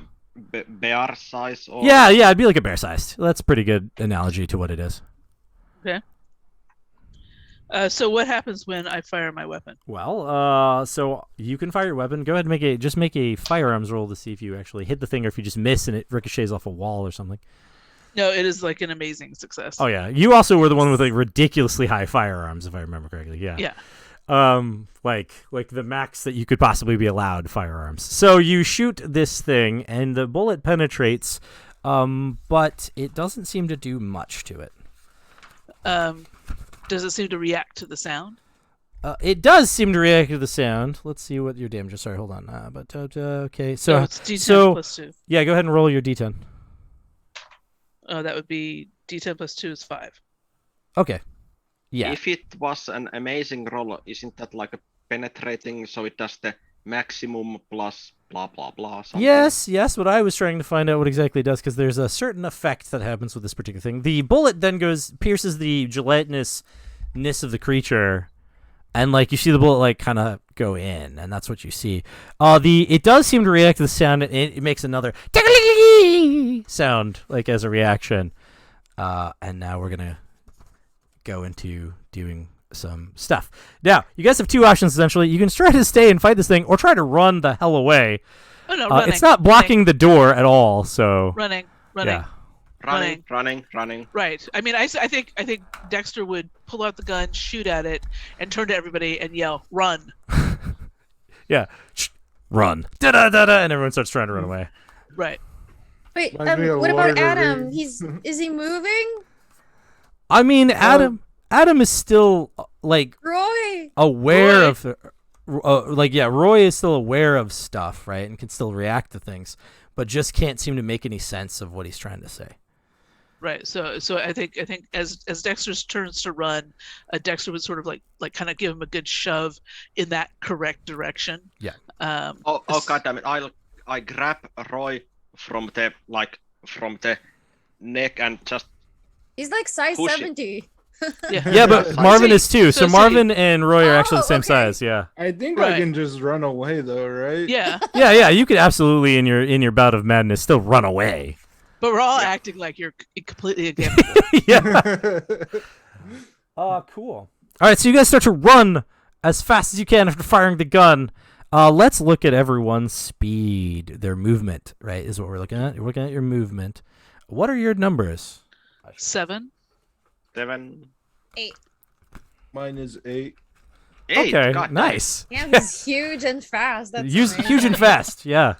bear size or yeah, it'd be like a bear sized. That's a pretty good analogy to what it is. Okay. So what happens when I fire my weapon? Well, so you can fire your weapon. Go ahead and make a firearms roll to see if you actually hit the thing or if you just miss and it ricochets off a wall or something. No, it is like an amazing success. Oh yeah, you also were the one with like ridiculously high firearms, if I remember correctly. Yeah. Yeah. Like the max that you could possibly be allowed firearms. So you shoot this thing and the bullet penetrates, but it doesn't seem to do much to it. Does it seem to react to the sound? It does seem to react to the sound. Let's see what your damage is. Sorry, hold on. Okay, so No, it's D10 plus 2. yeah, go ahead and roll your D10. That would be D10 plus 2 is 5. Okay. Yeah. If it was an amazing roll, isn't that like a penetrating, so it does the maximum plus blah blah blah something? Yes. What I was trying to find out what exactly it does, because there's a certain effect that happens with this particular thing. The bullet then pierces the gelatinousness of the creature, and like you see the bullet like kind of go in, and that's what you see. It does seem to react to the sound. It makes another sound like as a reaction. And now we're gonna go into doing some stuff. Now, you guys have two options essentially. You can try to stay and fight this thing, or try to run the hell away. Oh no, running. It's not blocking the door at all, so Running. yeah. Running. Right. I mean, I think Dexter would pull out the gun, shoot at it, and turn to everybody and yell, "Run!" Yeah. Run. Da da da da, and everyone starts trying to run away. Right. Wait, Reminds me of what Lord about of the Adam? Rings. Is he moving? I mean, Adam is still like Roy. aware Roy. of the, Roy is still aware of stuff, right, and can still react to things, but just can't seem to make any sense of what he's trying to say. Right. So I think as Dexter's turns to run, Dexter would sort of like kind of give him a good shove in that correct direction. Yeah. Oh god damn it! I grab Roy from the neck and just He's like size Push it. 70. Yeah, but Yeah. Marvin is too. So see- Marvin and Roy are actually the Oh, same okay. size. Yeah. I think I Right. can just run away though, right? Yeah. Yeah. You could absolutely in your bout of madness still run away. But we're all acting like you're completely against it. Yeah. Cool. All right, so you guys start to run as fast as you can after firing the gun. Let's look at everyone's speed, their movement. Right, is what we're looking at. You're looking at your movement. What are your numbers? 7. 7, 8. Mine is 8. 8. Okay, God damn. nice. Yeah, he's huge and fast. That's Use amazing. huge and fast. Yeah.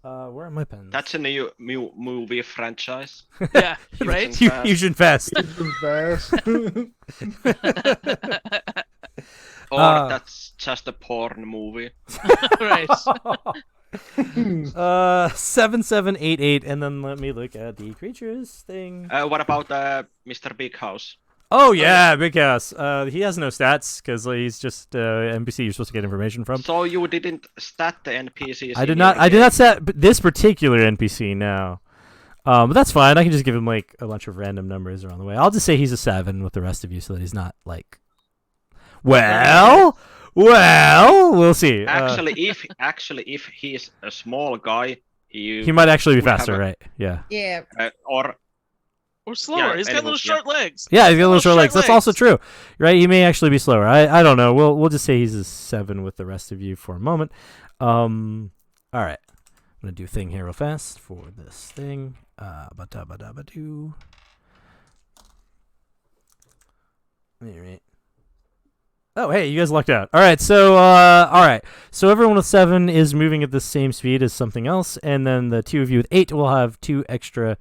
Where are my pens? That's a new movie franchise. Yeah. Right. Huge and fast. Fast. Or that's just a porn movie. Right. 7788, and then let me look at the creatures thing. What about Mr. Big House? Oh yeah, Big House. He has no stats because he's just NPC you're supposed to get information from. So you didn't stat the NPCs? I did not stat this particular NPC now. But that's fine. I can just give him like a bunch of random numbers around the way. I'll just say he's a 7 with the rest of you, so that he's not like. Well, we'll see. Actually, if he's a small guy, he might actually be would have faster, a- right? Yeah. Yeah. or Or slower. Yeah, He's got little animals, yeah. short legs. Yeah, he's got little short short legs. That's also legs. true, right? He may actually be slower. I don't know. We'll just say he's a 7 with the rest of you for a moment. All right, I'm gonna do a thing here real fast for this thing. Ba-da-ba-da-ba-doo. All right. Oh, hey, you guys lucked out. All right, so everyone with 7 is moving at the same speed as something else, and then the two of you with 8 will have 2 extra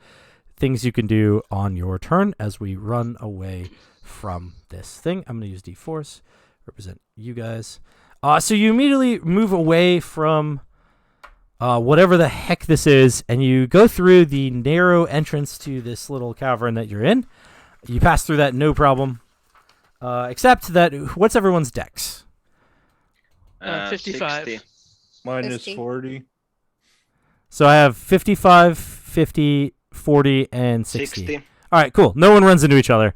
things you can do on your turn as we run away from this thing. I'm going to use D-Force, represent you guys. So you immediately move away from whatever the heck this is, and you go through the narrow entrance to this little cavern that you're in. You pass through that no problem. Except that, what's everyone's dex? 55. 60. Mine is 50. 40. So I have 55, 50, 40, and 60. 60. All right, cool. No one runs into each other.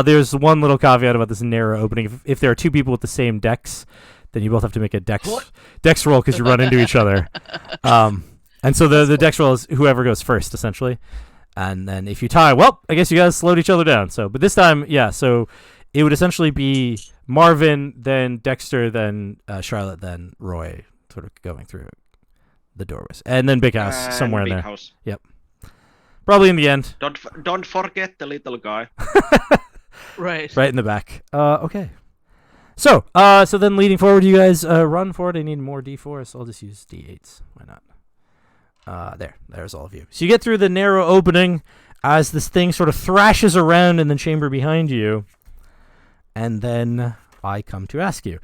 There's one little caveat about this narrow opening. If there are 2 people with the same dex, then you both have to make a dex roll because you run into each other. And so the dex roll is whoever goes first, essentially. And then if you tie, well, I guess you guys slowed each other down. So, but this time, yeah, so it would essentially be Marvin, then Dexter, then Charlotte, then Roy, sort of going through the doorways, and then Big House And somewhere in Big there. House. Probably in the end, Don't forget the little guy. Right. right in the back. Okay. So then leading forward, you guys run forward. I need more D4, so I'll just use D8s. Why not? There's all of you. So you get through the narrow opening as this thing sort of thrashes around in the chamber behind you. And then I come to ask you,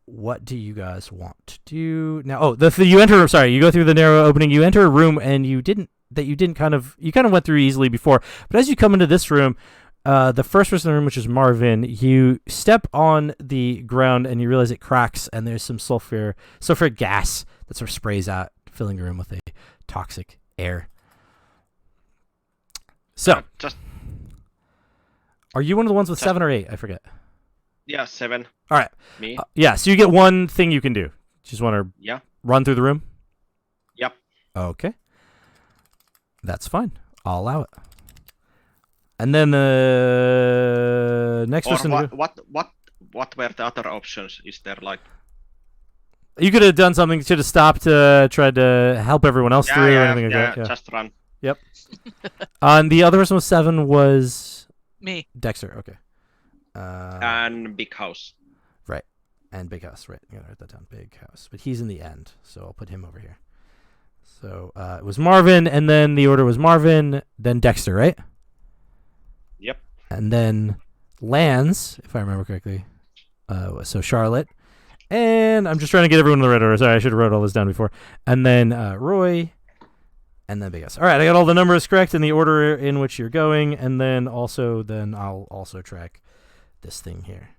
what do you guys want to do now? Oh, you enter. Sorry, you go through the narrow opening. You enter a room, and you kind of went through easily before. But as you come into this room, the first person in the room, which is Marvin, you step on the ground and you realize it cracks, and there's some sulfuric gas that sort of sprays out, filling the room with a toxic air. So, Just are you one of the ones with 7 or 8? I forget. 7. All right. Me. Yeah, so you get one thing you can do. Just want to Yeah. run through the room? Yep. Okay. That's fine. I'll allow it. And then the next Or person. what were the other options? Is there like You could have done something. Should have stopped to try to help everyone else through or anything like that. Yeah. just run. And the other person with 7 was Me. Dexter. Okay. And Big House. And Big House, right? I'm gonna write that down. Big House, but he's in the end, so I'll put him over here. So it was Marvin, and then the order was Marvin, then Dexter, right? Yep. and then lands, if I remember correctly. So Charlotte, and I'm just trying to get everyone in the right order. Sorry, I should have wrote all this down before. And then Roy, and then Big S. All right, I got all the numbers correct in the order in which you're going, and then I'll also track this thing here.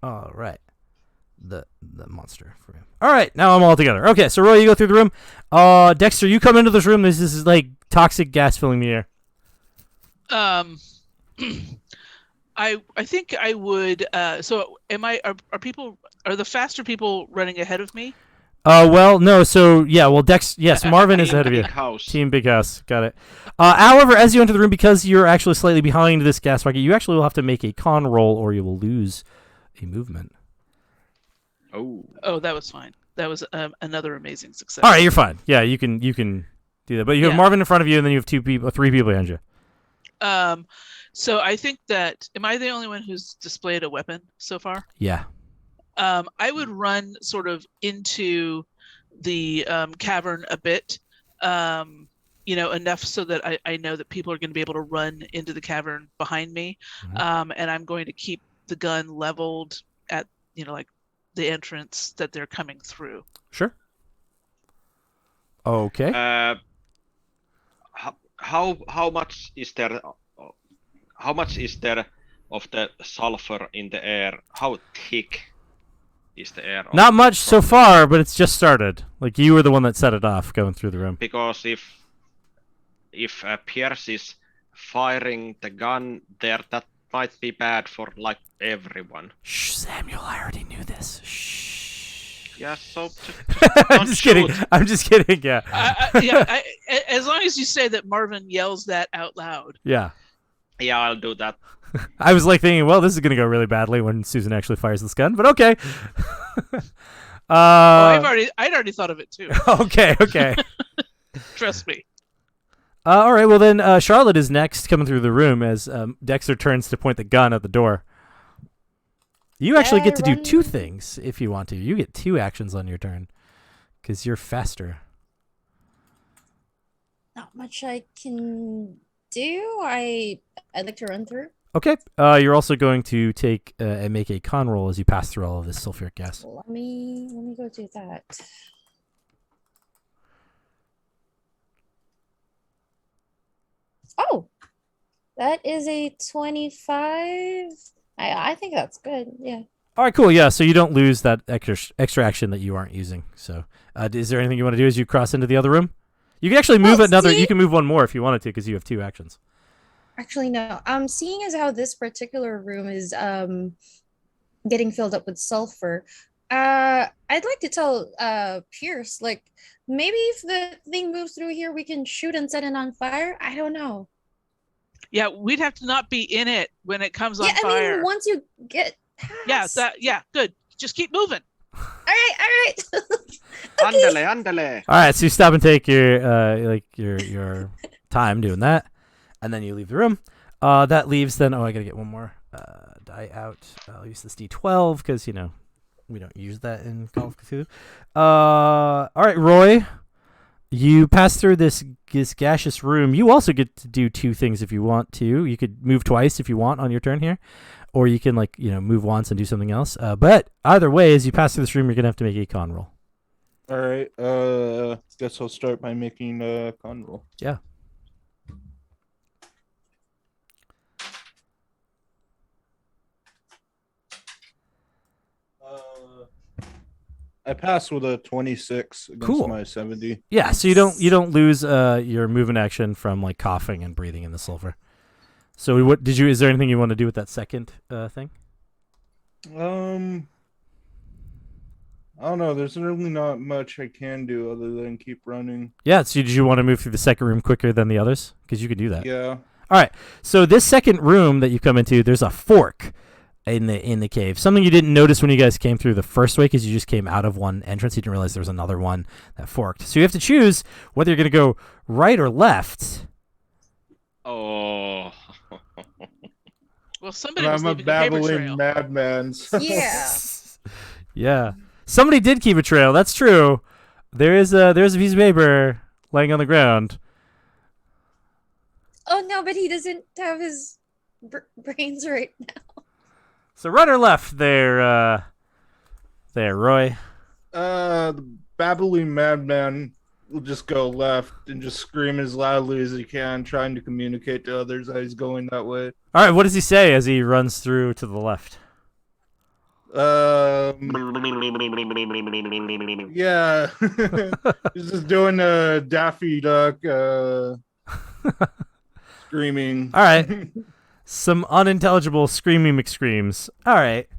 All right. The monster for him. All right, now I'm all together. Okay, so Roy, you go through the room. Dexter, you come into this room. This is like toxic gas filling the air. I think I would. So am I? Are the faster people running ahead of me? Well, no. So yeah, well, yes, Marvin is ahead of you. Big house. Team Big House, got it. However, as you enter the room, because you're actually slightly behind this gas bucket, you actually will have to make a con roll, or you will lose a movement. Oh, that was fine. That was another amazing success. All right, you're fine. Yeah, you can do that. But you have Marvin in front of you, and then you have three people behind you. So I think that am I the only one who's displayed a weapon so far? Yeah. I would run sort of into the cavern a bit, enough so that I know that people are going to be able to run into the cavern behind me, and I'm going to keep the gun leveled at like the entrance that they're coming through. Sure. Okay. How much is there? How much is there of the sulfur in the air? How thick is the air? Not much so far, but it's just started. Like you were the one that set it off going through the room. Because if Pierce is firing the gun there, that might be bad for like everyone. Shh, Samuel, I already knew this. Shh. Yeah, so I'm just kidding. I'm just kidding. Yeah. As long as you say that Marvin yells that out loud. Yeah. Yeah, I'll do that. I was like thinking, well, this is gonna go really badly when Susan actually fires this gun, but okay. I'd already thought of it too. Okay. Trust me. All right, well then, Charlotte is next coming through the room as Dexter turns to point the gun at the door. You actually get to do two things if you want to. You get 2 actions on your turn because you're faster. Not much I can do. I'd like to run through. Okay. You're also going to take and make a con roll as you pass through all of this sulfuric gas. Let me go do that. Oh, that is a 25. I think that's good. Yeah. All right, cool. Yeah, so you don't lose that extra action that you aren't using. So, is there anything you want to do as you cross into the other room? You can actually move another. You can move one more if you wanted to, because you have 2 actions. Actually, no. Seeing as how this particular room is getting filled up with sulfur, I'd like to tell Pierce, like, maybe if the thing moves through here, we can shoot and set it on fire. I don't know. Yeah, we'd have to not be in it when it comes on fire. fire. I mean, once you get past. Good. Just keep moving. All right. Okay. Andale. All right, so you stop and take your your time doing that, and then you leave the room. That leaves then. Oh, I gotta get one more die out. I'll use this D12 because we don't use that in Call of Cthulhu. All right, Roy, you pass through this gaseous room. You also get to do 2 things if you want to. You could move twice if you want on your turn here, or you can move once and do something else. But either way, as you pass through this room, you're gonna have to make a con roll. All right. Guess I'll start by making a con roll. Yeah. I passed with a 26 against my 70. Yeah, so you don't lose your movement action from like coughing and breathing in the sulfur. So is there anything you want to do with that second thing? I don't know. There's really not much I can do other than keep running. Yeah, so did you want to move through the second room quicker than the others? Because you could do that. Yeah. All right, so this second room that you come into, there's a fork in the cave. Something you didn't notice when you guys came through the first way because you just came out of one entrance. You didn't realize there was another one that forked. So you have to choose whether you're going to go right or left. Oh. Well, somebody was I'm a leaving a paper babbling trail. madman. Yeah. Yeah. Somebody did keep a trail. That's true. There's a piece of paper laying on the ground. Oh no, but he doesn't have his brains right now. So right or left there, Roy? The babbling madman will just go left and just scream as loudly as he can, trying to communicate to others that he's going that way. All right, what does he say as he runs through to the left? Yeah. He's just doing a Daffy Duck screaming. All right. Some unintelligible screaming McScreams. All right.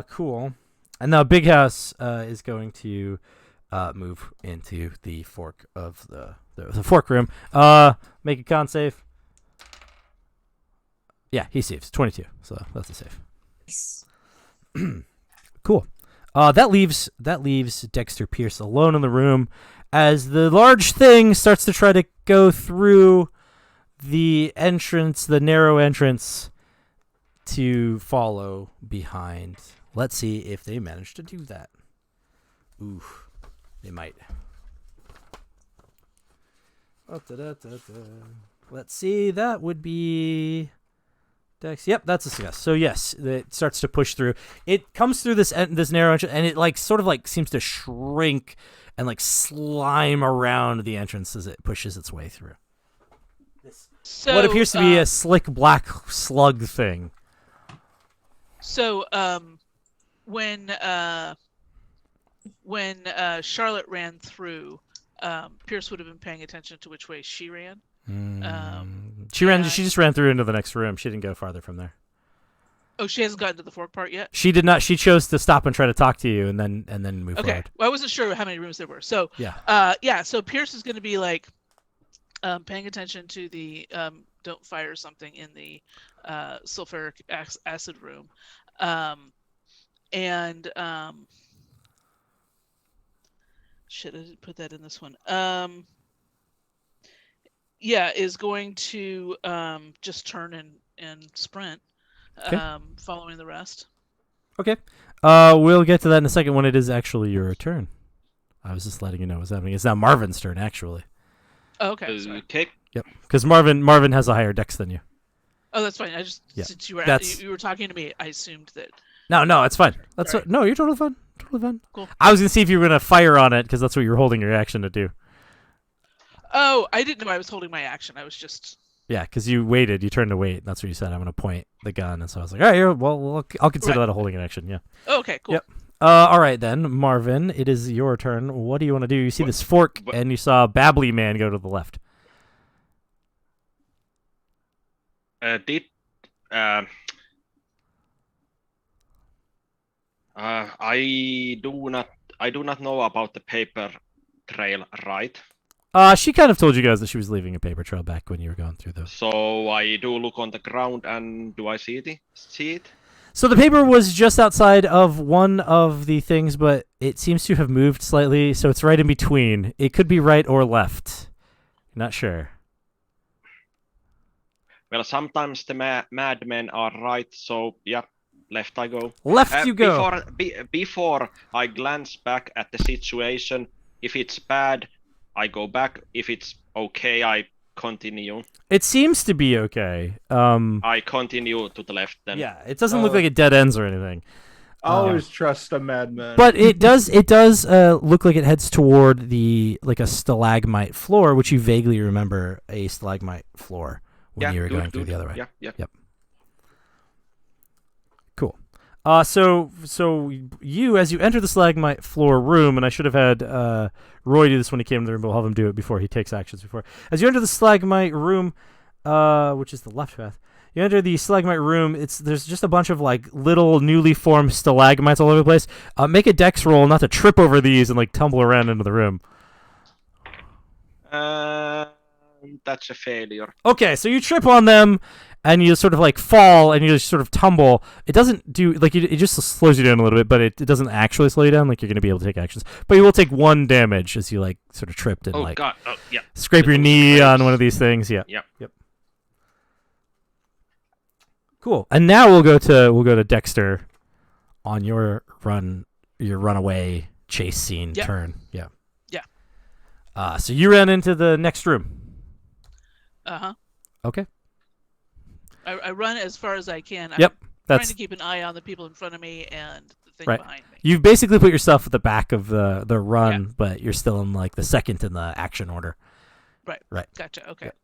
Cool. And now Big House is going to move into the fork of the fork room. Make a con save. Yeah, he saves 22, so that's a save. Nice. Cool. That leaves Dexter Pierce alone in the room as the large thing starts to try to go through the entrance, the narrow entrance, to follow behind. Let's see if they manage to do that. Ooh, they might. Oh, let's see. That would be Dex. Yep, that's a success. So yes, it starts to push through. It comes through this narrow entrance, and it sort of seems to shrink and slime around the entrance as it pushes its way through. So, what appears to be a slick black slug thing. So when Charlotte ran through, Pierce would have been paying attention to which way she ran. She just ran through into the next room. She didn't go farther from there. Oh, she hasn't gotten to the fork part yet? She did not. She chose to stop and try to talk to you and then move okay. forward. Well, I wasn't sure how many rooms there were. So yeah. So Pierce is going to be paying attention to the don't fire something in the sulfuric acid room. Shit, I didn't put that in this one. Is going to just turn and sprint, okay. Following the rest. Okay. We'll get to that in a second when it is actually your turn. I was just letting you know what's happening. It's now Marvin's turn, actually. Oh, okay. Okay. Yep. Because Marvin has a higher dex than you. Oh, that's fine. I just since you were talking to me, I assumed that. No, it's fine. That's right. No, you're totally fine. Totally fine. Cool. I was gonna see if you were gonna fire on it because that's what you were holding your action to do. Oh, I didn't know I was holding my action. I was just. Yeah, because you waited. You turned to wait. That's what you said. I'm gonna point the gun, and so I was like, all right, well, I'll consider that a holding an action. Yeah. Oh, okay. Cool. Yep. All right then, Marvin. It is your turn. What do you want to do? You see this fork, and you saw Babbly Man go to the left. I do not know about the paper trail, right? She kind of told you guys that she was leaving a paper trail back when you were going through those. So I do look on the ground, and do I see it? So the paper was just outside of one of the things, but it seems to have moved slightly, so it's right in between. It could be right or left. Not sure. Well, sometimes the madmen are right, so yeah, left I go. Left you go. Before I glance back at the situation, if it's bad, I go back. If it's okay, I continue. It seems to be okay. I continue to the left then. Yeah, it doesn't look like it dead ends or anything. Always trust a madman. But it does look like it heads toward a stalagmite floor, which you vaguely remember a stalagmite floor when you were going through the other way. Yeah. Yep. Cool. So you, as you enter the stalagmite floor room, and I should have had Roy do this when he came to the room, but we'll have him do it before he takes actions before. As you enter the stalagmite room, which is the left path, you enter the stalagmite room. There's just a bunch of little newly formed stalagmites all over the place. Make a dex roll not to trip over these and tumble around into the room. That's a failure. Okay, so you trip on them, and you sort of fall, and you just sort of tumble. It doesn't do it just slows you down a little bit, but it doesn't actually slow you down. You're going to be able to take actions, but you will take 1 damage as you sort of tripped and God. Oh, yeah. scrape your knee on one of these things. Yeah. Yep. Cool. And now we'll go to Dexter on your runaway chase scene turn. Yeah. Yeah. So you ran into the next room. Uh-huh. Okay. I run as far as I can. Yep, I'm trying that's to keep an eye on the people in front of me and the thing right. behind me. You've basically put yourself at the back of the run, but you're still in like the second in the action order. Right. Right. Gotcha. Okay. Yep.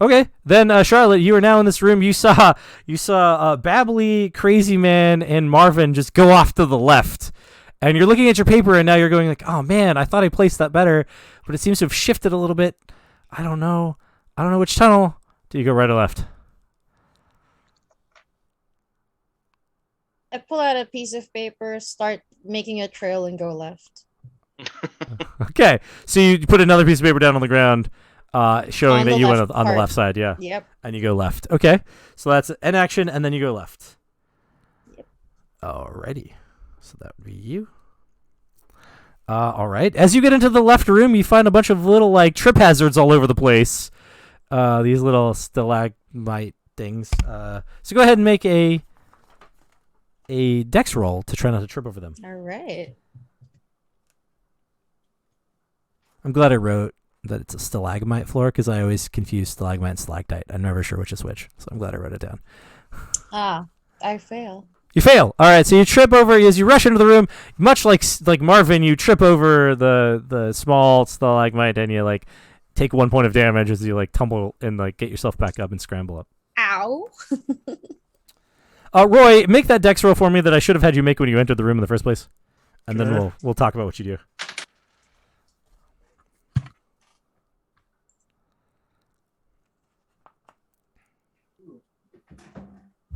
Okay, then Charlotte, you are now in this room. You saw Babbly, Crazy Man, and Marvin just go off to the left, and you're looking at your paper, and now you're going like, "Oh man, I thought I placed that better, but it seems to have shifted a little bit. I don't know which tunnel. Do you go right or left?" I pull out a piece of paper, start making a trail, and go left. Okay, so you put another piece of paper down on the ground, showing On that the you went left on the part. left side. Yeah. Yep. And you go left. Okay, so that's an action, and then you go left. Yep. Alrighty, so that would be you. All right. As you get into the left room, you find a bunch of little like trip hazards all over the place. These little stalagmite things. So go ahead and make a dex roll to try not to trip over them. All right. I'm glad I wrote that it's a stalagmite floor because I always confuse stalagmite and stalactite. I'm never sure which is which, so I'm glad I wrote it down. I fail. You fail. All right, so you trip over as you rush into the room. Much like Marvin, you trip over the small stalagmite and you like take 1 point of damage as you like tumble and like get yourself back up and scramble up. Ow. Roy, make that dex roll for me that I should have had you make when you entered the room in the first place, and then Sure. we'll talk about what you do.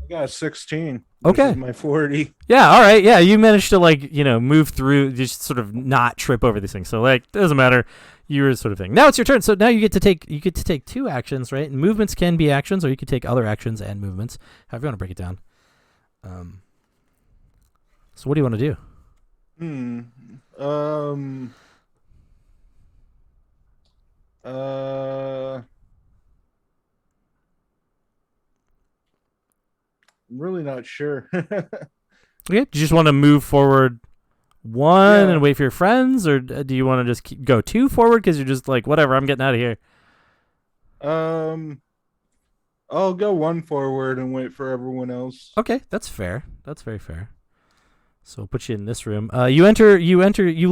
I got a 16. Okay. This is my 40. Yeah, all right. Yeah, you managed to like, move through, just sort of not trip over these things. So like, it doesn't matter. You were sort of thing. Now it's your turn. So now you get to take 2 actions, right? And movements can be actions, or you could take other actions and movements. However you want to break it down. So what do you want to do? I'm really not sure. Okay, do you just want to move forward 1 Yeah. and wait for your friends, or do you want to just go 2 forward because you're just like, whatever, I'm getting out of here? I'll go 1 forward and wait for everyone else. Okay, that's fair. That's very fair. So we'll put you in this room. You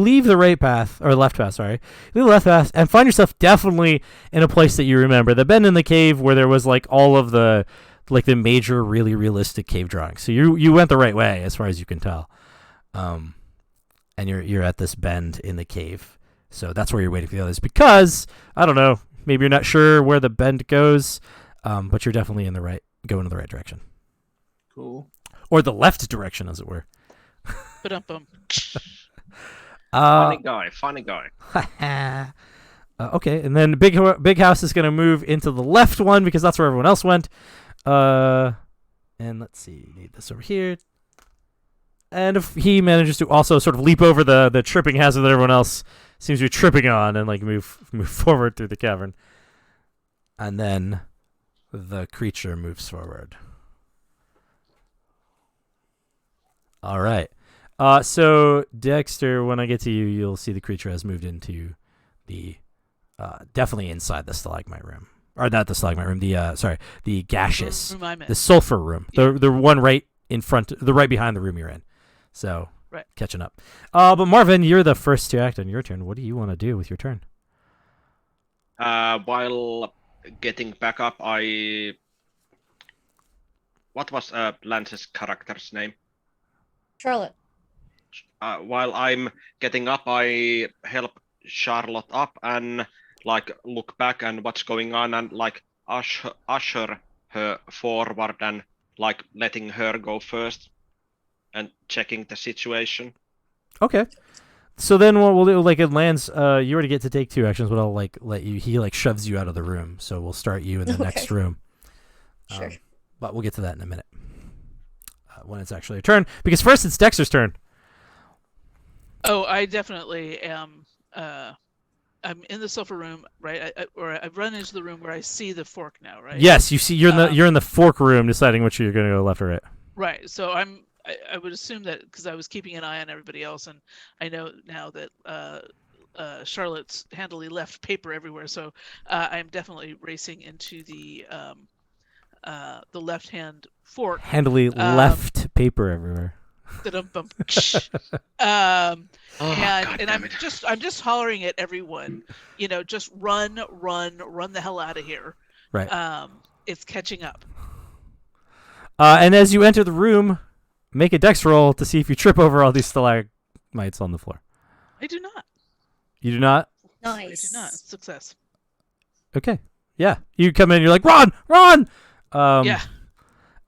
leave the right path, or left path, sorry. You leave the left path and find yourself definitely in a place that you remember. The bend in the cave where there was like all of the major really realistic cave drawings. So you went the right way as far as you can tell. And you're at this bend in the cave. So that's where you're waiting for the others because, I don't know, maybe you're not sure where the bend goes, but you're definitely going in the right direction. Cool. Or the left direction, as it were. Ba-dum-bum. Funny guy. Okay, and then Big House is going to move into the left one because that's where everyone else went. And let's see, need this over here. And if he manages to also sort of leap over the tripping hazard that everyone else seems to be tripping on and like move forward through the cavern. And then the creature moves forward. All right. So Dexter, when I get to you, you'll see the creature has moved into the definitely inside the stalagmite room, or not the stalagmite room. The gaseous, Room I'm in. the sulfur room, Yeah. the one right in front, the right behind the room you're in. So Right. catching up. But Marvin, you're the first to act on your turn. What do you want to do with your turn? While getting back up, what was Lance's character's name? Charlotte. While I'm getting up, I help Charlotte up and like look back and what's going on and like usher her forward and like letting her go first and checking the situation. Okay. So then what we'll do, like it lands, you already get to take 2 actions, but I'll like let you, he like shoves you out of the room. So we'll start you in the next room. Sure. But we'll get to that in a minute. When it's actually a turn. Because first it's Dexter's turn. Oh, I definitely am. I'm in the sulfur room, right? I've run into the room where I see the fork now, right? Yes, you see, you're in the fork room deciding which you're going to go left or right. Right. So I would assume that because I was keeping an eye on everybody else, and I know now that Charlotte's handily left paper everywhere, so I'm definitely racing into the the left hand fork. Handily left paper everywhere. um, Oh, God and damn it. I'm just hollering at everyone, just run the hell out of here. Right. It's catching up. And as you enter the room, make a dex roll to see if you trip over all these stalagmites on the floor. I do not. You do not? Nice. I do not. Success. Okay. Yeah. You come in, you're like, run! Yeah.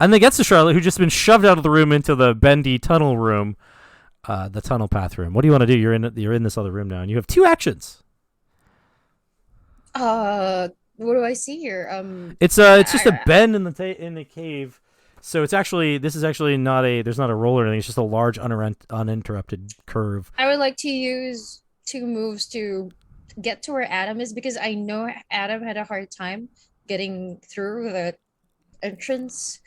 And then gets to Charlotte, who's just been shoved out of the room into the bendy tunnel room, the tunnel path room. What do you want to do? You're in this other room now, and you have 2 actions. What do I see here? It's just a bend in the cave. So this is actually not there's not a roll or anything. It's just a large uninterrupted curve. I would like to use 2 moves to get to where Adam is, because I know Adam had a hard time getting through the entrance.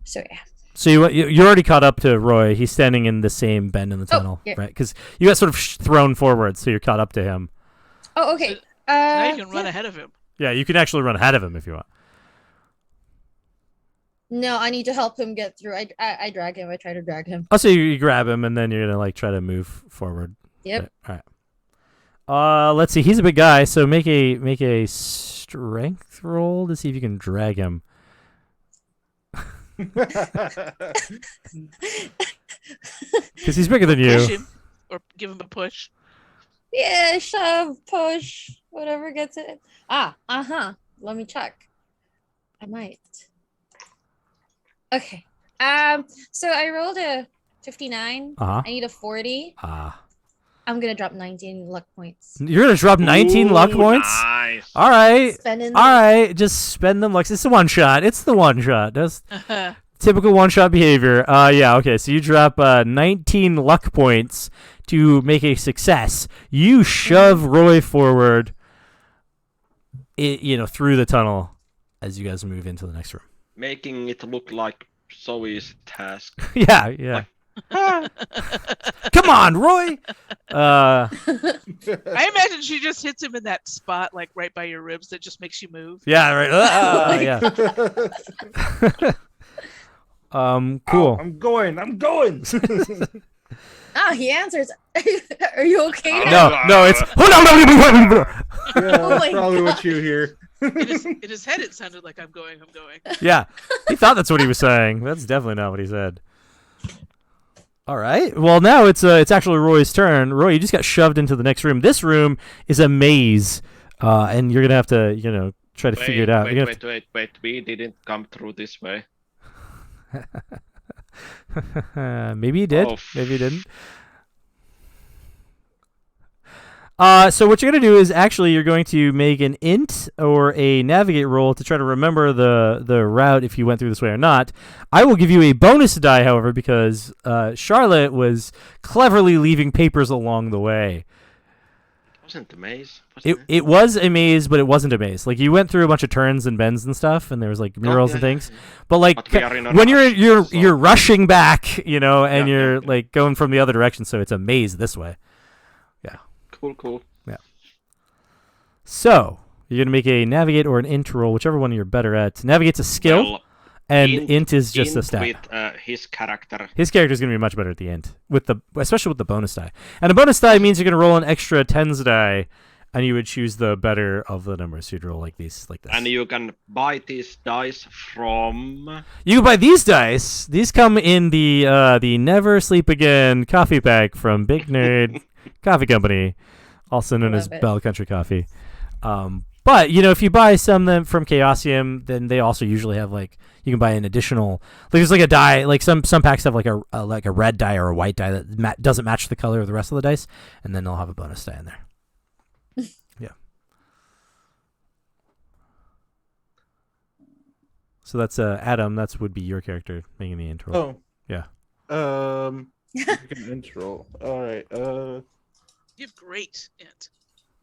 So yeah. So you're already caught up to Roy. He's standing in the same bend in the tunnel, yeah. right? Because you got sort of thrown forward, so you're caught up to him. Oh, okay. So now you can run yeah. ahead of him. Yeah, you can actually run ahead of him if you want. No, I need to help him get through. I drag him. I try to drag him. Oh, so you grab him, and then you're gonna try to move forward. Yep. All right. Let's see. He's a big guy, so make a strength roll to see if you can drag him. Because he's bigger than Push you. him or give him a push. Yeah, shove, push, whatever gets it. Let me check. I might. Okay. So I rolled a 59. Uh-huh. I need a 40. I'm gonna drop 19 luck points. You're gonna drop 19 luck points? Nice. All right. Spending All right. Just spend them like it's the one shot. It's the one shot. That's typical one shot behavior. Yeah. Okay. So you drop 19 luck points to make a success. You shove Roy forward, through the tunnel as you guys move into the next room. Making it look like so easy task. Yeah. Like- Come on, Roy. I imagine she just hits him in that spot, like right by your ribs, that just makes you move. Yeah. Right. Yeah. Cool. Oh, I'm going. He answers. Are you okay? No, it's. Yeah, Oh that's my probably what you hear. In his head, it sounded like I'm going. Yeah, he thought that's what he was saying. That's definitely not what he said. All right. Well, now it's actually Roy's turn. Roy, you just got shoved into the next room. This room is a maze, and you're gonna have to, try to figure it out. Wait. We didn't come through this way. Maybe you did. Oh, Maybe you didn't. So what you're going to do is actually you're going to make an int or a navigate roll to try to remember the route if you went through this way or not. I will give you a bonus die, however, because Charlotte was cleverly leaving papers along the way. Wasn't the maze? It was a maze, but it wasn't a maze. Like you went through a bunch of turns and bends and stuff, and there was like murals and things. But like But we are in a when rush, you're rushing back, and Yeah, you're yeah. like going from the other direction, so it's a maze this way. Cool. So you're gonna make a navigate or an int roll, whichever one you're better at. Navigate's a skill, Well, and int is just a int stat. with his character. His character's gonna be much better at the int, especially with the bonus die. And a bonus die means you're gonna roll an extra tens die, and you would choose the better of the numbers. So you'd roll like this. And you can buy these dice from. You can buy these dice. These come in the Never Sleep Again coffee pack from Big Nerd Coffee Company, also known as Love it. Bell Country Coffee. But if you buy some of them from Chaosium, then they also usually have you can buy an additional. There's a die. Like some packs have a red die or a white die that doesn't match the color of the rest of the dice, and then they'll have a bonus die in there. Yeah. So that's Adam. That would be your character making the intro. Oh. Yeah. Make an intro. All right. You have great int.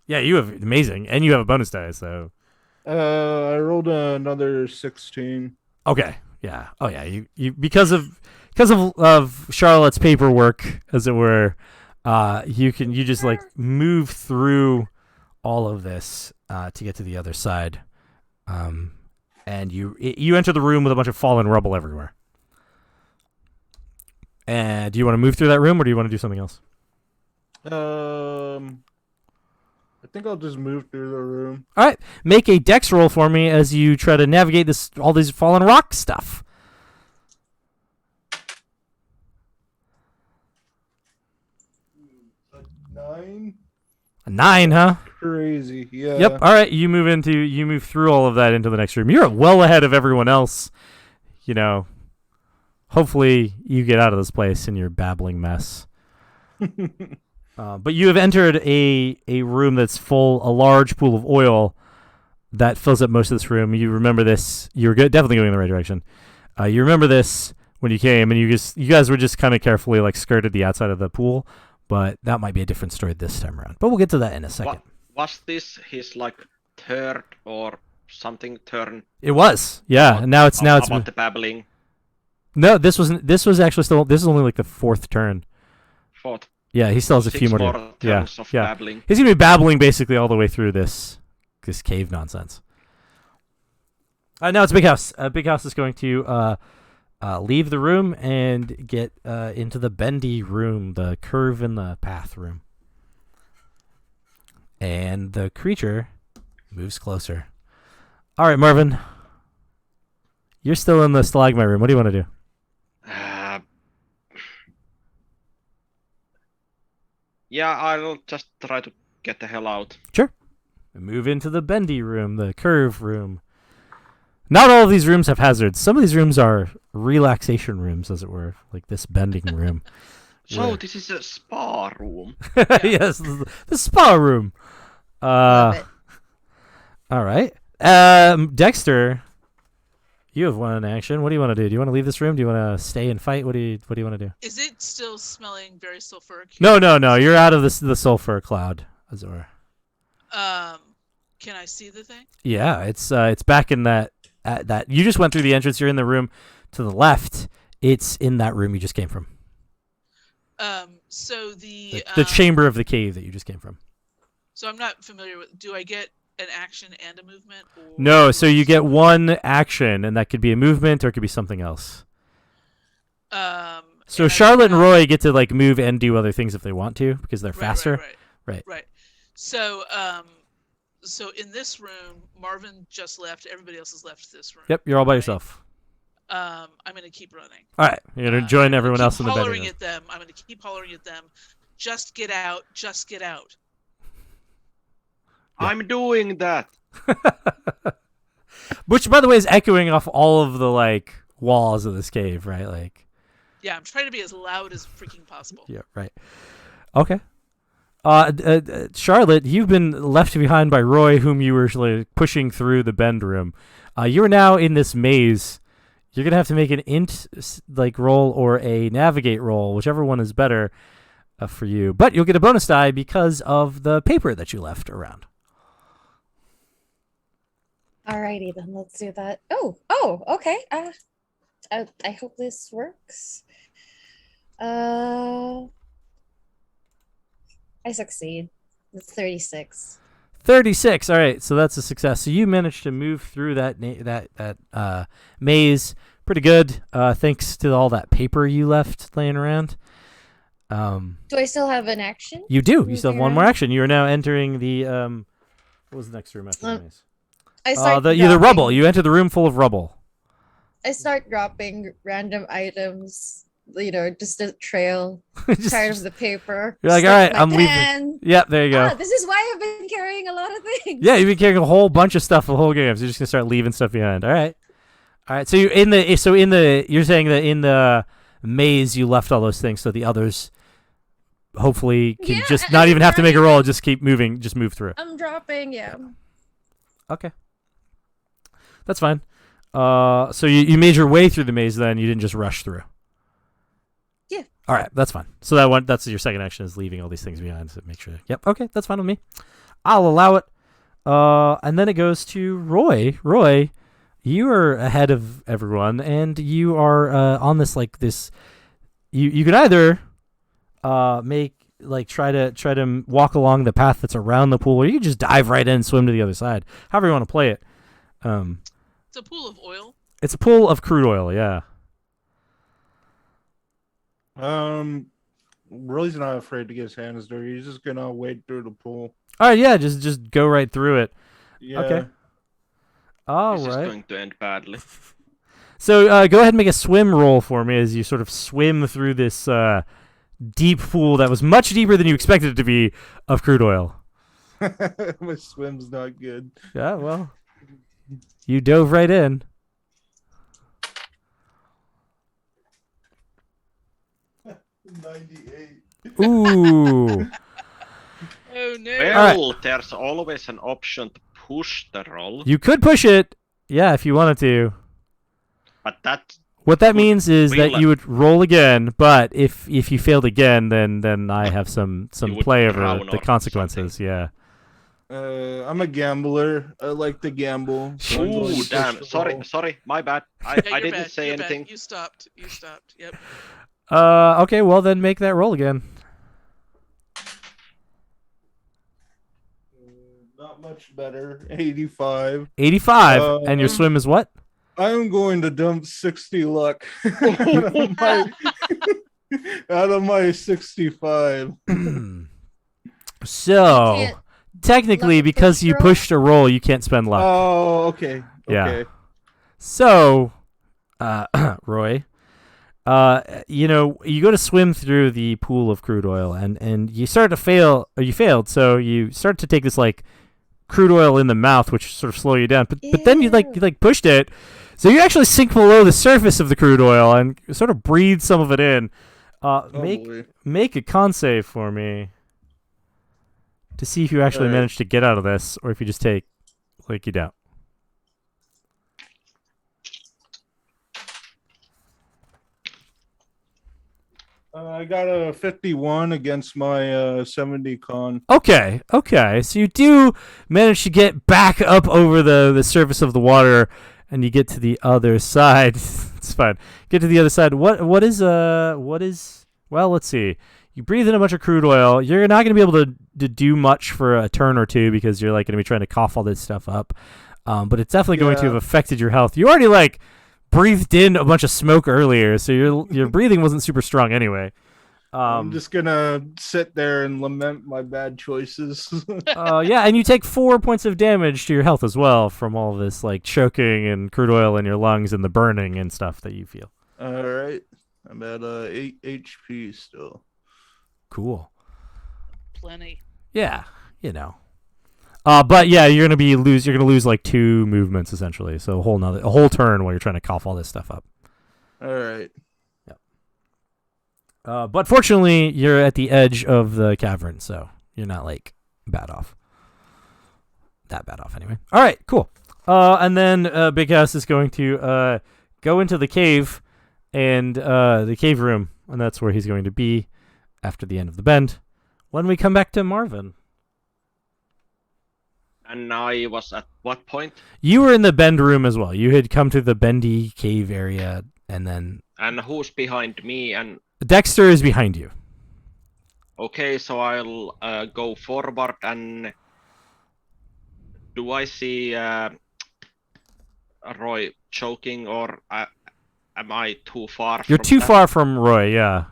Yeah, you have amazing, and you have a bonus die. So I rolled another 16. okay, yeah, oh yeah, you because of Charlotte's paperwork, as it were, you just move through all of this to get to the other side, and you enter the room with a bunch of fallen rubble everywhere. And do you want to move through that room, or do you want to do something else? I think I'll just move through the room. All right, make a dex roll for me as you try to navigate all these fallen rock stuff. 9. A 9, huh? Crazy, yeah. Yep. All right, you move through all of that into the next room. You're well ahead of everyone else. Hopefully you get out of this place in your babbling mess. But you have entered a room that's a large pool of oil that fills up most of this room. You remember this. You're definitely going in the right direction. You remember this when you came, and you guys were just kind of carefully like skirted the outside of the pool. But that might be a different story this time around. But we'll get to that in a second. Was this his like third or something turn? It was, yeah. And now it's about the babbling. No, this was actually still. This is only like the 4th turn. 4th. Yeah, he still has a 6 few more. turns of babbling. He's gonna be babbling basically all the way through this cave nonsense. Now it's Big House. Big House is going to leave the room and get into the bendy room, the curve in the path room. And the creature moves closer. All right, Marvin. You're still in the stalagmite room. What do you want to do? Yeah, I'll just try to get the hell out. Sure. Move into the bendy room, the curve room. Not all of these rooms have hazards. Some of these rooms are relaxation rooms, as it were, like this bending room. So this is a spa room. Yes, the spa room. Love it. All right. Dexter, you have one action. What do you want to do? Do you want to leave this room? Do you want to stay and fight? What do you want to do? Is it still smelling very sulfuric? No. You're out of the sulfur cloud, as it were. Can I see the thing? Yeah, it's back in that you just went through the entrance. You're in the room to the left. It's in that room you just came from. So the chamber of the cave that you just came from. So I'm not familiar with. Do I get an action and a movement? Or No, so you get one action, and that could be a movement or it could be something else. So Charlotte and Roy get to like move and do other things if they want to because they're faster. Right. So in this room, Marvin just left. Everybody else has left this room. Yep, you're all by yourself. I'm gonna keep running. All right, you're gonna join everyone else in the bedroom. I'm gonna keep hollering at them. Just get out! Just get out! Yeah. I'm doing that. Which, by the way, is echoing off all of the like walls of this cave, right? Like. Yeah, I'm trying to be as loud as freaking possible. Yeah, right. Okay. Charlotte, you've been left behind by Roy, whom you were like, pushing through the bend room. You are now in this maze. You're gonna have to make an int roll or a navigate roll, whichever one is better for you. But you'll get a bonus die because of the paper that you left around. Alrighty then, let's do that. Oh, okay. I hope this works. I succeed. It's 36. 36. All right, so that's a success. So you managed to move through that maze pretty good, thanks to all that paper you left laying around. Do I still have an action? You do. You still have one more action. You are now entering the what was the next room after the maze? The rubble. You enter the room full of rubble. I start dropping random items, just a trail, tired of the paper. You're like, all right, I'm leaving. Yeah, there you go. This is why I've been carrying a lot of things. Yeah, you've been carrying a whole bunch of stuff the whole game. So you're just gonna start leaving stuff behind. All right. So you're you're saying that in the maze you left all those things, so the others hopefully can just not even have to make a roll, just keep moving, just move through. I'm dropping, yeah. Okay. That's fine. So you made your way through the maze then, you didn't just rush through. Yeah. All right, that's fine. So that's your second action is leaving all these things behind, so make sure. Yep, okay, that's fine with me. I'll allow it. And then it goes to Roy. Roy, you are ahead of everyone, and you are on this you can either try to walk along the path that's around the pool, or you can just dive right in and swim to the other side. However you want to play it. It's a pool of oil. It's a pool of crude oil. Yeah. Roy's not afraid to get his hands dirty. He's just gonna wade through the pool. All right. Yeah. Just go right through it. Yeah. Okay. All This is right. going to end badly. So go ahead and make a swim roll for me as you sort of swim through this deep pool that was much deeper than you expected it to be of crude oil. My swim's not good. Yeah, well, you dove right in. $98. Ooh. Oh no! Well, there's always an option to push the roll, You could push it, yeah, if you wanted to. but that What that means is that We'll- you would roll again, but if you failed again, then I have some You would play over drown the or consequences. Yeah. I'm a gambler. I like to gamble. so I'm going to Ooh, push damn! the Sorry, roll. sorry, my bad. I You're didn't bad, say you're bad. anything. You stopped. Yep. Okay, well then make that roll again. Not much better. 85. 85, and your swim is what? I'm going to dump 60 luck out of my 65. So can't- technically, luck because you roll? pushed a roll, you can't spend luck. Oh, okay. Yeah. Okay. So, Roy, you go to swim through the pool of crude oil, and you start to fail, or you failed. So you start to take this like crude oil in the mouth, which sort of slow you down. But then you pushed it, so you actually sink below the surface of the crude oil and sort of breathe some of it in. Oh, Make boy. make a con save for me to see if you actually Alright. manage to get out of this, or if you just take like you don't. I got a 51 against my 70 con. Okay. So you do manage to get back up over the surface of the water, and you get to the other side. It's fine. Get to the other side. What is? Well, let's see. You breathe in a bunch of crude oil. You're not going to be able to do much for a turn or two because you're like going to be trying to cough all this stuff up. But it's definitely going to Yeah. have affected your health. You already like breathed in a bunch of smoke earlier, so your breathing wasn't super strong anyway. I'm just gonna sit there and lament my bad choices. Yeah, and you take 4 points of damage to your health as well from all this like choking and crude oil in your lungs and the burning and stuff that you feel. All right, I'm at 8 HP still. Cool. Plenty. Yeah, but yeah, you're gonna lose like 2 movements essentially, so a whole turn while you're trying to cough all this stuff up. All right. But fortunately, you're at the edge of the cavern, so you're not like bad off. That bad off, anyway. All right, cool. And then Big House is going to go into the cave and the cave room, and that's where he's going to be after the end of the bend. When we come back to Marvin, And I was at what point? you were in the bend room as well. You had come to the bendy cave area, and then And who's behind me? And Dexter is behind you. okay, so I'll go forward. And do I see Roy choking, or am I too far? You're from too that? far from Roy, yeah.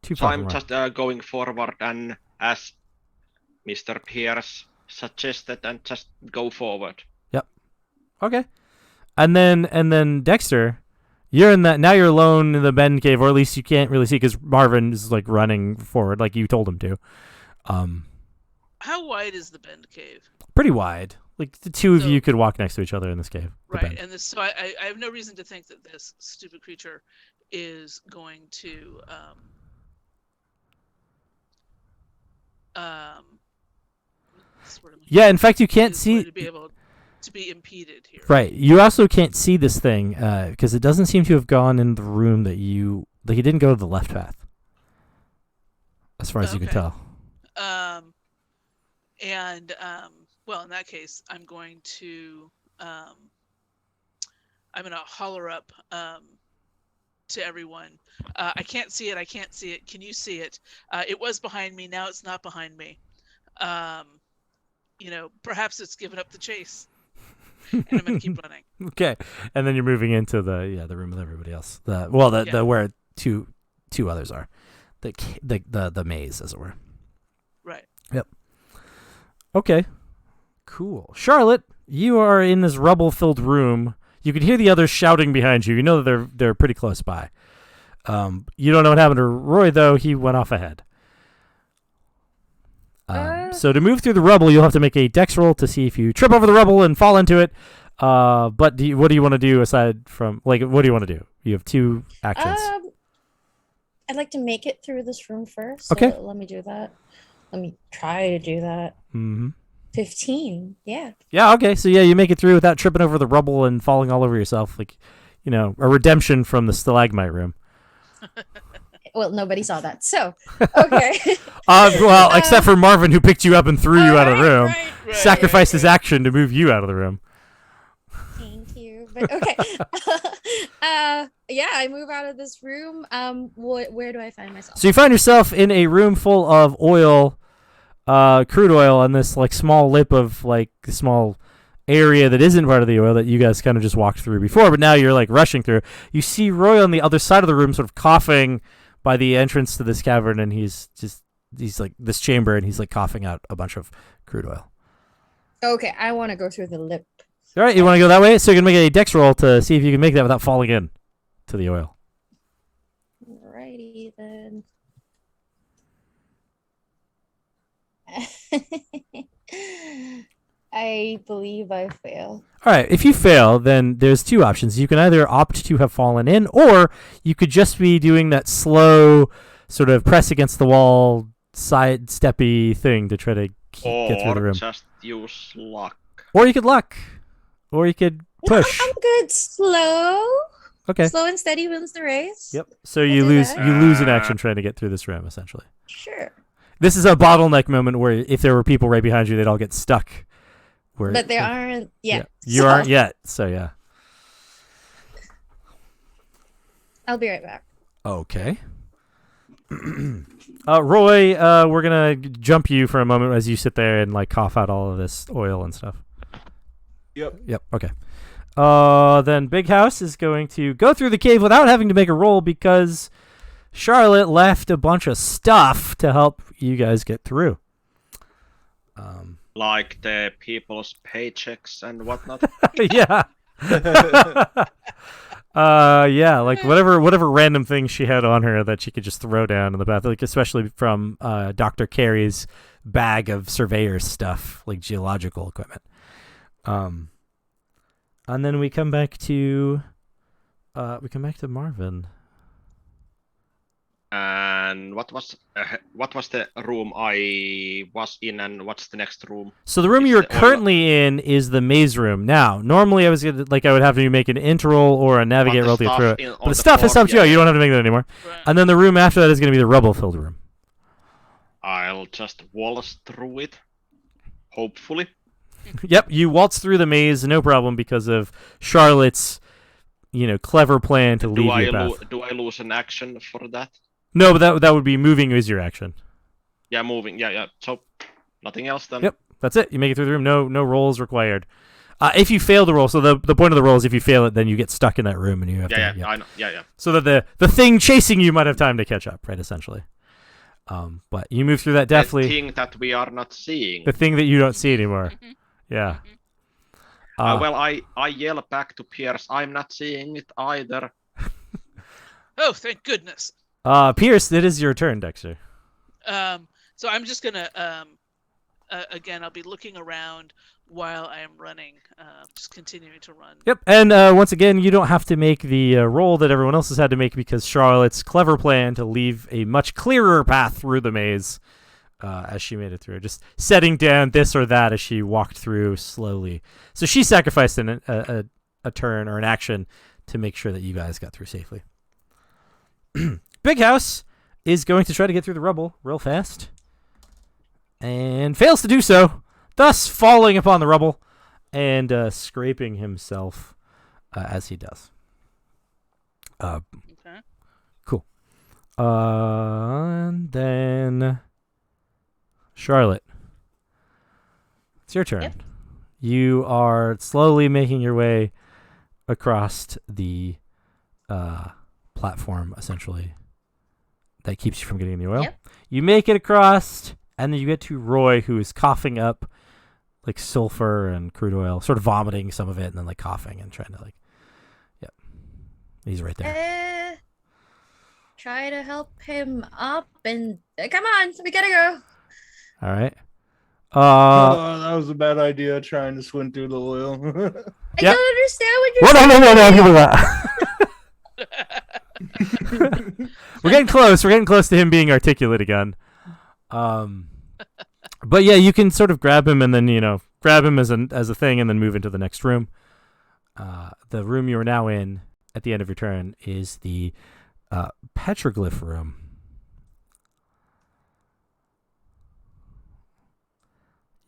Too So far I'm from Roy. just going forward, and as Mr. Pierce suggested, and just go forward. Okay. And then Dexter, you're in that now. You're alone in the bend cave, or at least you can't really see because Marvin is like running forward, like you told him to. How wide is the bend cave? Pretty wide. Like the two of So- you could walk next to each other in this cave. the Right, bend. and this. So I have no reason to think that this stupid creature is going to what's the word I'm looking Yeah. for? In fact, you can't Is going see. to be able to be impeded here. Right. You also can't see this thing because it doesn't seem to have gone in the room that you like. It didn't go to the left path, as far as you can Okay. tell. Well, in that case, I'm going to holler up to everyone. I can't see it. Can you see it? It was behind me. Now it's not behind me. Perhaps it's given up the chase. and I'm going to keep running. Okay, and then you're moving into the room with everybody else. The where two others are, the maze, as it were. Right. Yep. Okay. Cool. Charlotte, you are in this rubble-filled room. You can hear the others shouting behind you. You know that they're pretty close by. You don't know what happened to Roy, though. He went off ahead. So to move through the rubble, you'll have to make a dex roll to see if you trip over the rubble and fall into it. But what do you want to do aside from, what do you want to do? You have 2 actions. I'd like to make it through this room first. Okay. So let me do that. Let me try to do that. Mm-hmm. 15. Yeah. Yeah, okay. So, you make it through without tripping over the rubble and falling all over yourself. A redemption from the stalagmite room. Well, nobody saw that. So, okay. Except for Marvin, who picked you up and threw you out of the room. Right, Sacrificed his action to move you out of the room. Thank you. But okay. I move out of this room. Where do I find myself? So you find yourself in a room full of oil, crude oil, on this small lip of small area that isn't part of the oil that you guys kind of just walked through before, but now you're rushing through. You see Roy on the other side of the room, sort of coughing by the entrance to this cavern, and he's this chamber, and he's coughing out a bunch of crude oil. Okay, I want to go through the lip. All right, you want to go that way? So you're going to make a dex roll to see if you can make that without falling in to the oil. Alrighty then. I believe I fail. All right, if you fail, then there's 2 options. You can either opt to have fallen in, or you could just be doing that slow sort of press against the wall, side-steppy thing to try to get through the room. Or just use luck. Or you could luck. Or you could push. No, I'm good. Slow. Okay. Slow and steady wins the race. Yep. So you lose an action trying to get through this room, essentially. Sure. This is a bottleneck moment where if there were people right behind you, they'd all get stuck. But they aren't yet. You aren't yet, so yeah. I'll be right back. Okay. Roy, we're gonna jump you for a moment as you sit there and cough out all of this oil and stuff. Yep. Okay. Then Big House is going to go through the cave without having to make a roll because Charlotte left a bunch of stuff to help you guys get through. Like the people's paychecks and whatnot. Yeah. Whatever random thing she had on her that she could just throw down in the bath, especially from Dr. Carey's bag of surveyor's stuff, geological equipment. And then we come back to Marvin. And what was the room I was in, and what's the next room? So the room you're currently in is the maze room. Now, normally I would have to make an interroll or a navigate roll to get through it. But the stuff is up to you. You don't have to make that anymore. Right. And then the room after that is going to be the rubble-filled room. I'll just waltz through it, hopefully. Yep, you waltz through the maze, no problem, because of Charlotte's, clever plan to leave your path. Do I lose an action for that? No, but that would be moving is your action. Yeah, moving. Yeah. So nothing else then. Yep, that's it. You make it through the room. No rolls required. If you fail the roll, so the point of the roll is if you fail it, then you get stuck in that room and you have to. Yeah, I know. Yeah. So that the thing chasing you might have time to catch up, right? Essentially. But you move through that deftly. The thing that we are not seeing. The thing that you don't see anymore. Yeah. Well, I yell back to Pierce. I'm not seeing it either. Oh, thank goodness. Pierce, it is your turn, Dexter. So I'm just gonna again, I'll be looking around while I am running, just continuing to run. Yep, and once again, you don't have to make the roll that everyone else has had to make because Charlotte's clever plan to leave a much clearer path through the maze as she made it through, just setting down this or that as she walked through slowly. So she sacrificed a turn or an action to make sure that you guys got through safely. Big House is going to try to get through the rubble real fast and fails to do so, thus falling upon the rubble and scraping himself as he does. Okay. Cool. And then Charlotte, it's your turn. Yep. You are slowly making your way across the platform, essentially, that keeps you from getting in the oil. Yep. You make it across, and then you get to Roy, who is coughing up like sulfur and crude oil, sort of vomiting some of it, and then like coughing and trying to like, yep. He's right there. Try to help him up and come on, we gotta go. All right. That was a bad idea trying to swim through the oil. I Yep. don't understand what you're Well, saying. no, give me that. We're getting close. We're getting close to him being articulate again. But yeah, you can sort of grab him and then grab him as a thing and then move into the next room. The room you are now in at the end of your turn is the petroglyph room.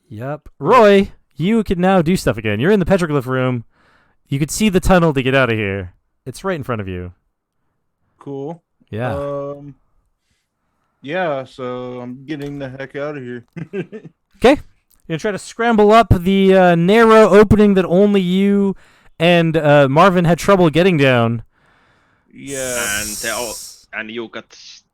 Yep. Roy, you can now do stuff again. You're in the petroglyph room. You could see the tunnel to get out of here. It's right in front of you. Cool. Yeah. Yeah, so I'm getting the heck out of here. Okay. You're going to try to scramble up the narrow opening that only you and Marvin had trouble getting down. Yeah. And you got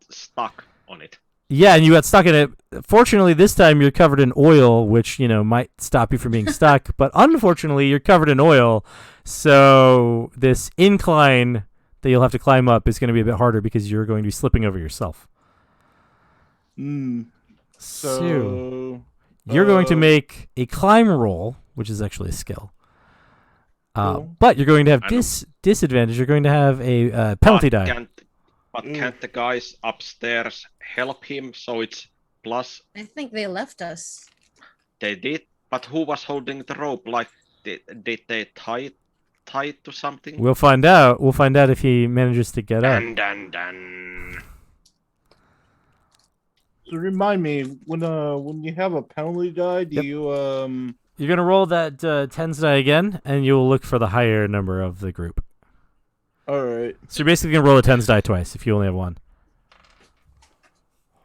stuck on it. Yeah, and you got stuck in it. Fortunately, this time you're covered in oil, which, might stop you from being stuck. But unfortunately, you're covered in oil. So this incline that you'll have to climb up is going to be a bit harder because you're going to be slipping over yourself. So you're going to make a climb roll, which is actually a skill. Cool. But you're going to have disadvantage. You're going to have a penalty die. Can't the guys upstairs help him? So it's plus. I think they left us. They did, but who was holding the rope? Like, did they tie it to something? We'll find out. We'll find out if he manages to get up. Dun. So remind me, when you have a penalty die, do Yep. you You're going to roll that tens die again, and you'll look for the higher number of the group. all right. So you're basically going to roll a tens die twice if you only have one.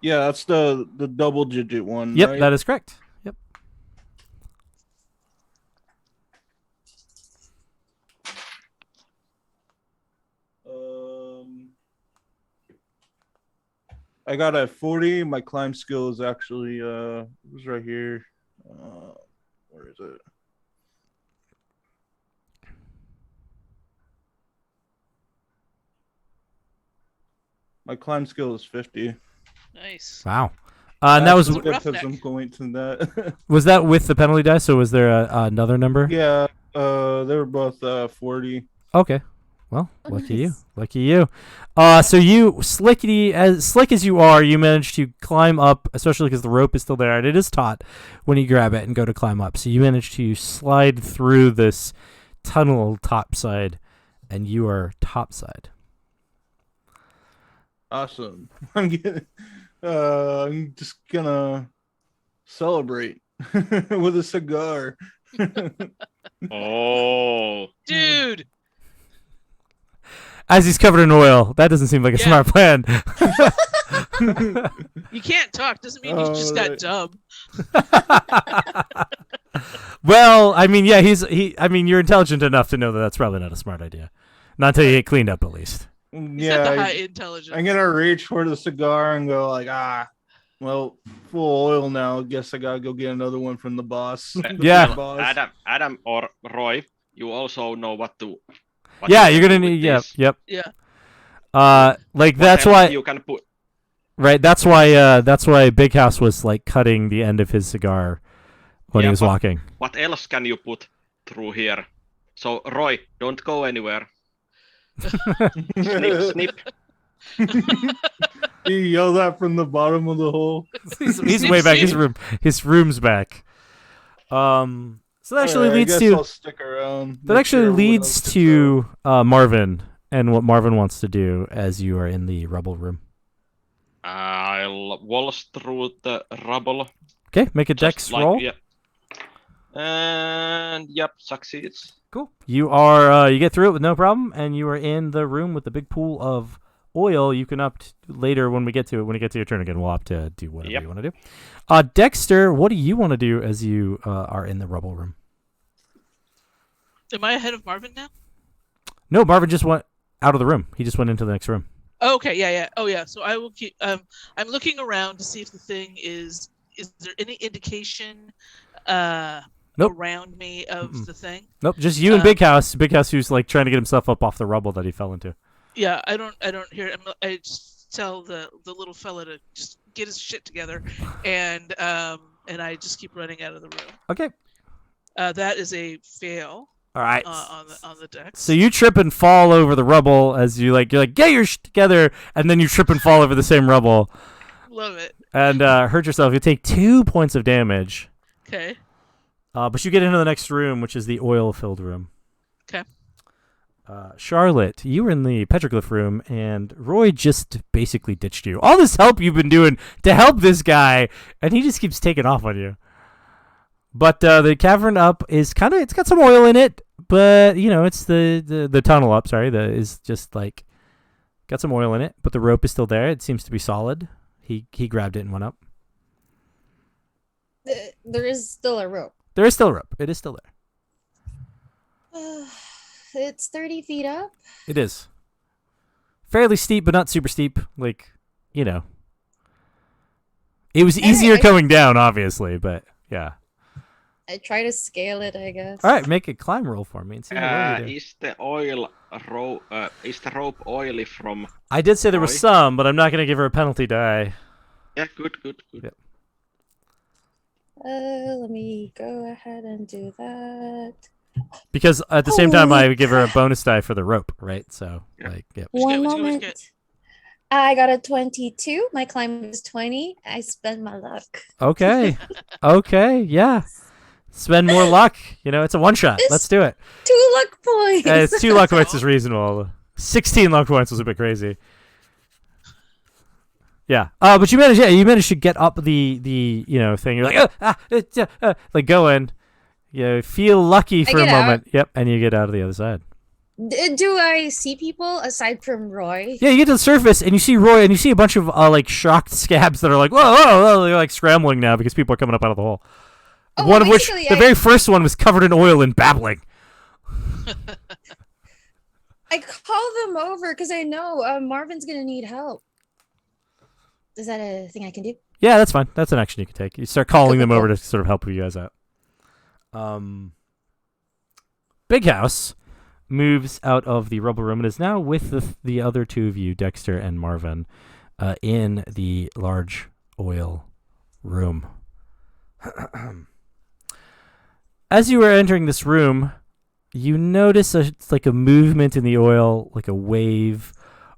Yeah, that's the double digit one. Yep, right? that is correct. Yep. I got a 40. My climb skill is actually it was right here. Where is it? My climb skill is 50. Nice. Wow. And that was That's a because roughneck. I'm going to that. was that with the penalty die? So was there another number? Yeah, they were both 40. Okay. Well, Oh, lucky you. nice. Lucky you. So you, slick as you are, you managed to climb up, especially because the rope is still there, and it is taut when you grab it and go to climb up. So you managed to slide through this tunnel topside, and you are topside. Awesome. I'm just gonna celebrate with a cigar. Oh. Dude, As he's covered in oil, that doesn't seem like a Yeah. smart plan. you can't talk. Doesn't mean you just got Alright. dumb. Well, I mean, yeah, you're intelligent enough to know that that's probably not a smart idea. Not until you get cleaned up, at least. He's got the Yeah, high intelligence. I'm gonna reach for the cigar and go like, well, full oil now. Guess I gotta go get another one from the boss. Yeah. The boss. Adam or Roy, you also know what to. Yeah, you you're can gonna do need. with Yep, this. yep. Yeah. Like What that's else why. you can put. Right. That's why Big House was like cutting the end of his cigar when he Yeah, was but- walking. What else can you put through here? So Roy, don't go anywhere. Snip. You yell that from the bottom of the hole. he's way back. His room's back. So that actually Alright, I leads guess to I'll stick around. that Make actually sure what leads else to Marvin and what Marvin wants to do as you are in the rubble room. I'll waltz through the rubble. Okay, make a just dex like- roll. Yeah. And yep, succeeds. Cool. You are you get through it with no problem, and you are in the room with the big pool of oil. You can later when we get to it. When you get to your turn again, we'll have to do whatever Yep. you want to do. Dexter, what do you want to do as you are in the rubble room? Am I ahead of Marvin now? No, Marvin just went out of the room. He just went into the next room. Okay, yeah. Oh, yeah. So I will keep. I'm looking around to see if the thing is. Is there any indication Nope. around me of the thing? Nope, just you and Big House. Big House who's like trying to get himself up off the rubble that he fell into. Yeah, I don't hear it. I just tell the little fella to just get his shit together, and I just keep running out of the room. Okay. That is a fail. All right. On the deck. So you trip and fall over the rubble as you're like get your shit together, and then you trip and fall over the same rubble. Love it. And hurt yourself. You take 2 points of damage. Okay. But you get into the next room, which is the oil-filled room. Okay. Charlotte, you were in the petroglyph room, and Roy just basically ditched you. All this help you've been doing to help this guy, and he just keeps taking off on you. But the cavern up is it's got some oil in it, but it's the tunnel up. Sorry, is just like got some oil in it, but the rope is still there. It seems to be solid. He grabbed it and went up. There is still a rope. There is still a rope. It is still there. It's 30 feet up. It is fairly steep, but not super steep. Like it was easier coming down, obviously, but yeah. I try to scale it, I guess. All right, make a climb roll for me and see what you do. Is the rope oily from? I did say there was some, but I'm not going to give her a penalty die. Yeah, good. Yep. Let me go ahead and do that. Because at the same time, I would give her a bonus die for the rope, right? So, yep. One moment. I got a 22. My climb is 20. I spend my luck. Okay. Yeah. Spend more luck. It's a one-shot. Let's do it. 2 luck points. It's 2 luck points is reasonable. 16 luck points was a bit crazy. Yeah. But you managed to get up the thing. You're like, like go in. You feel lucky for a moment. Yep. And you get out of the other side. Do I see people aside from Roy? Yeah, you get to the surface and you see Roy and you see a bunch of like shocked scabs that are like, whoa, they're like scrambling now because people are coming up out of the hole. One of which, the very first one was covered in oil and babbling. I call them over because I know Marvin's going to need help. Is that a thing I can do? Yeah, that's fine. That's an action you can take. You start calling them over to sort of help you guys out. Big House moves out of the rubble room and is now with the other 2 of you, Dexter and Marvin, in the large oil room. As you are entering this room, you notice a movement in the oil, like a wave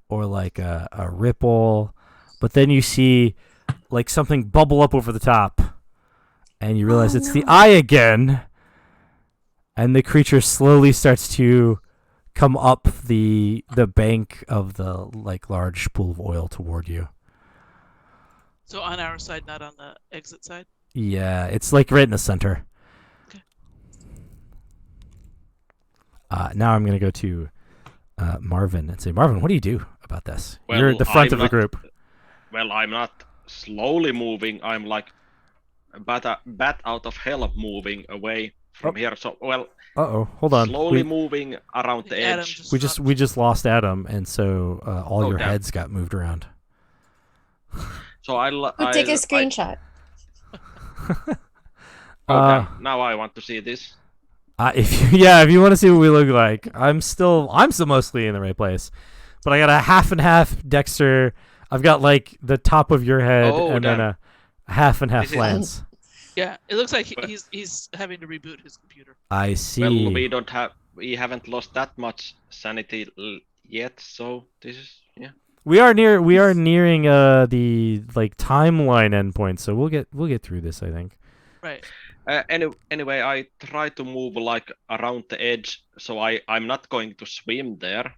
or like a ripple, but then you see like something bubble up over the top, and you realize it's the eye again, and the creature slowly starts to come up the bank of the like large pool of oil toward you. So on our side, not on the exit side? Yeah, it's like right in the center. Okay. Now I'm going to go to Marvin and say, Marvin, what do you do about this? Well, You're at the front of the group. Well, I'm not slowly moving. I'm like a bat out of hell moving away from here. So, hold on. Slowly moving around the edge. We just lost Adam, and so all your heads got moved around. So I'll take a screenshot. Okay, now I want to see this. If you want to see what we look like, I'm still mostly in the right place, but I got a half and half Dexter. I've got like the top of your head and then a half and half Lance. Yeah, it looks like he's having to reboot his computer. I see. Well, we haven't lost that much sanity yet, so this is We are nearing the like timeline endpoint, so we'll get through this, I think. Right. Anyway, I try to move like around the edge, so I'm not going to swim there.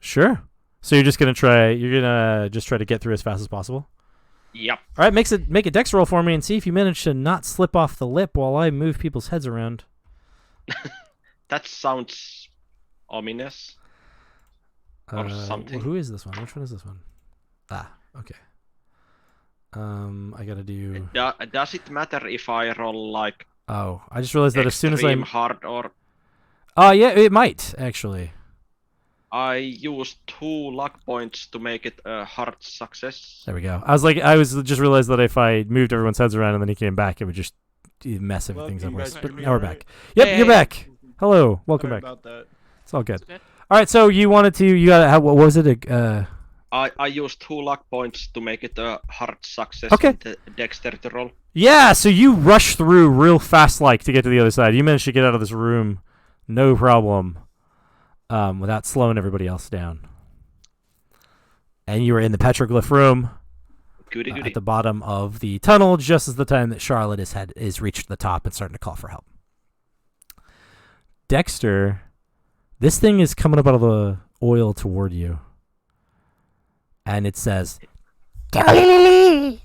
Sure. So you're gonna try to get through as fast as possible? Yep. All right, make a dex roll for me and see if you manage to not slip off the lip while I move people's heads around. That sounds ominous. Or something. Who is this one? Which one is this one? Okay. I gotta do. Does it matter if I roll like? Oh, I just realized that as soon as I hard or. Yeah, it might actually. I used 2 luck points to make it a hard success. There we go. I was just realized that if I moved everyone's heads around and then he came back, it would just mess everything up worse. back But to me, now we're right? back. Yep, Hey, you're hey, back. Hello, welcome Sorry back. about that. It's all good. It's okay. All right, so you wanted to. You got what was it? I used 2 luck points to make it a hard success Okay. on the dexterity roll. Yeah, so you rush through real fast, like to get to the other side. You managed to get out of this room, no problem, without slowing everybody else down. And you were in the petroglyph room Goody goody. at the bottom of the tunnel, just as the time that Charlotte is reached the top and starting to call for help. Dexter, this thing is coming up out of the oil toward you, and it says, I'm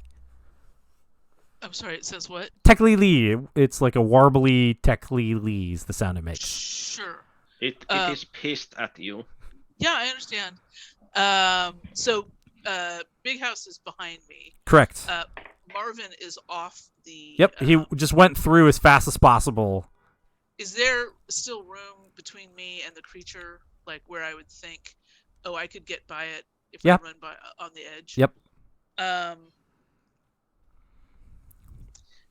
sorry, it says what? Tekli. It's like a warbly Tekli is the sound it makes. Sure. It is pissed at you. Yeah, I understand. So Big House is behind me. Correct. Marvin is off the. Yep, he just went through as fast as possible. Is there still room between me and the creature, like where I would think, oh, I could get by it if Yeah. I run by on the edge? Yep.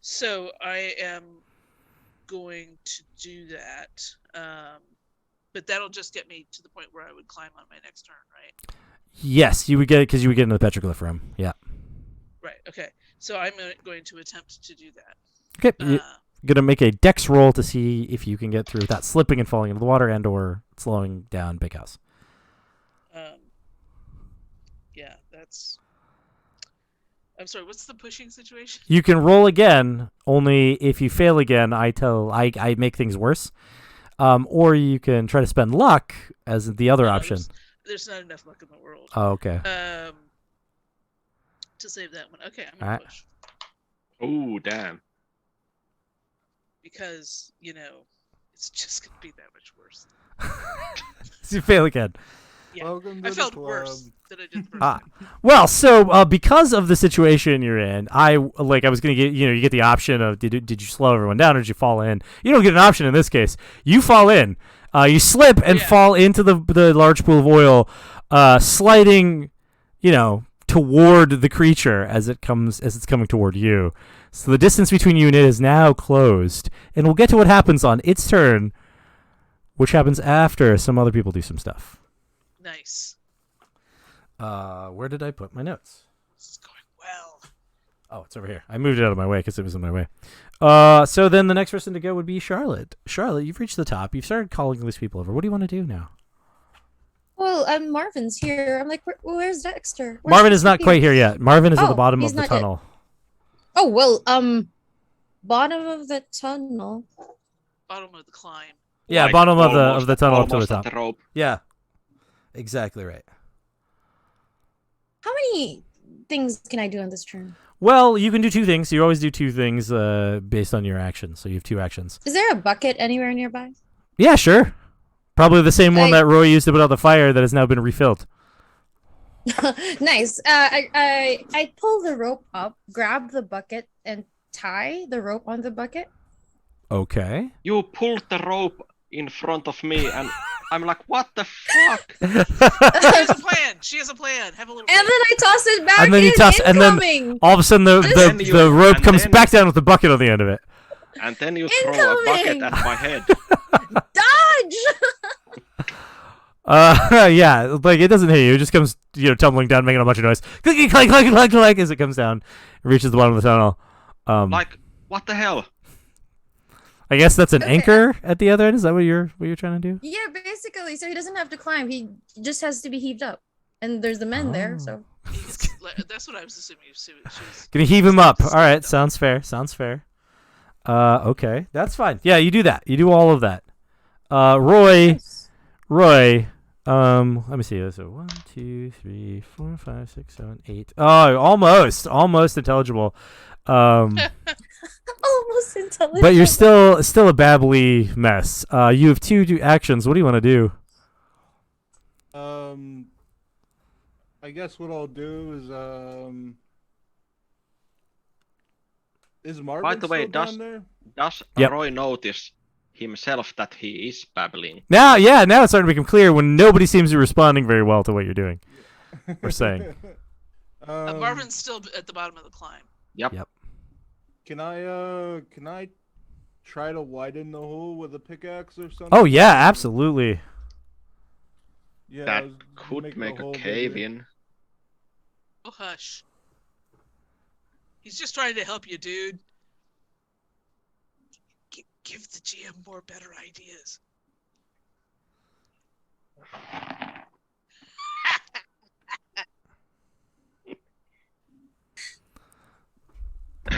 So I am going to do that. But that'll just get me to the point where I would climb on my next turn, right? Yes, you would get it because you would get into the petroglyph room. Yeah. Right. Okay. So I'm going to attempt to do that. Okay. You're gonna make a dex roll to see if you can get through without slipping and falling into the water and/or slowing down Big House. Yeah, that's. I'm sorry. What's the pushing situation? You can roll again. Only if you fail again, I make things worse. Or you can try to spend luck as the other No, option. There's not enough luck in the world. Oh, okay. To save that one. Okay, I'm All gonna right. push Oh damn. because it's just gonna be that much worse. So you fail again. Yeah, Welcome to I the felt club. worse than I did the first Ah, time. well, so because of the situation you're in, I was gonna get you get the option of did you slow everyone down or did you fall in? You don't get an option in this case. You fall in. You slip and Yeah. fall into the large pool of oil, sliding, toward the creature as it's coming toward you. So the distance between you and it is now closed, and we'll get to what happens on its turn, which happens after some other people do some stuff. Nice. Where did I put my notes? This is going well. Oh, it's over here. I moved it out of my way because it was in my way. So then the next person to go would be Charlotte. Charlotte, you've reached the top. You've started calling these people over. What do you want to do now? Well, Marvin's here. I'm like, where's Dexter? Where's Marvin is not Dexter quite Pierce? here yet. Marvin is at the Oh, bottom he's of the not yet. tunnel. Oh well, bottom of the tunnel. Bottom of the climb. Yeah, Like, bottom of almost- the tunnel up to the almost top. at the rope. Yeah, exactly right. How many things can I do on this turn? Well, you can do two things. You always do two things based on your actions. So you have two actions. Is there a bucket anywhere nearby? Yeah, sure. Probably the same one I- that Roy used to put out the fire that has now been refilled. Nice. I pull the rope up, grab the bucket, and tie the rope on the bucket. Okay. You pulled the rope in front of me, and I'm like, what the fuck? She has a plan. She has a plan. Have a little. And then I toss it back And then you in, toss- and then- incoming. All of a sudden, then the you- rope and comes then- back down with the bucket on the end of it. And then you throw a bucket Incoming! at my head. Dodge! Yeah, like it doesn't hit you. It just comes, tumbling down, making a bunch of noise. Clicky, click, click, click, click, as it comes down. It reaches the bottom of the tunnel. Like, what the hell? I guess that's an Okay. anchor at the other end. Is that what you're trying to do? Yeah, basically. So he doesn't have to climb. He just has to be heaved up. And there's the men there, Oh. so. That's what I was assuming. She was. Gonna heave him up. All right, sounds fair. Sounds fair. Okay, that's fine. Yeah, you do that. You do all of that. Roy. Let me see. So 1, 2, 3, 4, 5, 6, 7, 8. Oh, almost intelligible. Almost intelligent. But you're still a babbly mess. You have two actions. What do you want to do? I guess what I'll do is Marvin By the way, still down there? does Yep. Roy notice himself that he is babbling. Now it's starting to become clear when nobody seems to be responding very well to what you're doing or saying. Marvin's still at the bottom of the climb. Yep. Can I try to widen the hole with a pickaxe or something? Oh yeah, absolutely. Yeah, That I was- could the make a hole cave bigger. in. Oh, hush. He's just trying to help you, dude. Give the GM more better ideas.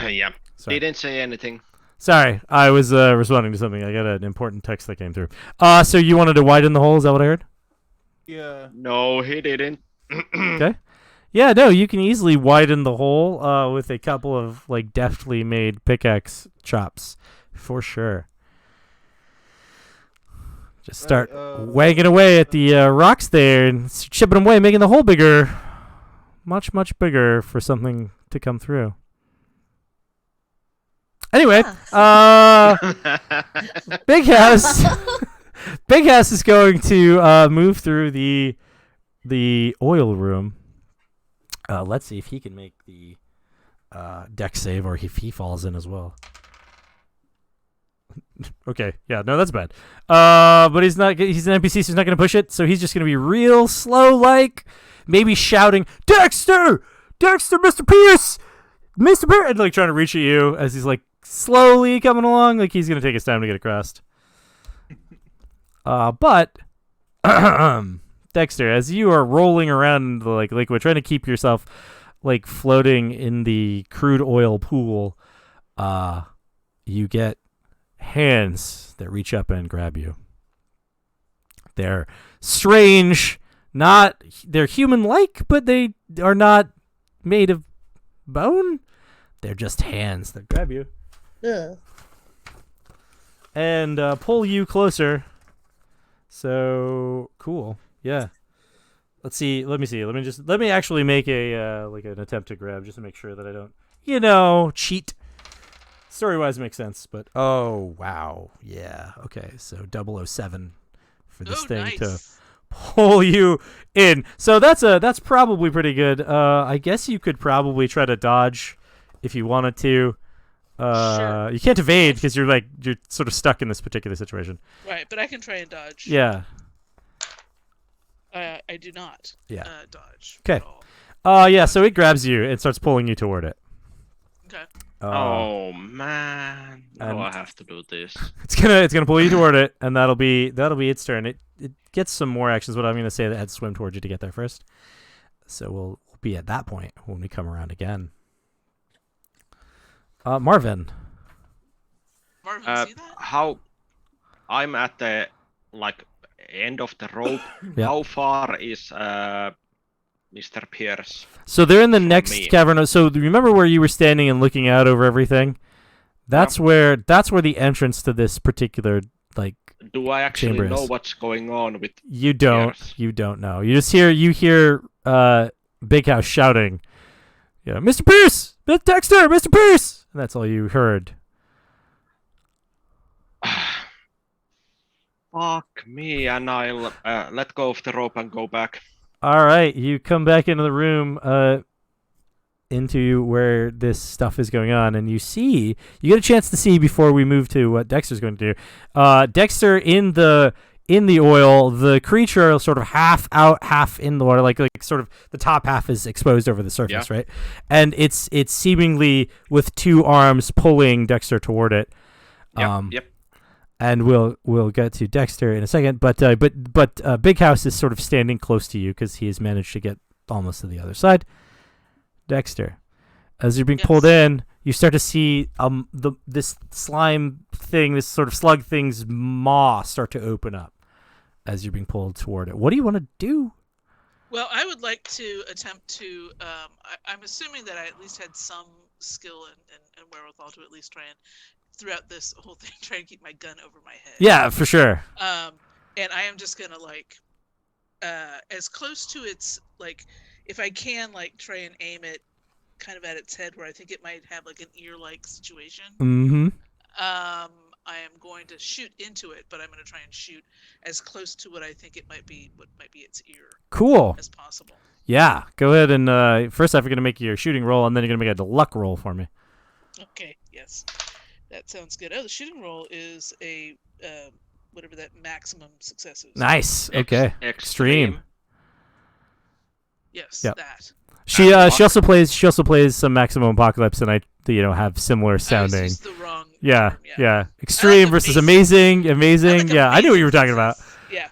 Yeah. Sorry. Didn't say anything. Sorry, I was responding to something. I got an important text that came through. So you wanted to widen the hole? Is that what I heard? Yeah. No, he didn't. Okay. Yeah, no, you can easily widen the hole with a couple of like deftly made pickaxe chops, for sure. Just start wagging away at the rocks there and chipping them away, making the hole bigger, much bigger for something to come through. Anyway, Big House. Big House is going to move through the oil room. Let's see if he can make the deck save or if he falls in as well. Okay, yeah, no, that's bad. But he's not. He's an NPC, so he's not going to push it. So he's just going to be real slow, like maybe shouting, "Dexter, Dexter, Mr. Pierce, Mr. Pierce," and like trying to reach at you as he's like slowly coming along, like he's going to take his time to get across. But Dexter, as you are rolling around in the liquid, trying to keep yourself like floating in the crude oil pool, you get hands that reach up and grab you. They're strange, they're human-like, but they are not made of bone. They're just hands that grab you. Ugh. And pull you closer. So cool. Yeah. Let's see. Let me actually make a like an attempt to grab just to make sure that I don't, cheat. Story-wise makes sense, but oh wow. Yeah. Okay. So 007 for this thing nice. to pull you in. So that's probably pretty good. I guess you could probably try to dodge if you wanted to. Sure. You can't evade because you're sort of stuck in this particular situation. Right, but I can try and dodge. Yeah. I do not. Yeah. Dodge. Okay. at all. Yeah. So it grabs you and starts pulling you toward it. Okay. Oh man! and- Now I have to do this. It's gonna pull you toward it, and that'll be its turn. It gets some more actions. What I'm gonna say that had to swim towards you to get there first. So we'll be at that point when we come around again. Marvin. Marvin, see that? How? I'm at the end of the rope. Yeah. How far is Mr. Pierce? So they're in the From next me. cavern. So remember where you were standing and looking out over everything? That's where the entrance to this particular Do I actually chamber know is. what's going on with? You don't. Pierce? You don't know. You just hear Big House shouting, "Mr. Pierce, Mr. Dexter, Mr. Pierce." And that's all you heard. Fuck me, and I'll let go of the rope and go back. All right, you come back into the room, into where this stuff is going on, and you get a chance to see before we move to what Dexter's going to do. Dexter in the oil, the creature sort of half out, half in the water, like sort of the top half is exposed over the surface, right? And it's seemingly with two arms pulling Dexter toward it. Yep. And we'll get to Dexter in a second, but Big House is sort of standing close to you because he has managed to get almost to the other side. Dexter, as you're being pulled in, you start to see this slime thing, this sort of slug thing's maw start to open up as you're being pulled toward it. What do you want to do? Well, I would like to attempt to. I'm assuming that I at least had some skill and wherewithal to at least try and, throughout this whole thing, try and keep my gun over my head. Yeah, for sure. And I am just gonna as close to its if I can try and aim it kind of at its head where I think it might have an ear-like situation. Mm-hmm. I am going to shoot into it, but I'm going to try and shoot as close to what I think it might be, what might be its ear, Cool. as possible. Yeah, go ahead and first off, you're gonna make your shooting roll, and then you're gonna make a luck roll for me. Okay, yes, that sounds good. Oh, the shooting roll is a whatever that maximum success is. Nice. Okay. Extreme. Yes, Yep. that. She also plays some Maximum Apocalypse, and I have similar sounding. I used the wrong Yeah, term, yeah. Extreme versus amazing. Yeah, I knew what you were talking about. Yeah.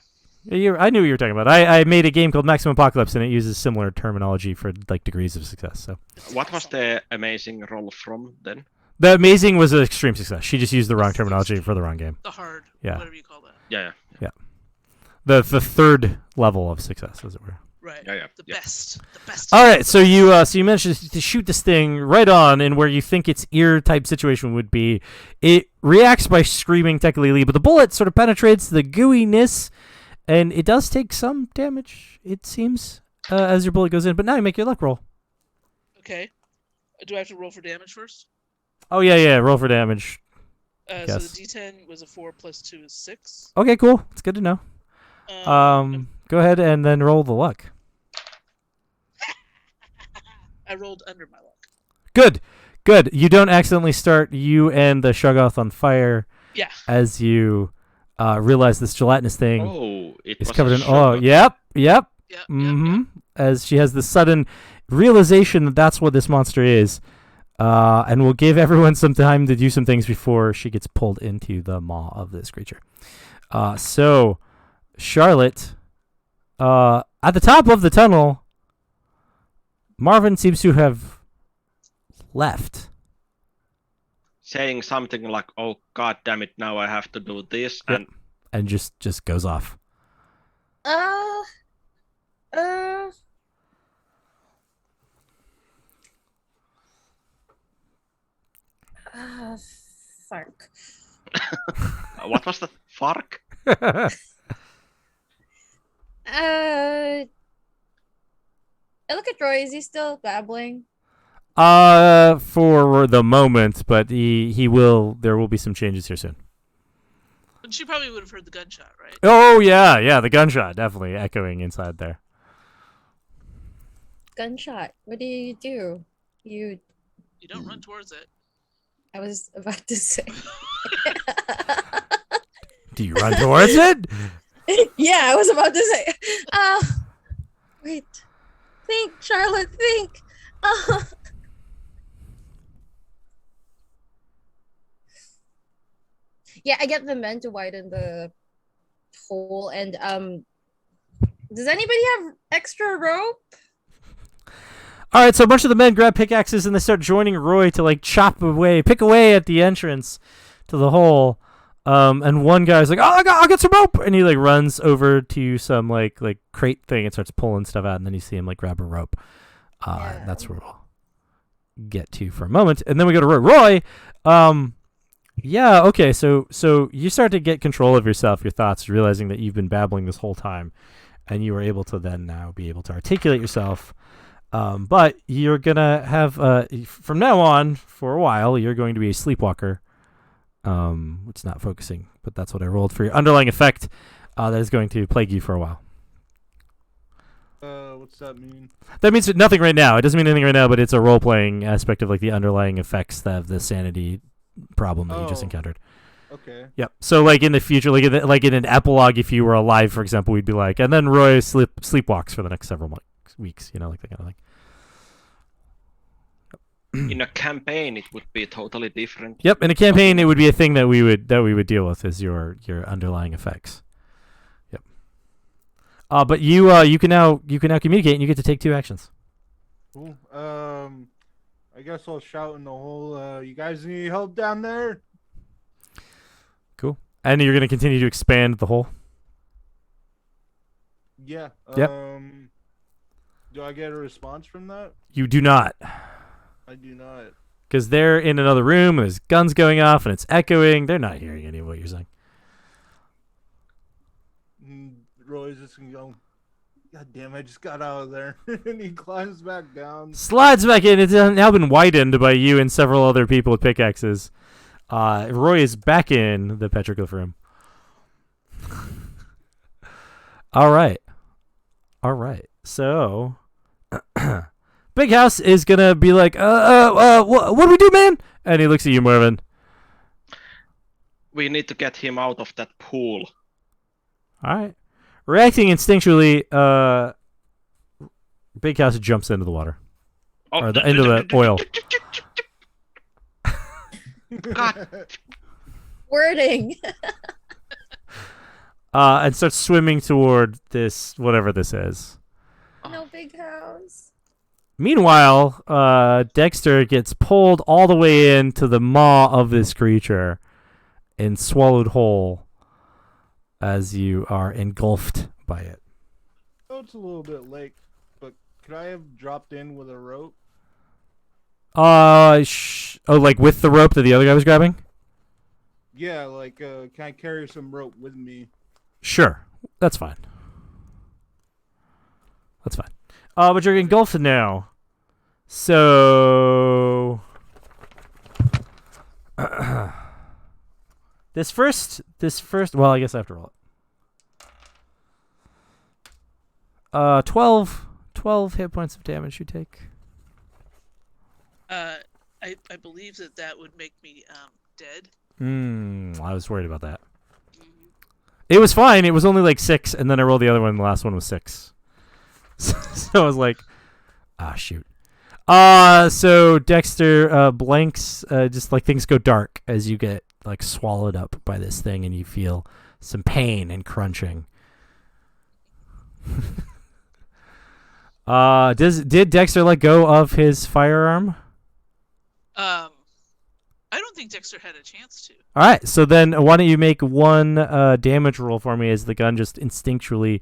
I knew what you were talking about. I made a game called Maximum Apocalypse, and it uses similar terminology for like degrees of success. So. What was the amazing roll from then? The amazing was an extreme success. She just used the wrong terminology for the wrong game. The hard, Yeah. whatever you call that. Yeah. The third level of success, as it were. Right. Yeah. The best. All right, so you managed to shoot this thing right on, and where you think its ear type situation would be, it reacts by screaming technically, but the bullet sort of penetrates the gooiness, and it does take some damage. It seems as your bullet goes in. But now you make your luck roll. Okay. Do I have to roll for damage first? Oh yeah. Roll for damage. So Yes. the D10 was a 4 plus 2 is 6. Okay, cool. It's good to know. Go ahead and then roll the luck. I rolled under my luck. Good. You don't accidentally start you and the Shoggoth on fire. Yeah. As you realize this gelatinous thing It's is covered in. Oh, yep. Yep. As she has this sudden realization that that's what this monster is, and we'll give everyone some time to do some things before she gets pulled into the maw of this creature. So, Charlotte, at the top of the tunnel, Marvin seems to have left. Saying something like, "Oh God damn it! Now I have to do this," Yep. And just goes off. Fark. What was that? Fark? I look at Roy. Is he still babbling? For the moment, but he will. There will be some changes here soon. And she probably would have heard the gunshot, right? Oh yeah, the gunshot definitely echoing inside there. Gunshot. What do? You don't run towards it. I was about to say. Do you run towards it? Yeah, I was about to say. Wait. Think, Charlotte. Think. Yeah, I get the men to widen the hole, and does anybody have extra rope? All right, so a bunch of the men grab pickaxes and they start joining Roy to like pick away at the entrance to the hole. And one guy's like, "Oh, I'll get some rope," and he like runs over to some like crate thing and starts pulling stuff out. And then you see him like grab a rope. Yeah. That's where we'll get to for a moment, and then we go to Roy. Yeah, okay. So you start to get control of yourself, your thoughts, realizing that you've been babbling this whole time, and you are able to then now be able to articulate yourself. But you're gonna have from now on for a while, you're going to be a sleepwalker. It's not focusing, but that's what I rolled for your underlying effect. That is going to plague you for a while. What's that mean? That means nothing right now. It doesn't mean anything right now, but it's a role-playing aspect of like the underlying effects of the sanity problem that you just encountered. Okay. Yep. So like in the future, like in an epilogue, if you were alive, for example, we'd be like, and then Roy sleepwalks for the next several weeks. Like that kind of thing. In a campaign, it would be totally different. Yep. In a campaign, it would be a thing that we would deal with as your underlying effects. Yep. But you can now communicate, and you get to take 2 actions. Cool. I guess I'll shout in the hole. You guys need help down there? Cool. And you're gonna continue to expand the hole. Yeah. Yep. Do I get a response from that? You do not. I do not. Because they're in another room, and there's guns going off, and it's echoing. They're not hearing any of what you're saying. Roy's just gonna go, "God damn, I just got out of there." And he climbs back down. Slides back in. It's now been widened by you and several other people with pickaxes. Roy is back in the petroglyph room. All right. So, Big House is gonna be like, what do we do, man? And he looks at you, Marvin. We need to get him out of that pool. All right. Reacting instinctually, Big House jumps into the water. Oh, Or into the oil. God. Wording. And starts swimming toward this, whatever this is. No big house. Meanwhile, Dexter gets pulled all the way into the maw of this creature and swallowed whole as you are engulfed by it. Oh, it's a little bit late, but could I have dropped in with a rope? Like with the rope that the other guy was grabbing? Yeah, like, can I carry some rope with me? Sure. That's fine. But you're engulfed now. So this first well, I guess I have to roll it. 12 hit points of damage you take. I believe that would make me dead. I was worried about that. It was fine. It was only like 6, and then I rolled the other one, and the last one was 6. So I was like, shoot. So Dexter blanks, just like things go dark as you get like swallowed up by this thing, and you feel some pain and crunching. Did Dexter let go of his firearm? I don't think Dexter had a chance to. All right, so then why don't you make one damage roll for me as the gun just instinctually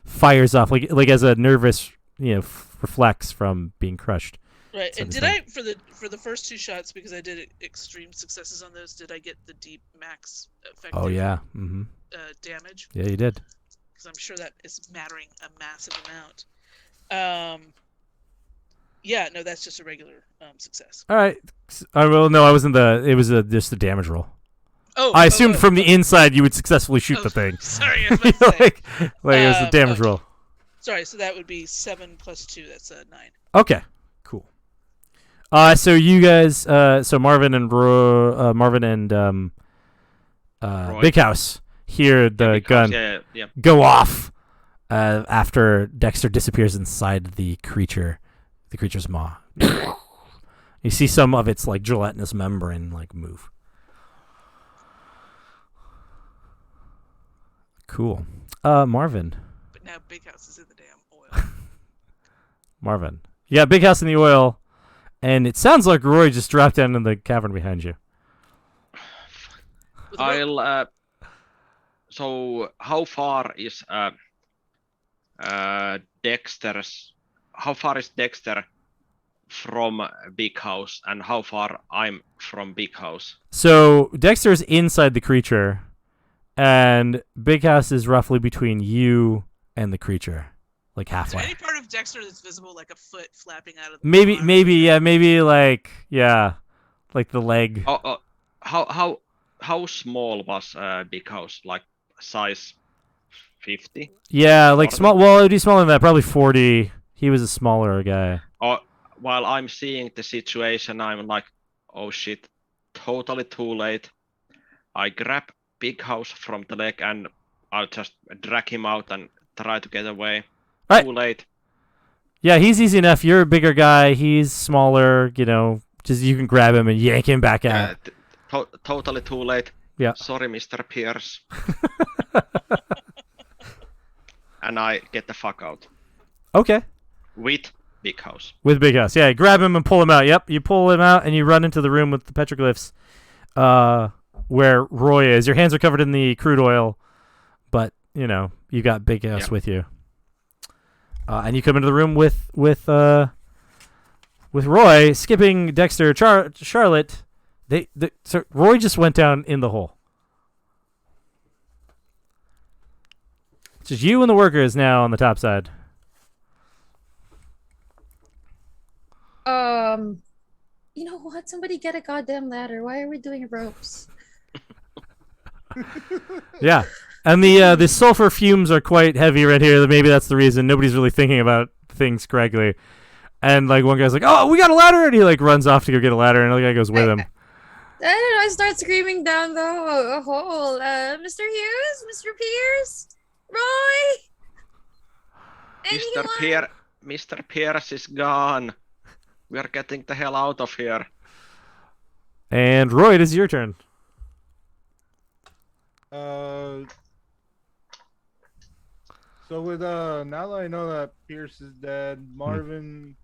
fires off, like as a nervous, reflex from being crushed. Right, and did I for the first 2 shots, because I did extreme successes on those? Did I get the deep max effective? Oh yeah, damage? Yeah, you did. Because I'm sure that is mattering a massive amount. Yeah, no, that's just a regular success. All right. Well, no, I wasn't it was just a damage roll. Oh, I assumed from the inside you would successfully shoot the thing. Sorry, I was about to say. like it was a damage roll. Sorry, so that would be 7 plus 2. That's 9. Okay, cool. So you guys, so Marvin and Big House hear the gun go off after Dexter disappears inside the creature's maw. You see some of its like gelatinous membrane like move. Cool. Marvin. But now Big House is in the damn oil. Marvin. Yeah, Big House in the oil, and it sounds like Roy just dropped down in the cavern behind you. So how far is Dexter's? How far is Dexter from Big House, and how far I'm from Big House? So Dexter's inside the creature, and Big House is roughly between you and the creature, like halfway. Is there any part of Dexter that's visible, like a foot flapping out of the maybe like the leg. How small was Big House? Like size 50? Yeah, like small. Well, it'd be smaller than that. Probably 40. He was a smaller guy. While I'm seeing the situation, I'm like, oh shit, totally too late. I grab Big House from the leg and I'll just drag him out and try to get away. Right. Too late. Yeah, he's easy enough. You're a bigger guy. He's smaller. Just you can grab him and yank him back out. Totally too late. Yeah. Sorry, Mr. Pierce. And I get the fuck out. Okay. With Big House. With Big House, yeah. Grab him and pull him out. Yep, you pull him out and you run into the room with the petroglyphs, where Roy is. Your hands are covered in the crude oil, but you got Big House with you. And you come into the room with Roy, skipping Dexter, Charlotte. So Roy just went down in the hole. It's just you and the workers now on the top side. You know what? Somebody get a goddamn ladder. Why are we doing ropes? Yeah. And the sulfur fumes are quite heavy right here. Maybe that's the reason nobody's really thinking about things correctly. And like one guy's like, "Oh, we got a ladder," and he like runs off to go get a ladder, and another guy goes with him. I start screaming down the hole. Mr. Hughes, Mr. Pierce, Roy. Anyone? Mr. Pierce is gone. We are getting the hell out of here. And Roy, it is your turn. So with now that I know that Pierce is dead, Marvin,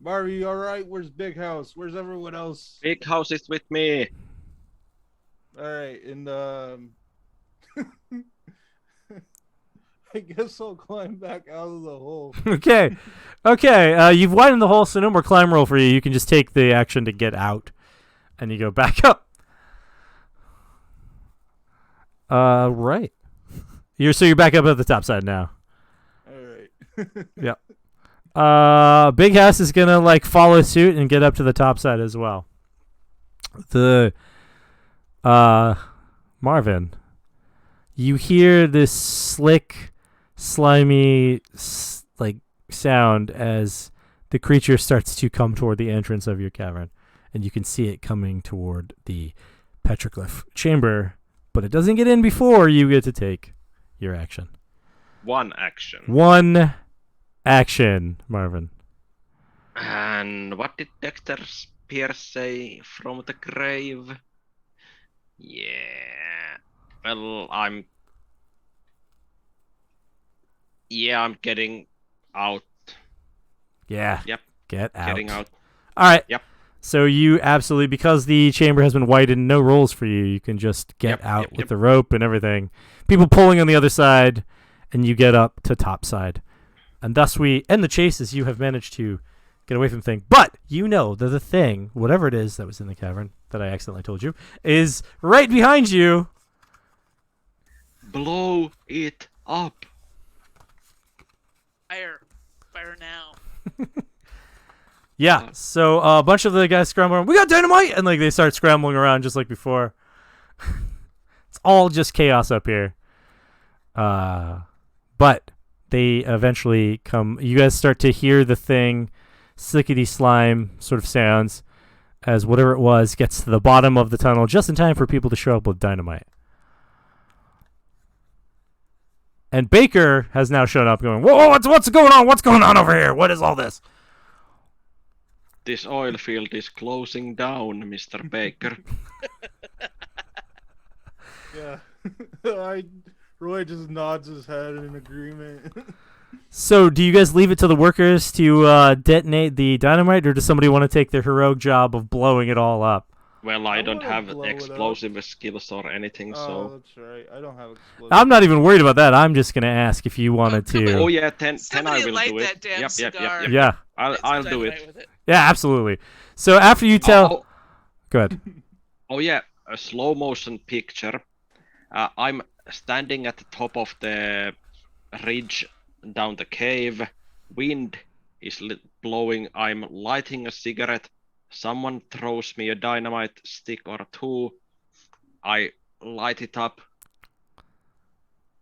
you all right? Where's Big House? Where's everyone else? Big House is with me. All right, and I guess I'll climb back out of the hole. Okay. You've widened the hole, so no more climb roll for you. You can just take the action to get out, and you go back up. Right. You're back up at the top side now. All right. Yep. Big House is gonna like follow suit and get up to the top side as well. Marvin, you hear this slick, slimy, like sound as the creature starts to come toward the entrance of your cavern, and you can see it coming toward the petroglyph chamber, but it doesn't get in before you get to take your action. One action. One action, Marvin. And what did Dexter Pierce say from the grave? Yeah. Well, I'm getting out. Yeah. Yep. Get out. Getting out. All right. Yep. So you absolutely, because the chamber has been widened, no rolls for you. You can just get out with the rope and everything. People pulling on the other side, and you get up to top side. And thus we end the chase as you have managed to get away from the thing. But you know that the thing, whatever it is that was in the cavern that I accidentally told you, is right behind you. Blow it up. Fire now. Yeah, so a bunch of the guys scramble around. We got dynamite! And like they start scrambling around just like before. It's all just chaos up here. But they eventually come. You guys start to hear the thing, slickety slime sort of sounds, as whatever it was gets to the bottom of the tunnel just in time for people to show up with dynamite. And Baker has now shown up going, "Whoa, what's going on? What's going on over here? What is all this?" This oil field is closing down, Mr. Baker. Yeah. Roy just nods his head in agreement. So, do you guys leave it to the workers to detonate the dynamite, or does somebody want to take the heroic job of blowing it all up? Well, I don't wanna have blow it up. explosive skills or anything, Oh, so... that's right. I don't have explosive. I'm not even worried about that. I'm just going to ask if you wanted come to. Oh yeah, 10 I Somebody will light do that it. damn Yep. cigar. Yeah. Light some I'll do dynamite it. with it. Yeah, absolutely. So, after you tell... Go ahead. Oh yeah, a slow motion picture. I'm standing at the top of the ridge down the cave. Wind is blowing. I'm lighting a cigarette. Someone throws me a dynamite stick or two. I light it up.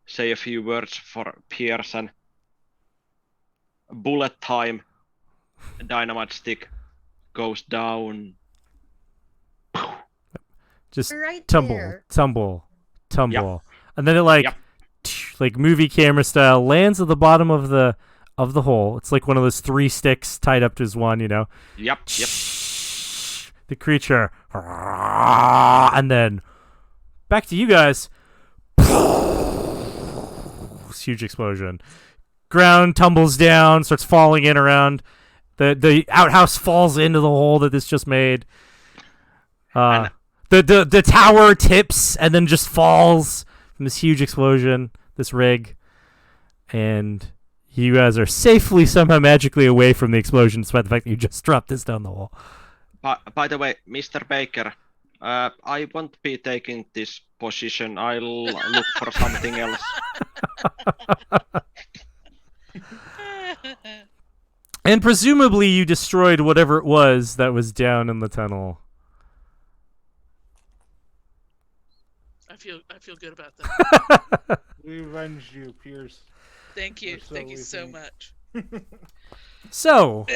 Say a few words for Pearson. Bullet time. Dynamite stick goes down. Just Right tumble, there. tumble, tumble. Yep. And then it like... Yep. Like movie camera style, lands at the bottom of the hole. It's like one of those 3 sticks tied up as one, you know. Yep. The creature, and then back to you guys. Huge explosion. Ground tumbles down, starts falling in around. The outhouse falls into the hole that this just made. The tower tips and then just falls from this huge explosion. This rig, and you guys are safely somehow magically away from the explosion, despite the fact that you just dropped this down the hole. By the way, Mr. Baker, I won't be taking this position. I'll look for something else. And presumably you destroyed whatever it was that was down in the tunnel. I feel good about that. We avenged you, Pierce. Thank you. Or so Thank you we so think. much. So,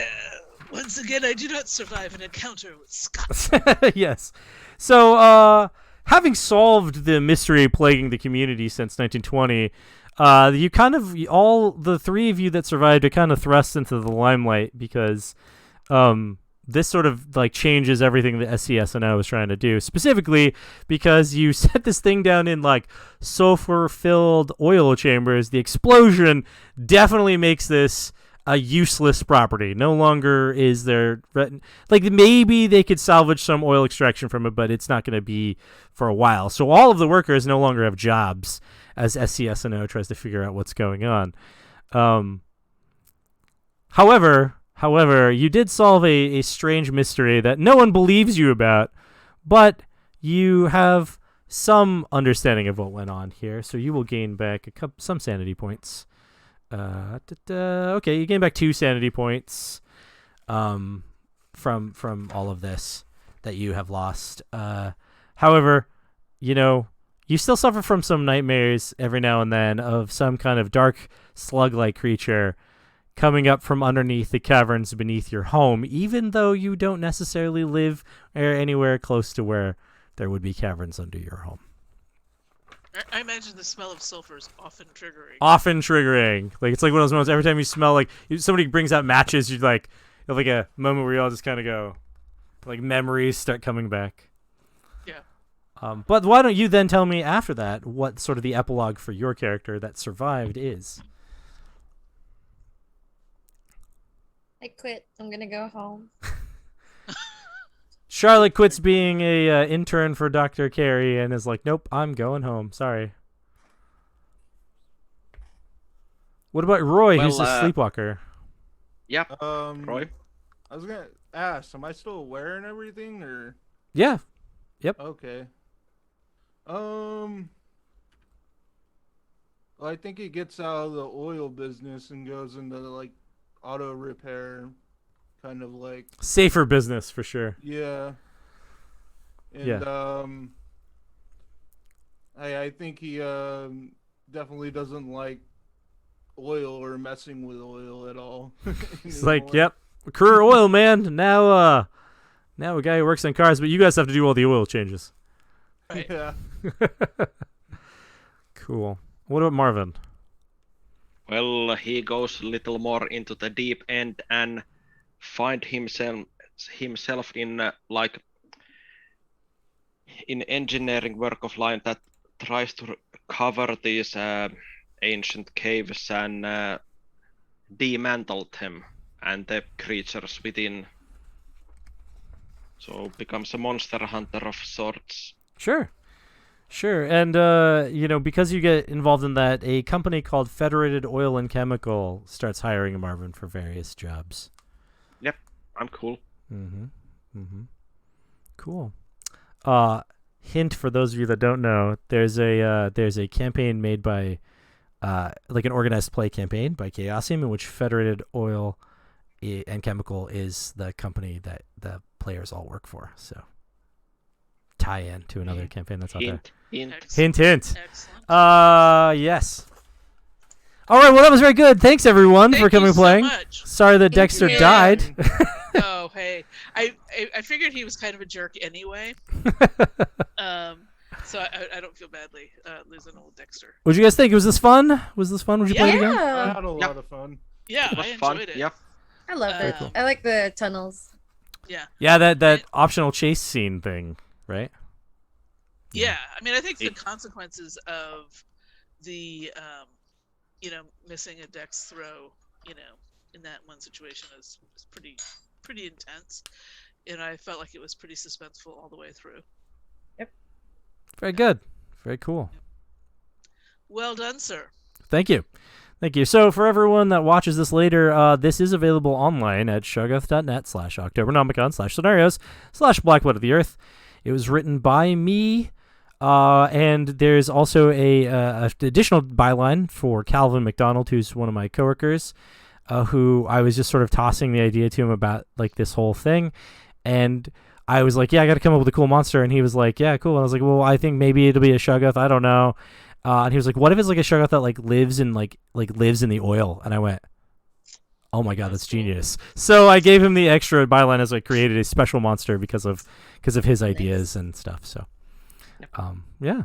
Once again, I do not survive an encounter with Scott. yes. So, having solved the mystery plaguing the community since 1920, you kind of, all the three of you that survived are kind of thrust into the limelight because this sort of like changes everything that SCSNO was trying to do, specifically because you set this thing down in like sulfur-filled oil chambers. The explosion definitely makes this a useless property. No longer is there, like, maybe they could salvage some oil extraction from it, but it's not going to be for a while. So all of the workers no longer have jobs as SCSNO tries to figure out what's going on. However, you did solve a strange mystery that no one believes you about, but you have some understanding of what went on here, so you will gain back some sanity points. Okay, you gain back 2 sanity points from all of this that you have lost. However, you still suffer from some nightmares every now and then of some kind of dark slug-like creature coming up from underneath the caverns beneath your home, even though you don't necessarily live anywhere close to where there would be caverns under your home. I imagine the smell of sulfur is often triggering. Like, it's like one of those moments, every time you smell, like, somebody brings out matches, you have like a moment where you all just kind of go, like, memories start coming back. Yeah. But why don't you then tell me after that what sort of the epilogue for your character that survived is? I quit. I'm gonna go home. Charlotte quits being a intern for Dr. Carey and is like, nope, I'm going home. Sorry. What about Roy, who's a sleepwalker? Yep. Roy? I was gonna ask, am I still aware and everything, or? Yeah. Yep. Okay. Well, I think he gets out of the oil business and goes into like auto repair, kind of like safer business for sure. Yeah. And Yeah. I think he definitely doesn't like oil or messing with oil at all. It's like, yep, career oil man. Now a guy who works on cars, but you guys have to do all the oil changes. Right. Yeah. Cool. What about Marvin? Well, he goes a little more into the deep end and find himself in like in engineering work of line that tries to cover these ancient caves and dismantle them and the creatures within. So becomes a monster hunter of sorts. Sure. And, because you get involved in that, a company called Federated Oil and Chemical starts hiring Marvin for various jobs. Yep, I'm cool. Cool. Hint for those of you that don't know, there's a campaign made by, like an organized play campaign by Chaosium in which Federated Oil and Chemical is the company that the players all work for, so tie in to another campaign that's out there. Hint. Excellent. Yes. All right, well, that was very good. Thanks, everyone, for coming and playing. So much. Sorry that Dexter you. died. Oh, hey. I figured he was kind of a jerk anyway. So I don't feel badly losing old Dexter. What'd you guys think? Was this fun? Would you play it again? I had a lot of fun. Yeah, It was I fun. enjoyed it. Yep. I love it. cool. I like the tunnels. Yeah. Yeah, that optional chase scene thing, right? Yeah, I mean, I think the consequences of the, missing a dex throw, in that one situation is pretty intense, and I felt like it was pretty suspenseful all the way through. Yep. Very good. Very cool. Well done, sir. Thank you. So for everyone that watches this later, this is available online at shoggoth.net/Octobernomicon/scenarios/Blackblood of the Earth. It was written by me, and there's also a additional byline for Calvin McDonald, who's one of my coworkers. who I was just sort of tossing the idea to him about like this whole thing, and I was like, yeah, I got to come up with a cool monster, and he was like, yeah, cool. And I was like, well, I think maybe it'll be a Shoggoth. I don't know. And he was like, what if it's like a Shoggoth that like lives in lives in the oil? And I went, oh my god, that's cool. genius. So I gave him the extra byline as I created a special monster because of his ideas and stuff. So, yeah.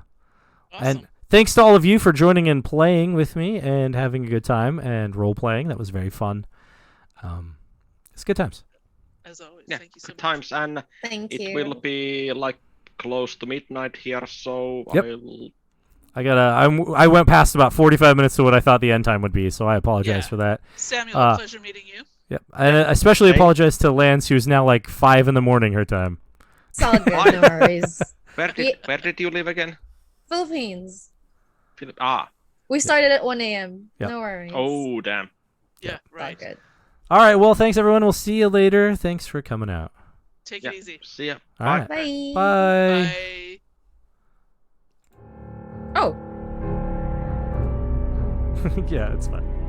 Awesome. And thanks to all of you for joining and playing with me and having a good time and role playing. That was very fun. It's good times. As always, Yeah, thank you so good much. times, and Thank it you. will be like close to midnight here, so Yep. I'll I went past about 45 minutes to what I thought the end time would be, so I apologize Yeah. for that. Samuel, pleasure meeting you. Yep. And I especially Hey. apologize to Lance, who's now like 5 in the morning her time. It's all good. No worries. where did you live again? Philippines. We started at 1 a.m. Yep. No worries. Oh damn. Yeah, All right. good. All right, well, thanks everyone. We'll see you later. Thanks for coming out. Take Yeah. it easy. See ya. All Bye. right. Bye. Bye. Bye. Oh. Yeah, it's fine.